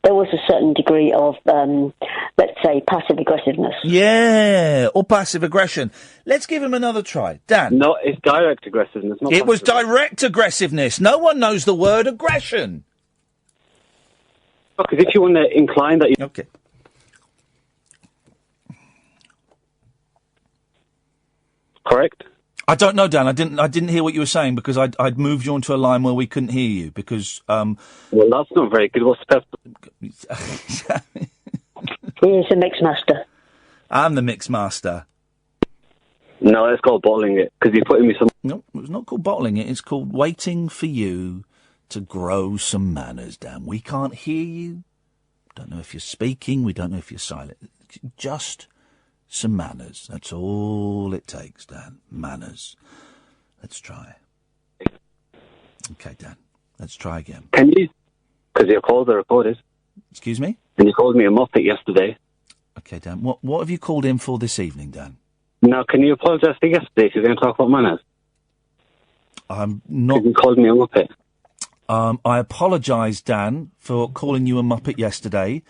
There was a certain degree of, let's say, passive aggressiveness. Yeah, or passive aggression. Let's give him another try. Dan. No, it's direct aggressiveness. It was direct aggressiveness. No one knows the word aggression. Because if you want to incline that... Okay. Correct? I don't know, Dan. I didn't hear what you were saying because I'd moved you onto a line where we couldn't hear you because... Well, that's not very good. What's the... He's the mix master. I'm the mix master. No, it's called bottling it because you're putting me some... No, it's not called bottling it. It's called waiting for you to grow some manners, Dan. We can't hear you. Don't know if you're speaking. We don't know if you're silent. Just... some manners. That's all it takes, Dan. Manners. Let's try. Okay, Dan. Let's try again. Can you? Because your calls are recorded. Excuse me? And you called me a muppet yesterday. Okay, Dan. What have you called in for this evening, Dan? Now, can you apologise for yesterday if you're going to talk about manners? I'm not... You called me a muppet. I apologise, Dan, for calling you a muppet yesterday,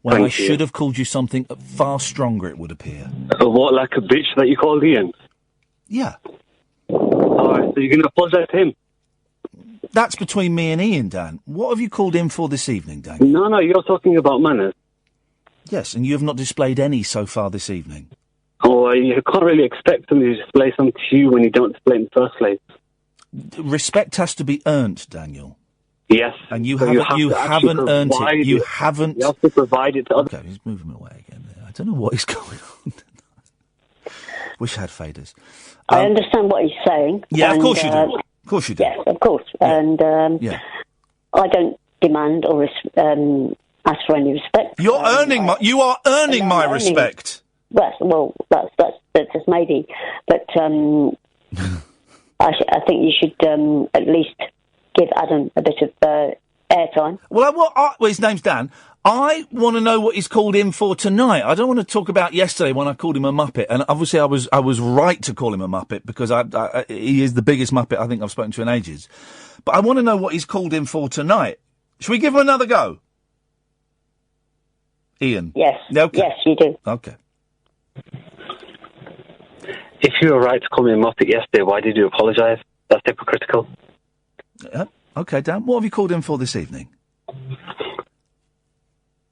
when I should have called you something far stronger, it would appear. What, like a bitch that you called Iain? Yeah. Alright, so you're going to apologise to him? That's between me and Iain, Dan. What have you called in for this evening, Dan? No, you're talking about manners. Yes, and you have not displayed any so far this evening. Oh, you can't really expect somebody to display something to you when you don't display it in the first place. Respect has to be earned, Daniel. Yes. And you So haven't, you have to haven't actually earned provide it. You it. haven't... You have to provide it to others. Okay, he's moving away again. I don't know what is going on. Wish I had faders. I understand what he's saying. Yeah, of and, course you do. Of course you do. Yes, of course. Yeah. And I don't demand or ask for any respect. You are earning my respect. Well, that's just maybe. But I think you should at least give Adam a bit of airtime. Well, his name's Dan. I want to know what he's called in for tonight. I don't want to talk about yesterday when I called him a muppet, and obviously I was right to call him a muppet because he is the biggest muppet I think I've spoken to in ages. But I want to know what he's called in for tonight. Should we give him another go? Iain? Yes. Okay. Yes, you do. Okay. If you were right to call me a muppet yesterday, why did you apologise? That's hypocritical. Okay, Dan. What have you called in for this evening?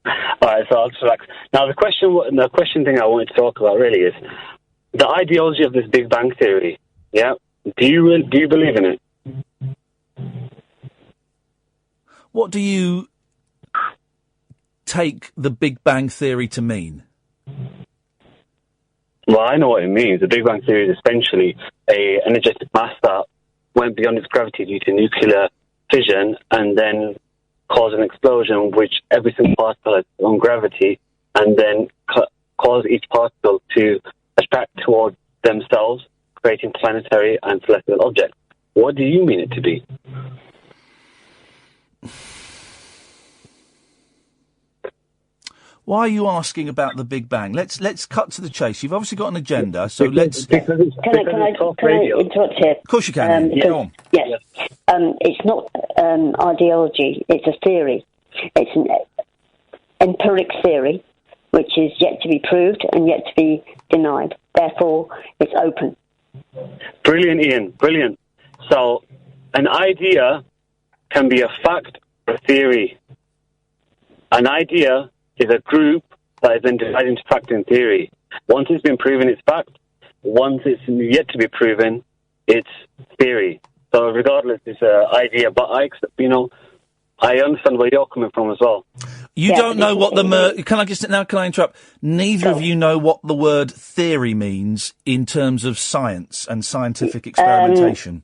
All right, so I'll just relax. Now, the question thing I wanted to talk about really is the ideology of this Big Bang Theory. Yeah, do you believe in it? What do you take the Big Bang Theory to mean? Well, I know what it means. The Big Bang Theory is essentially an energetic mass that went beyond its gravity due to nuclear fission and then caused an explosion, which every single particle has its own gravity, and then caused each particle to attract toward themselves, creating planetary and celestial objects. What do you mean it to be? Why are you asking about the Big Bang? Let's cut to the chase. You've obviously got an agenda, so let's... Can I interrupt here? Of course you can. Go on. Yes. It's not ideology, it's a theory. It's an empiric theory, which is yet to be proved and yet to be denied. Therefore, it's open. Brilliant, Iain. Brilliant. So, an idea can be a fact or a theory. An idea is a group that is then divided into fact and theory. Once it's been proven, it's fact. Once it's yet to be proven, it's theory. So regardless, it's an idea. But I understand where you're coming from as well. You don't know what can I interrupt? Neither of you know what the word theory means in terms of science and scientific experimentation.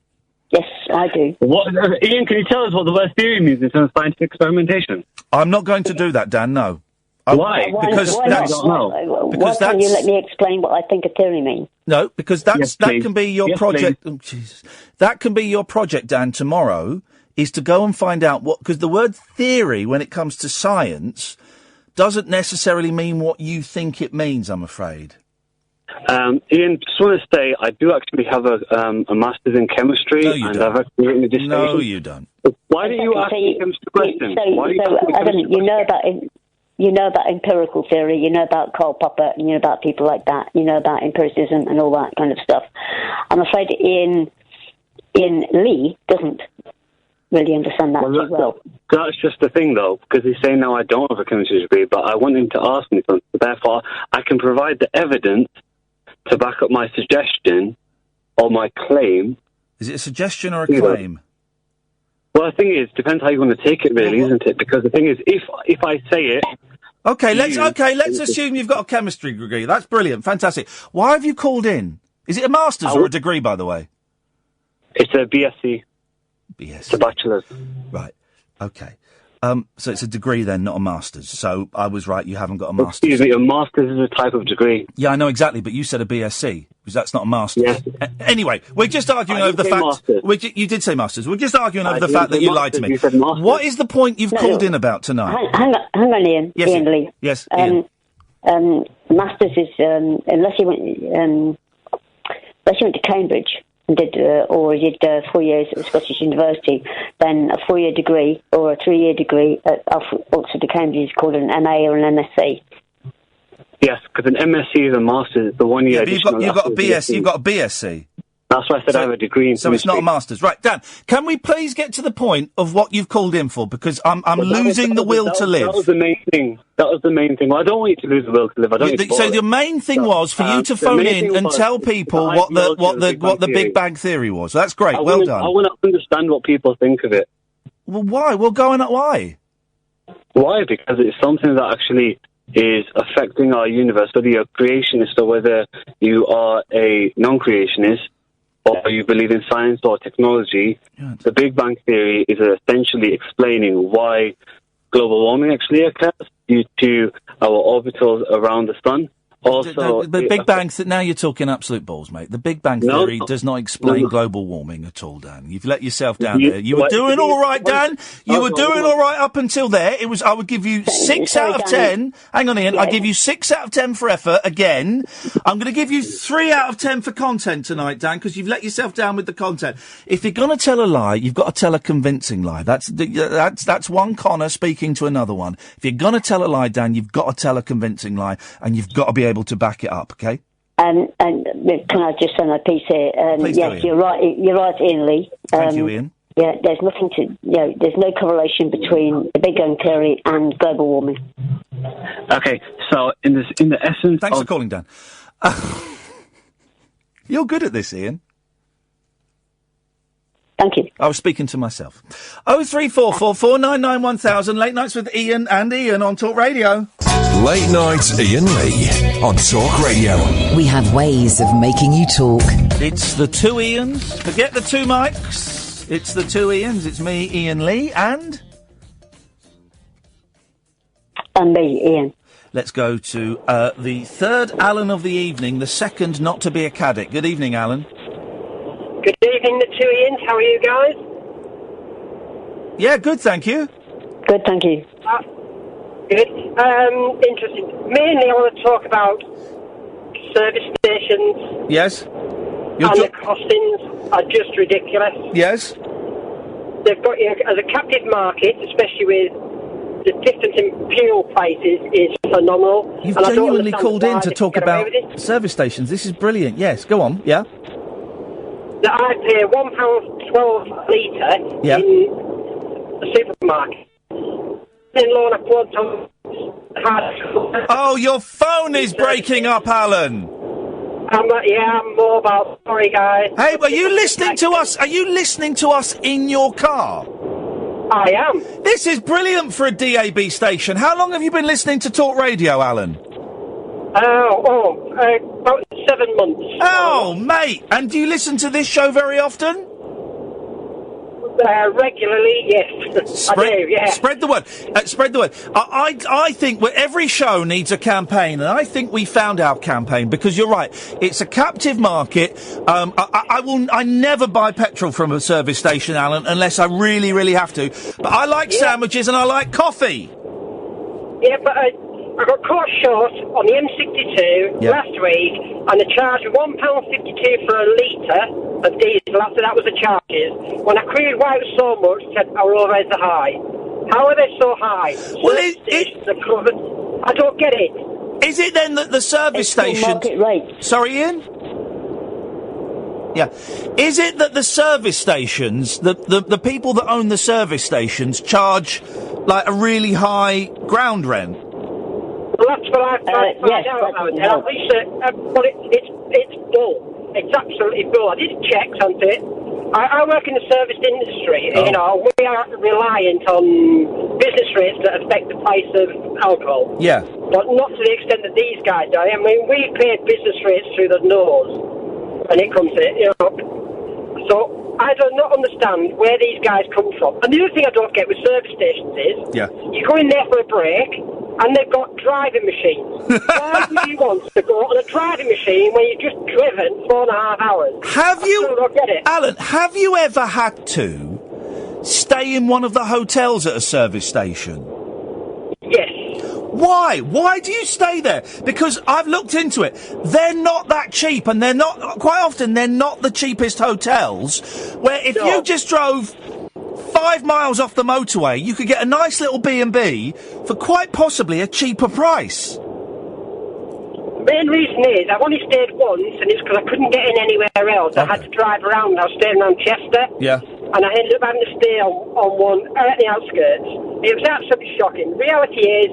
Yes, I do. Iain, can you tell us what the word theory means in terms of scientific experimentation? I'm not going to do that, Dan, no. Why? Because that's... Why can't you let me explain what I think a theory means? No, because that can be your project. Oh, Jesus. That can be your project, Dan, tomorrow, is to go and find out what... Because the word theory, when it comes to science, doesn't necessarily mean what you think it means, I'm afraid. Iain, just want to say, I do actually have a master's in chemistry, I've actually written a dissertation. No, you don't. Why do you ask me chemistry questions? You know about empirical theory, you know about Karl Popper, you know about people like that, you know about empiricism and all that kind of stuff. I'm afraid Iain Lee doesn't really understand that too well. That's just the thing, though, because he's saying now I don't have a chemistry degree, but I want him to ask me something. Therefore, I can provide the evidence to back up my suggestion or my claim. Is it a suggestion or a claim? Well, the thing is, depends how you want to take it, really, isn't it? Because the thing is, if I say it... Okay, let's assume you've got a chemistry degree. That's brilliant, fantastic. Why have you called in? Is it a master's or a degree, by the way? It's a BSc. BSc. It's a bachelor's. Right, okay. So it's a degree then, not a master's. So I was right, you haven't got a master's. Excuse me, a master's is a type of degree. Yeah, I know exactly, but you said a BSc, because that's not a master's. Yes. Anyway, we're just arguing over the fact... You did say masters. We're just arguing over the fact that you lied to me. What is the point you've called in about tonight? Hang on, Iain. Yes, Iain Lee. Yes, Iain. Masters is, unless you went to Cambridge, and did 4 years at Scottish University, then a 4-year degree or a 3-year degree at Oxford or Cambridge is called an MA or an MSc. Yes, because an MSc is a master's, the 1 year. Yeah, but you've got a BS. You've got a BSc. That's why I said I have a degree in So it's not a master's. Right, Dan, can we please get to the point of what you've called in for? Because I'm losing the will to live. That was the main thing. Well, I don't want you to lose the will to live. I don't. So the main thing was for you to phone in and tell people what the Big Bang Theory was. That's great. Well done. I want to understand what people think of it. Well, why? Well, go on. Why? Why? Because it's something that actually is affecting our universe, whether you're a creationist or whether you are a non-creationist, or you believe in science or technology. The Big Bang Theory is essentially explaining why global warming actually occurs due to our orbitals around the sun. Also, the Big Bang. Now you're talking absolute balls, mate. The Big Bang Theory does not explain global warming at all, Dan. You've let yourself down there. You were doing all right, Dan. You were doing all right up until there. It was. I would give you 6 out of 10. Hang on, Ian. I give you 6 out of 10 for effort. Again, I'm going to give you 3 out of 10 for content tonight, Dan, because you've let yourself down with the content. If you're going to tell a lie, you've got to tell a convincing lie. That's one Connor speaking to another one. If you're going to tell a lie, Dan, you've got to tell a convincing lie, and you've got to be able to back it up, okay? And can I just say my piece here? Yes, you're right. You're right, Ian Lee. Thank you, Ian. Yeah, there's nothing to. There's no correlation between the Big Bang Theory and global warming. Okay, so in the essence. Thanks for calling, Dan. You're good at this, Ian. Thank you. I was speaking to myself. 0344 499 1000. Late nights with Ian and Ian on Talk Radio. Late night Ian Lee on Talk Radio. We have ways of making you talk. It's the two Ians. Forget the two mics. It's the two Ians. It's me, Ian Lee, and me, Ian. Let's go to the third Alan of the evening, the second not to be a Caddick. Good evening, Alan. Good evening, the two Ians. How are you guys? Yeah, good, thank you. Good, thank you. Good. Interesting. Mainly, I want to talk about service stations. Yes. The costings are just ridiculous. Yes. They've got, as a captive market, especially with the difference in fuel prices, is phenomenal. You've genuinely called in to talk about service stations. This is brilliant. Yes, go on. Yeah. That I pay £1.12 a litre in the supermarket. Oh, your phone is breaking up, Alan. I'm mobile. Sorry, guys. Hey, are you listening to us? Are you listening to us in your car? I am. This is brilliant for a DAB station. How long have you been listening to Talk Radio, Alan? About 7 months. Oh, mate. And do you listen to this show very often? Regularly, yes. I do, yeah. Spread the word. Spread the word. I think every show needs a campaign, and I think we found our campaign, because you're right. It's a captive market. I never buy petrol from a service station, Alan, unless I really, really have to. But I like sandwiches and I like coffee. Yeah, but I got caught short on the M62 last week, and they charged me £1.52 for a litre of diesel. After that was the charges. When I queried why it was so much, they said our overheads are high. How are they so high? Well, are covered. I don't get it. Is it then that the service stations... market rate. Sorry, Ian? Yeah. Is it that the service stations, the people that own the service stations, charge, like, a really high ground rent? Well, that's what I found out about it. At least, but it's bull. It's absolutely bull. I did checks on it. I work in the service industry. Oh. You know, we are reliant on business rates that affect the price of alcohol. Yeah. But not to the extent that these guys do. I mean, we pay business rates through the nose when it comes to it, you know. So I do not understand where these guys come from. And the other thing I don't get with service stations is you go in there for a break, and they've got driving machines. Why would you want to go on a driving machine when you've just driven 4.5 hours? Have you, I don't get it. Alan, have you ever had to stay in one of the hotels at a service station? Yes. Why? Why do you stay there? Because I've looked into it. They're not that cheap, and they're not, quite often, they're not the cheapest hotels, where if you just drove 5 miles off the motorway, you could get a nice little B&B for quite possibly a cheaper price. The main reason is I've only stayed once, and it's because I couldn't get in anywhere else. I had to drive around. I was staying around Chester. Yeah. And I ended up having to stay on one at the outskirts. It was absolutely shocking. Reality is,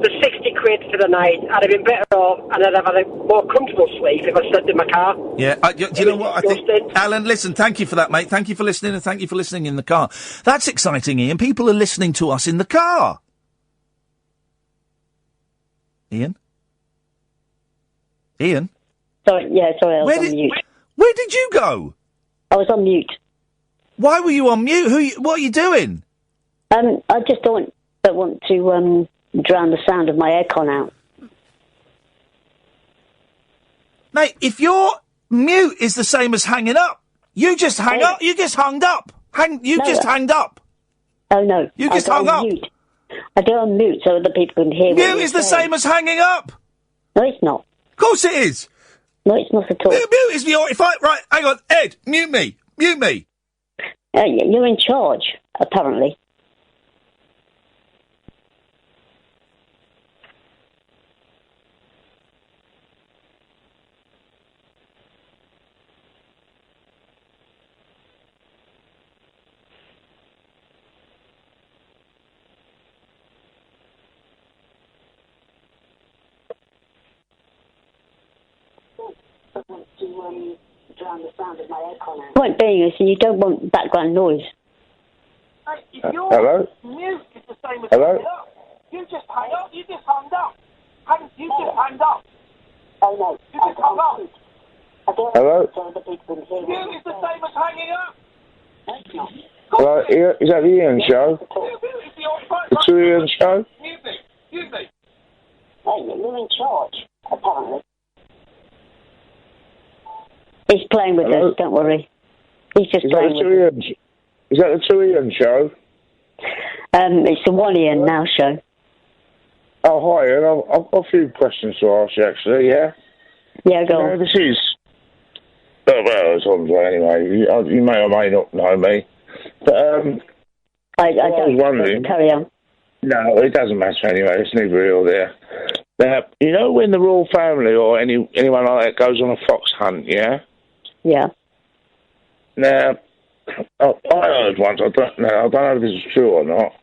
for 60 quid for the night, I'd have been better off, and I'd have had a more comfortable sleep if I slept in my car. Yeah, do you know what? I think, Alan, listen, thank you for that, mate. Thank you for listening, and thank you for listening in the car. That's exciting, Ian. People are listening to us in the car. Ian? Ian? Sorry, I was on mute. Where did you go? I was on mute. Why were you on mute? What are you doing? I just don't want to drown the sound of my aircon out. Mate, if your mute is the same as hanging up, you just hang up. You just hung up. Just hanged up. Oh no! You just hung up. Mute. I go on mute so other people can hear. Mute is the same as hanging up. No, it's not. Of course it is. No, it's not at all. Mute is right. Hang on, Ed. Mute me. Mute me. You're in charge, apparently. Point being is you don't want background noise. Hello? Mute is the same as Hello? You just hung up. You just hung up. You just hung up. Oh no. You just hung up. Hello? Mute is the same as hanging up. No, it's not. Hello? Is that the Ian show? The True Ian show? Mute me. Mute me. Hey, you're in charge, apparently. He's playing with us, don't worry. He's just playing with us. Is that the True Ian show? It's the One Ian Now show. Oh, hi, Ian. I've got a few questions to ask you, actually, yeah? Yeah, go on. This is... Oh, well, it's on anyway. You may or may not know me. But, I was wondering... Carry on. No, it doesn't matter anyway. It's neither here or there. Now, you know when the royal family or anyone like that goes on a fox hunt, yeah? Yeah. Now, I heard once, I don't know if this is true or not,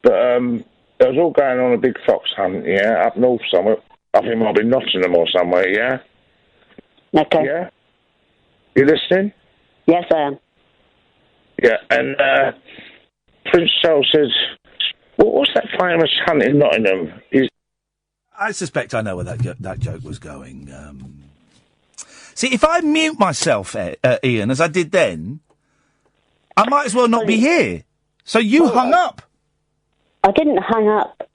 but they was all going on a big fox hunt, yeah, up north somewhere. I think it might be Nottingham or somewhere, yeah? Okay. Yeah? You listening? Yes, I am. Yeah, and Prince Charles says, what's that famous hunt in Nottingham? I suspect I know where that joke was going. See, if I mute myself, Ian, as I did then, I might as well not be here. So you hung up. I didn't hang up.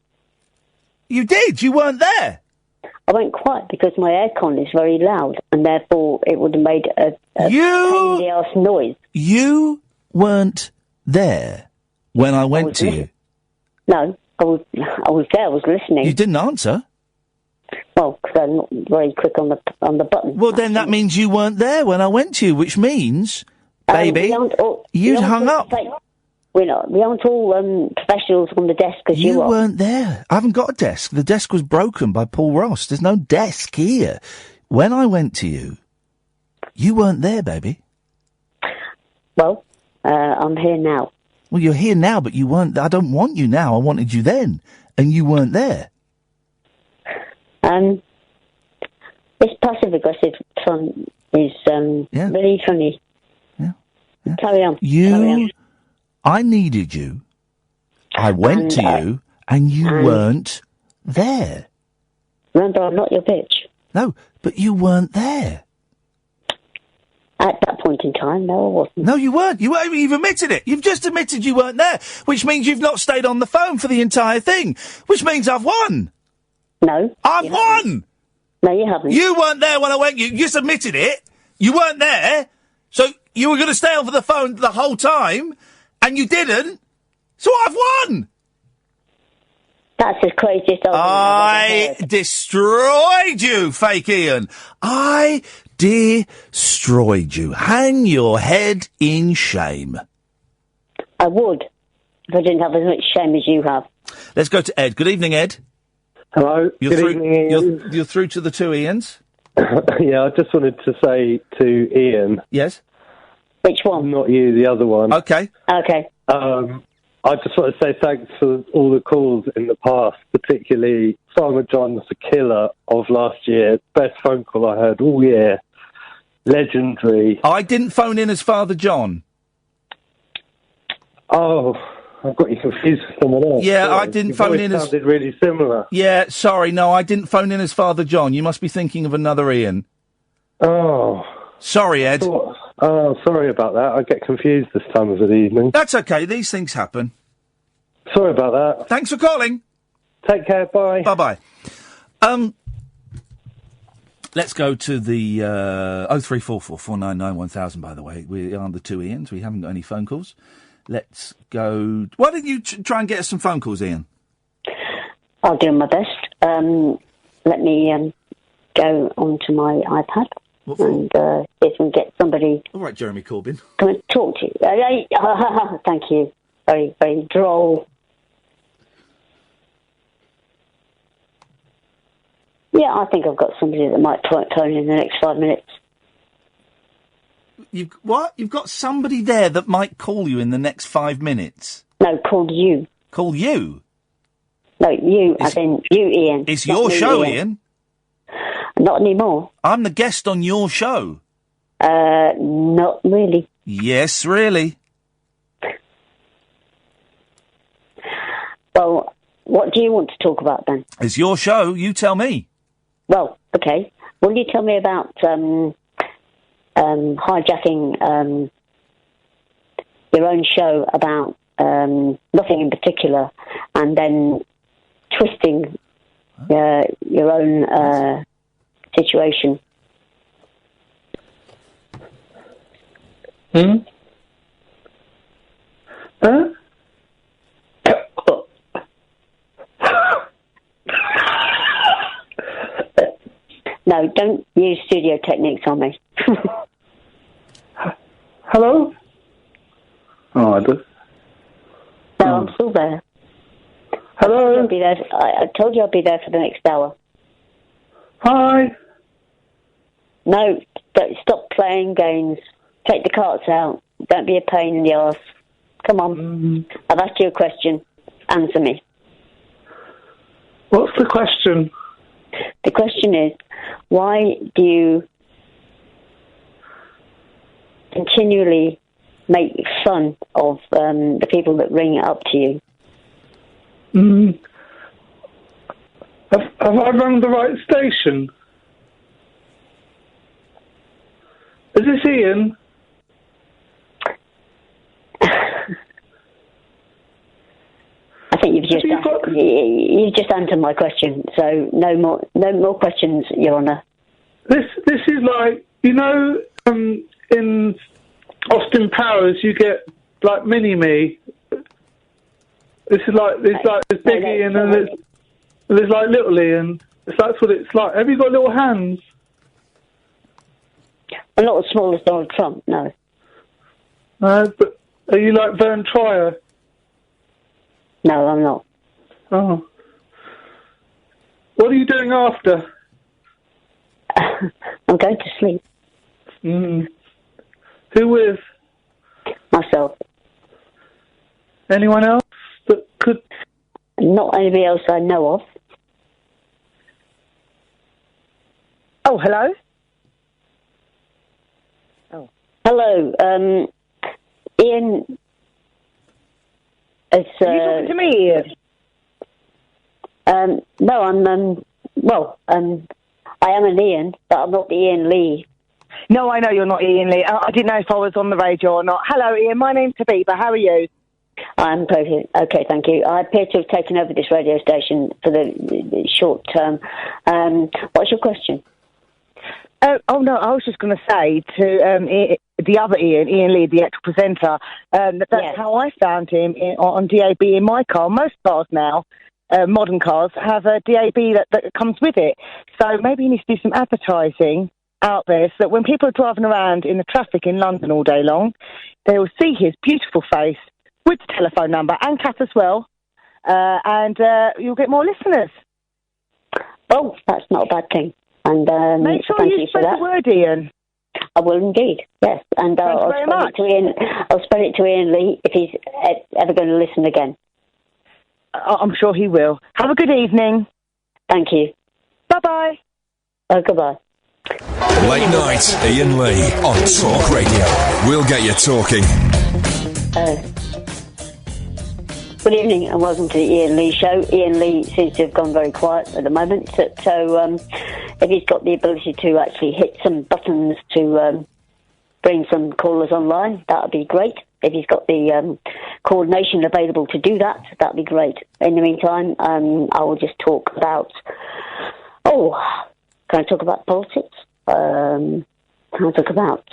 You did. You weren't there. I went quiet because my aircon is very loud, and therefore it would have made a pain in the arse noise. You weren't there when I went to you. No, I was there. I was listening. You didn't answer. Well, because I'm not very quick on the button. Well, then that means you weren't there when I went to you, which means, baby, you'd hung up. We aren't all professionals on the desk because you are. You weren't there. I haven't got a desk. The desk was broken by Paul Ross. There's no desk here. When I went to you, you weren't there, baby. Well, I'm here now. Well, you're here now, but you weren't. I don't want you now. I wanted you then, and you weren't there. This passive-aggressive son is really funny. Yeah. Carry on. I needed you. I went to you, and you weren't there. Remember, I'm not your bitch. No, but you weren't there. At that point in time, no, I wasn't. No, you weren't. You've admitted it. You've just admitted you weren't there, which means you've not stayed on the phone for the entire thing, which means I've won. No. I've won! No, you haven't. You weren't there when I went. You just admitted it. You weren't there, so you were going to stay on for the phone the whole time, and you didn't, so I've won! That's the craziest argument I've ever heard. Destroyed you, fake Ian. I destroyed you. Hang your head in shame. I would, if I didn't have as much shame as you have. Let's go to Ed. Good evening, Ed. Hello. Good evening, Ian. You're through to the two Ians. Yeah, I just wanted to say to Ian. Yes. Which one? Not you, the other one. Okay. Okay. I just want to say thanks for all the calls in the past, particularly Farmer John's The Killer of last year. Best phone call I heard all year. Legendary. I didn't phone in as Father John. Oh, I've got you confused with someone else. Yeah, Sorry. I didn't Your phone voice in as... sounded really similar. Yeah, sorry, no, I didn't phone in as Father John. You must be thinking of another Ian. Oh. Sorry, Ed. Oh, sorry about that. I get confused this time of the evening. That's okay, these things happen. Sorry about that. Thanks for calling. Take care, bye. Bye-bye. Let's go to the 0344 499 1000, by the way. We are the two Ians. We haven't got any phone calls. Let's go... Why don't you try and get us some phone calls, Ian? I'll do my best. Let me go onto my iPad and see if we can get somebody... All right, Jeremy Corbyn. Come and talk to you. Thank you. Very, very droll. Yeah, I think I've got somebody that might phone in the next 5 minutes. What? You've got somebody there that might call you in the next 5 minutes? No, call you. Call you? No, you, as in you, Ian. It's your show, Ian. Not anymore. I'm the guest on your show. Not really. Yes, really. Well, what do you want to talk about then? It's your show. You tell me. Well, okay. Will you tell me about hijacking your own show about nothing in particular, and then twisting your own situation? Huh? No, don't use studio techniques on me. Hello? Oh, I do. No, I'm still there. Hello? I'll be there. I told you I'd be there for the next hour. Hi. No, stop playing games. Take the carts out. Don't be a pain in the arse. Come on. I've asked you a question. Answer me. What's the question? The question is, why do you continually make fun of the people that ring up to you? Have I rung the right station? Is this Ian? I think you've just answered my question, so no more questions, Your Honour. This is like, you know, in Austin Powers you get like mini-me. This is like there's big Ian and there's like little Ian. That's what it's like. Have you got little hands? I'm not as small as Donald Trump, no. No, but are you like Vern Troyer? No, I'm not. Oh. What are you doing after? I'm going to sleep. Who with? Myself. Anyone else that could? Not anybody else I know of. Oh, hello? Oh. Hello, Ian. Are you talking to me, Ian? No, I am an Ian, but I'm not the Ian Lee. No, I know you're not Ian Lee. I didn't know if I was on the radio or not. Hello, Ian. My name's Tabiba. How are you? I'm perfect. Okay, thank you. I appear to have taken over this radio station for the short term. What's your question? Oh, no, I was just going to say to the other Ian Lee, the ex-presenter, that's how I found him on DAB in my car, most cars now. modern cars have a DAB that comes with it. So maybe he needs to do some advertising out there so that when people are driving around in the traffic in London all day long, they will see his beautiful face with the telephone number and Cat as well, and you'll get more listeners. Oh, that's not a bad thing. And make sure thank you for spread that. the word, Ian. I will indeed, yes. And I'll very spread much. it to Ian. I'll spread it to Ian Lee if he's ever going to listen again. I'm sure he will. Have a good evening. Thank you. Bye-bye. Oh, goodbye. Late night, Iain Lee on Talk Radio. We'll get you talking. Good evening and welcome to the Iain Lee Show. Iain Lee seems to have gone very quiet at the moment, so if he's got the ability to actually hit some buttons to bring some callers online, that would be great. If he's got the coordination available to do that, that would be great. In the meantime, I will just talk about... can I talk about politics? Can I talk about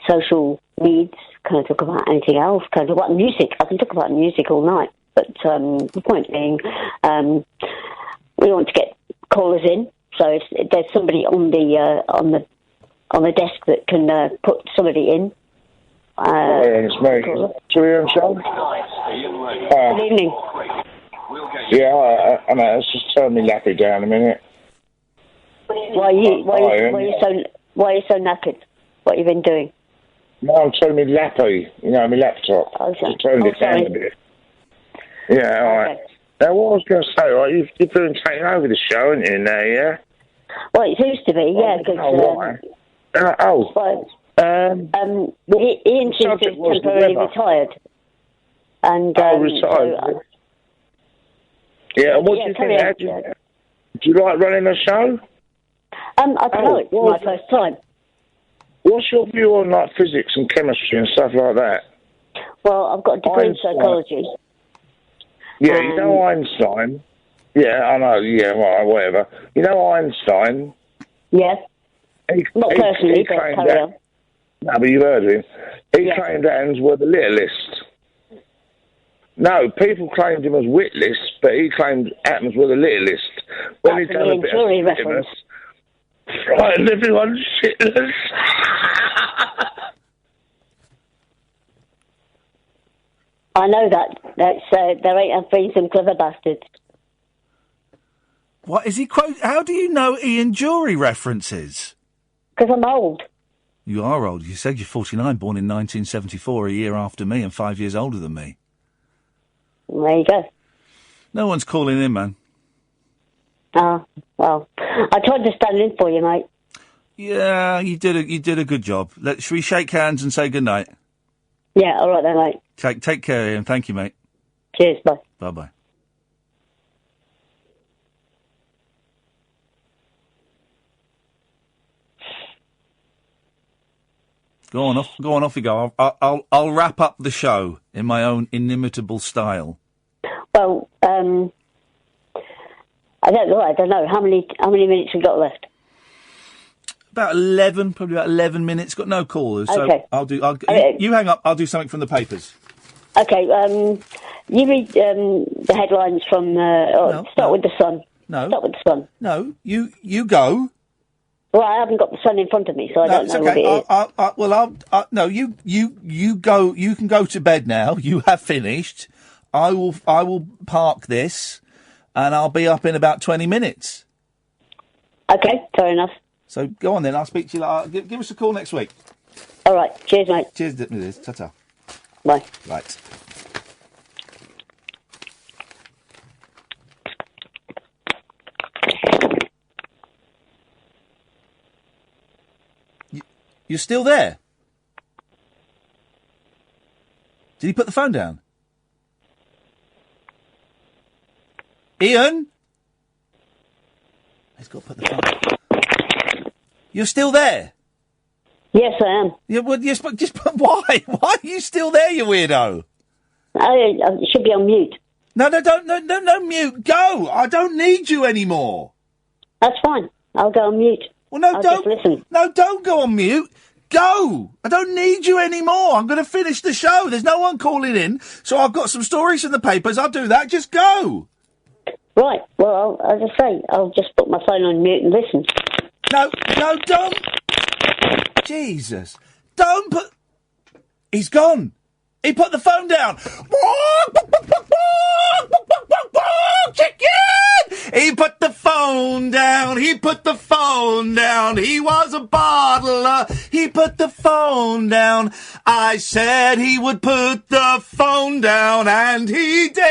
social needs? Can I talk about anything else? Can I talk about music? I can talk about music all night. But the point being, we want to get callers in. So if there's somebody on the desk that can put somebody in. It's me. Julian Show. Good evening. Yeah, I know. It's just turn me lappy down a minute. Why are you so knackered? What have you been doing? No, I'm turning me lappy. You know, my laptop. Just turned it down a bit. Yeah, all right. Now, what I was going to say, right, you've been taking over the show, haven't you, now, yeah? Well, it used to be, yeah, because... Ian seems to have temporarily retired. And, retired. So, yeah, and what do you think? Do you like running a show? I don't know, it's my first time. What's your view on, like, physics and chemistry and stuff like that? Well, I've got a degree in psychology. Yeah, you know Einstein? Yeah, I know, yeah, well, whatever. You know Einstein? Yeah. Not personally, but carry on. No, but you've heard of him. He claimed atoms were the littlest. No, people claimed him as witless, but he claimed atoms were the littlest. When That's an Ian Jury reference. Frightened everyone shitless. I know that. There ain't been some clever bastards. What is he quote? How do you know Ian Jury references? Because I'm old. You are old. You said you're 49, born in 1974, a year after me, and 5 years older than me. There you go. No one's calling in, man. Well, I tried to stand in for you, mate. Yeah, you did a good job. Should we shake hands and say goodnight? Yeah, all right then, mate. Take care, Ian. Thank you, mate. Cheers, bye. Bye-bye. Go on off you go. I'll wrap up the show in my own inimitable style. Well, I don't know. How many minutes we got left? About 11, probably about 11 minutes. Got no callers, so okay. You hang up. I'll do something from the papers. Okay. You read the headlines from. Start with the Sun. No. Start with the Sun. No. You go. Well, I haven't got the Sun in front of me, so I don't know what it is. No. You go. You can go to bed now. You have finished. I will park this, and I'll be up in about 20 minutes. Okay, fair enough. So go on then. I'll speak to you later. Give us a call next week. All right. Cheers, mate. Cheers, Liz. Ta-ta. Bye. Right. You're still there? Did he put the phone down? Ian? He's got to put the phone. You're still there? Yes, I am. Yeah, well, yes, but why? Why are you still there, you weirdo? I should be on mute. No, mute. Go! I don't need you anymore. That's fine. I'll go on mute. Well, no, I'll don't just listen. No, don't go on mute. go. I don't need you anymore. I'm going to finish the show. There's no one calling in, so I've got some stories in the papers. I'll do that. Just go. Right. Well, as I say, I'll just put my phone on mute and listen. No, don't. Jesus. Don't put... He's gone. He put the phone down. Chicken! He put the phone down. He put the phone down. He was a bottler. He put the phone down. I said he would put the phone down, and he did.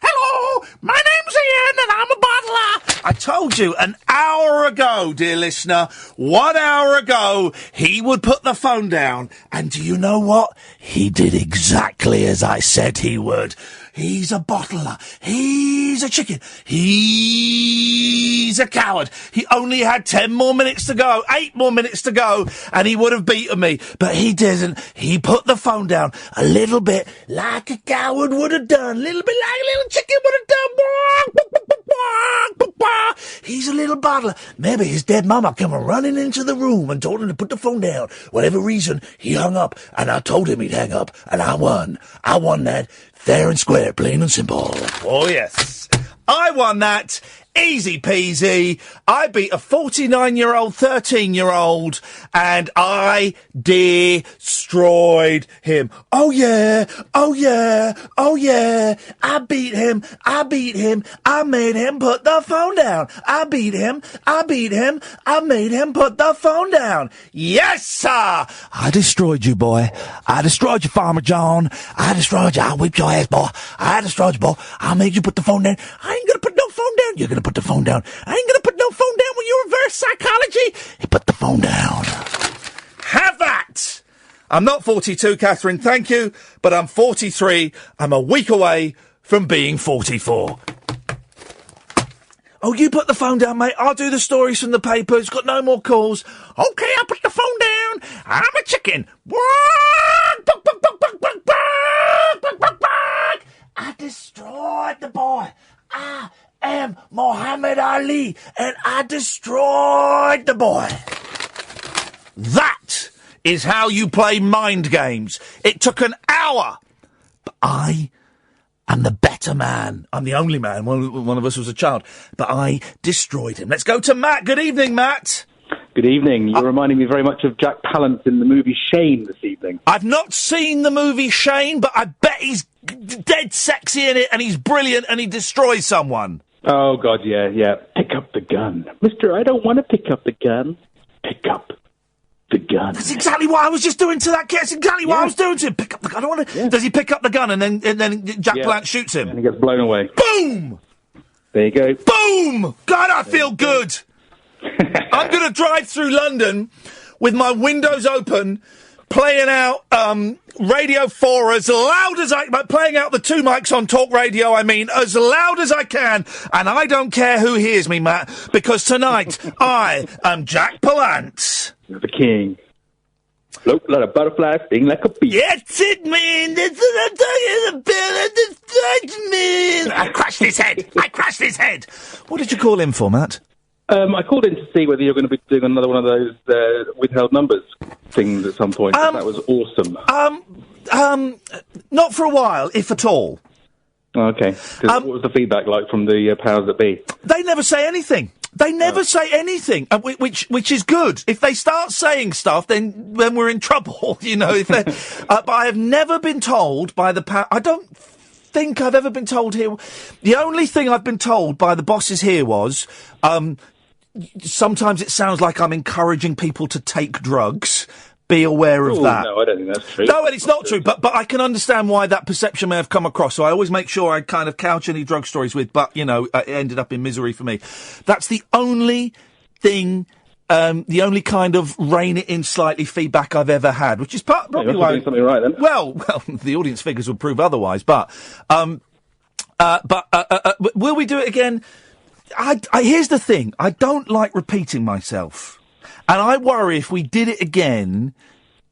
Hello, my name's Iain and I'm a bottler. I told you an hour ago, dear listener, 1 hour ago, he would put the phone down. And do you know what? He did exactly as I said he would. He's a bottler. He's a chicken. He's a coward. He only had 10 more minutes to go, 8 more minutes to go, and he would have beaten me. But he didn't. He put the phone down a little bit like a coward would have done. A little bit like a little chicken would have done. He's a little bottler. Maybe his dead mama came running into the room and told him to put the phone down. Whatever reason, he hung up, and I told him he'd hang up, and I won. I won that. Fair and square, plain and simple. Oh, yes. I won that. Easy peasy. I beat a 49-year-old, 13-year-old, and I destroyed him. Oh, yeah. Oh, yeah. Oh, yeah. I beat him. I beat him. I made him put the phone down. I beat him. I beat him. I made him put the phone down. Yes, sir. I destroyed you, boy. I destroyed you, Farmer John. I destroyed you. I whipped your ass, boy. I destroyed you, boy. I made you put the phone down. I ain't gonna put no phone down. You're gonna put the phone down. I ain't gonna put no phone down when you reverse psychology. He put the phone down. Have that! I'm not 42, Catherine, thank you, but I'm 43. I'm a week away from being 44. Oh, you put the phone down, mate. I'll do the stories from the papers. Got no more calls. Okay, I'll put the phone down. I'm a chicken. I destroyed the boy. I am Muhammad Ali, and I destroyed the boy. That is how you play mind games. It took an hour, but I am the better man. I'm the only man. One of us was a child, but I destroyed him. Let's go to Matt. Good evening, Matt. Good evening. You're reminding me very much of Jack Palance in the movie Shane this evening. I've not seen the movie Shane, but I bet he's dead sexy in it, and he's brilliant, and he destroys someone. Oh, God, yeah. Pick up the gun. Mister, I don't want to pick up the gun. Pick up the gun. That's exactly what I was just doing to that kid. That's exactly what I was doing to him. Pick up the gun. I don't want to... Yeah. Does he pick up the gun, and then Jack Palance shoots him? And he gets blown away. Boom! There you go. Boom! God, I feel good. I'm going to drive through London with my windows open, playing out Radio 4 as loud as playing out the 2 mics on Talk Radio, as loud as I can, and I don't care who hears me, Matt, because tonight I am Jack Palance. You're the king. Float like a butterfly, sting like a bee. That's it, man. That's what I'm talking about. I crushed his head. What did you call him for, Matt? I called in to see whether you're going to be doing another one of those withheld numbers things at some point. That was awesome. Not for a while, if at all. Okay. What was the feedback like from the powers that be? They never say anything. They never say anything, which is good. If they start saying stuff, then we're in trouble, you know. But I have never been told by the I don't think I've ever been told here. The only thing I've been told by the bosses here was, sometimes it sounds like I'm encouraging people to take drugs. Be aware of that. No, I don't think that's true. No, and it's not true, but I can understand why that perception may have come across, so I always make sure I kind of couch any drug stories with, but, you know, it ended up in misery for me. That's the only thing, the only kind of rein it in slightly feedback I've ever had, which is probably why... Doing something right, then. Well, the audience figures would prove otherwise, but will we do it again? Here's the thing, I don't like repeating myself. And I worry if we did it again,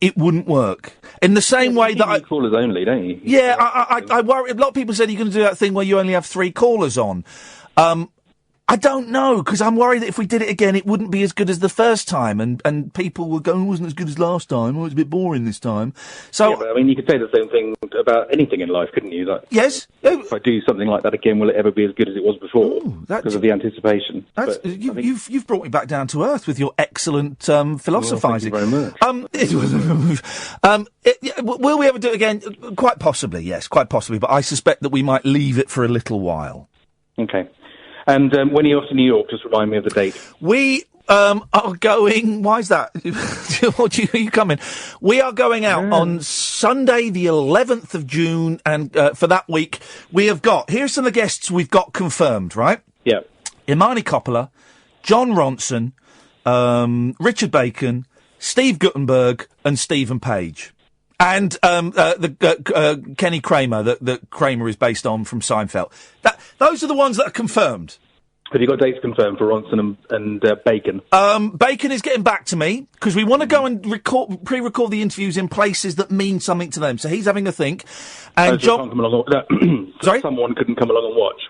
it wouldn't work. In the same way that callers only, don't you? Yeah, I worry. A lot of people said you're going to do that thing where you only have 3 callers on. I don't know, because I'm worried that if we did it again, it wouldn't be as good as the first time, and people would go, it wasn't as good as last time, or it's a bit boring this time. So, yeah, but, I mean, you could say the same thing about anything in life, couldn't you? Like, yes. If I do something like that again, will it ever be as good as it was before? Because of the anticipation. You've brought me back down to earth with your excellent philosophising. Well, thank you very much. Will we ever do it again? Quite possibly, yes, quite possibly, but I suspect that we might leave it for a little while. Okay. And when are you off to New York? Just remind me of the date. We are going... Why is that? Are you coming? We are going out on Sunday, the 11th of June, and for that week, we have got... Here's some of the guests we've got confirmed, right? Yeah. Imani Coppola, John Ronson, Richard Bacon, Steve Guttenberg, and Stephen Page. And Kenny Kramer, that Kramer is based on from Seinfeld. Those are the ones that are confirmed. Have you got dates confirmed for Ronson and Bacon? Bacon is getting back to me, because we want to go and pre-record the interviews in places that mean something to them. So he's having a think. And John... Come along, sorry? Someone couldn't come along and watch.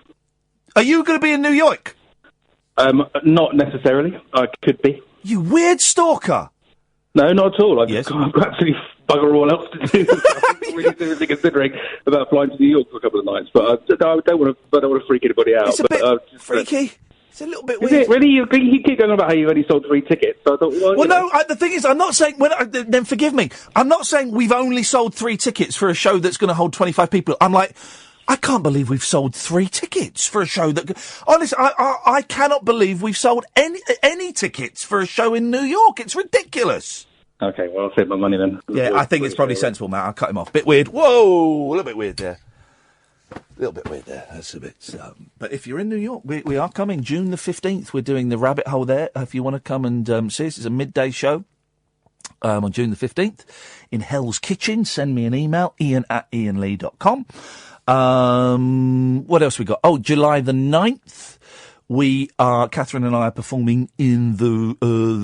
Are you going to be in New York? Not necessarily. I could be. You weird stalker. No, not at all. I've actually bugger all else to do. I'm really seriously considering about flying to New York for a couple of nights, but I don't want to freak anybody out. It's a bit freaky. It's a little bit weird. Is it really? You keep going on about how you've only sold 3 tickets. So I thought, the thing is, I'm not saying. Then forgive me. I'm not saying we've only sold 3 tickets for a show that's going to hold 25 people. I'm like, I can't believe we've sold 3 tickets for a show that... Honestly, I cannot believe we've sold any tickets for a show in New York. It's ridiculous. Okay, well, I'll save my money then. Yeah, I think it's probably sensible, Matt. I'll cut him off. Bit weird. Whoa! A little bit weird there. That's a bit... but if you're in New York, we are coming June the 15th. We're doing the Rabbit Hole there. If you want to come and see us, it's a midday show. On June the 15th in Hell's Kitchen. Send me an email, ian@ianlee.com. What else we got? Oh, July the 9th, Catherine and I are performing in the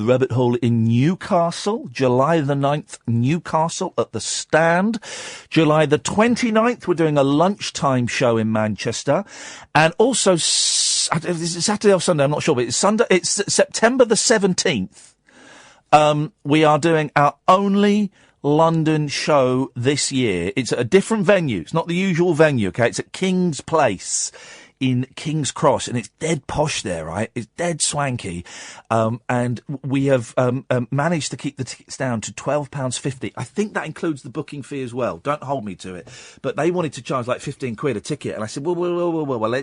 Rabbit Hole in Newcastle. July the 9th, Newcastle at the Stand. July the 29th, we're doing a lunchtime show in Manchester. And also, Saturday or Sunday, I'm not sure, but it's September the 17th. We are doing our only London show this year. It's at a different venue. It's not the usual venue, okay? It's at King's Place in King's Cross, and it's dead posh there, right? It's dead swanky. And we have managed to keep the tickets down to £12.50. I think that includes the booking fee as well. Don't hold me to it. But they wanted to charge like 15 quid a ticket, and I said, well,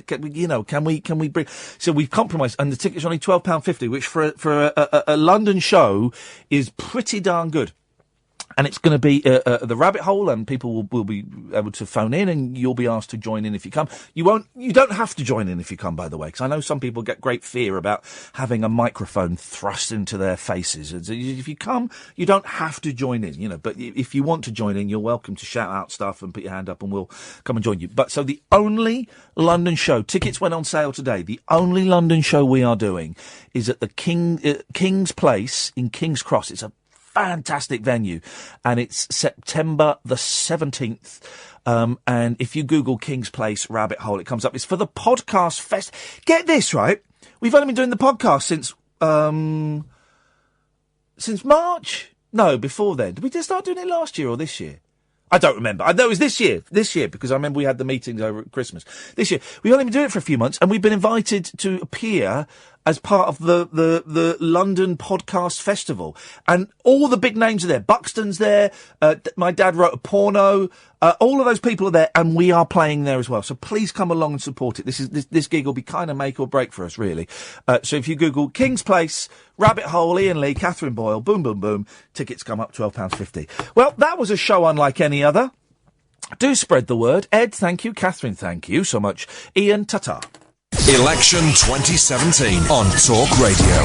can we bring... So we've compromised, and the ticket's only £12.50, which for a London show is pretty darn good. And it's going to be the Rabbit Hole, and people will be able to phone in, and you'll be asked to join in if you come. You don't have to join in if you come, by the way, because I know some people get great fear about having a microphone thrust into their faces. If you come, you don't have to join in, but if you want to join in, you're welcome to shout out stuff and put your hand up, and we'll come and join you. But so the only London show, tickets went on sale today, the only London show we are doing is at the King's Place in King's Cross. It's a fantastic venue, and it's September the 17th. And if you Google King's Place Rabbit Hole, it comes up. It's for the podcast fest. Get this, right? We've only been doing the podcast since March. No, before then. Did we just start doing it last year or this year? I don't remember. I know it was this year, because I remember we had the meetings over at Christmas. This year. We've only been doing it for a few months, and we've been invited to appear as part of the London Podcast Festival. And all the big names are there. Buxton's there. My dad wrote a porno. All of those people are there, and we are playing there as well. So please come along and support it. This gig will be kind of make or break for us, really. So if you Google King's Place, Rabbit Hole, Iain Lee, Catherine Boyle, boom, boom, boom, tickets come up £12.50. Well, that was a show unlike any other. Do spread the word. Ed, thank you. Catherine, thank you so much. Iain, ta-ta. Election 2017 on Talk Radio.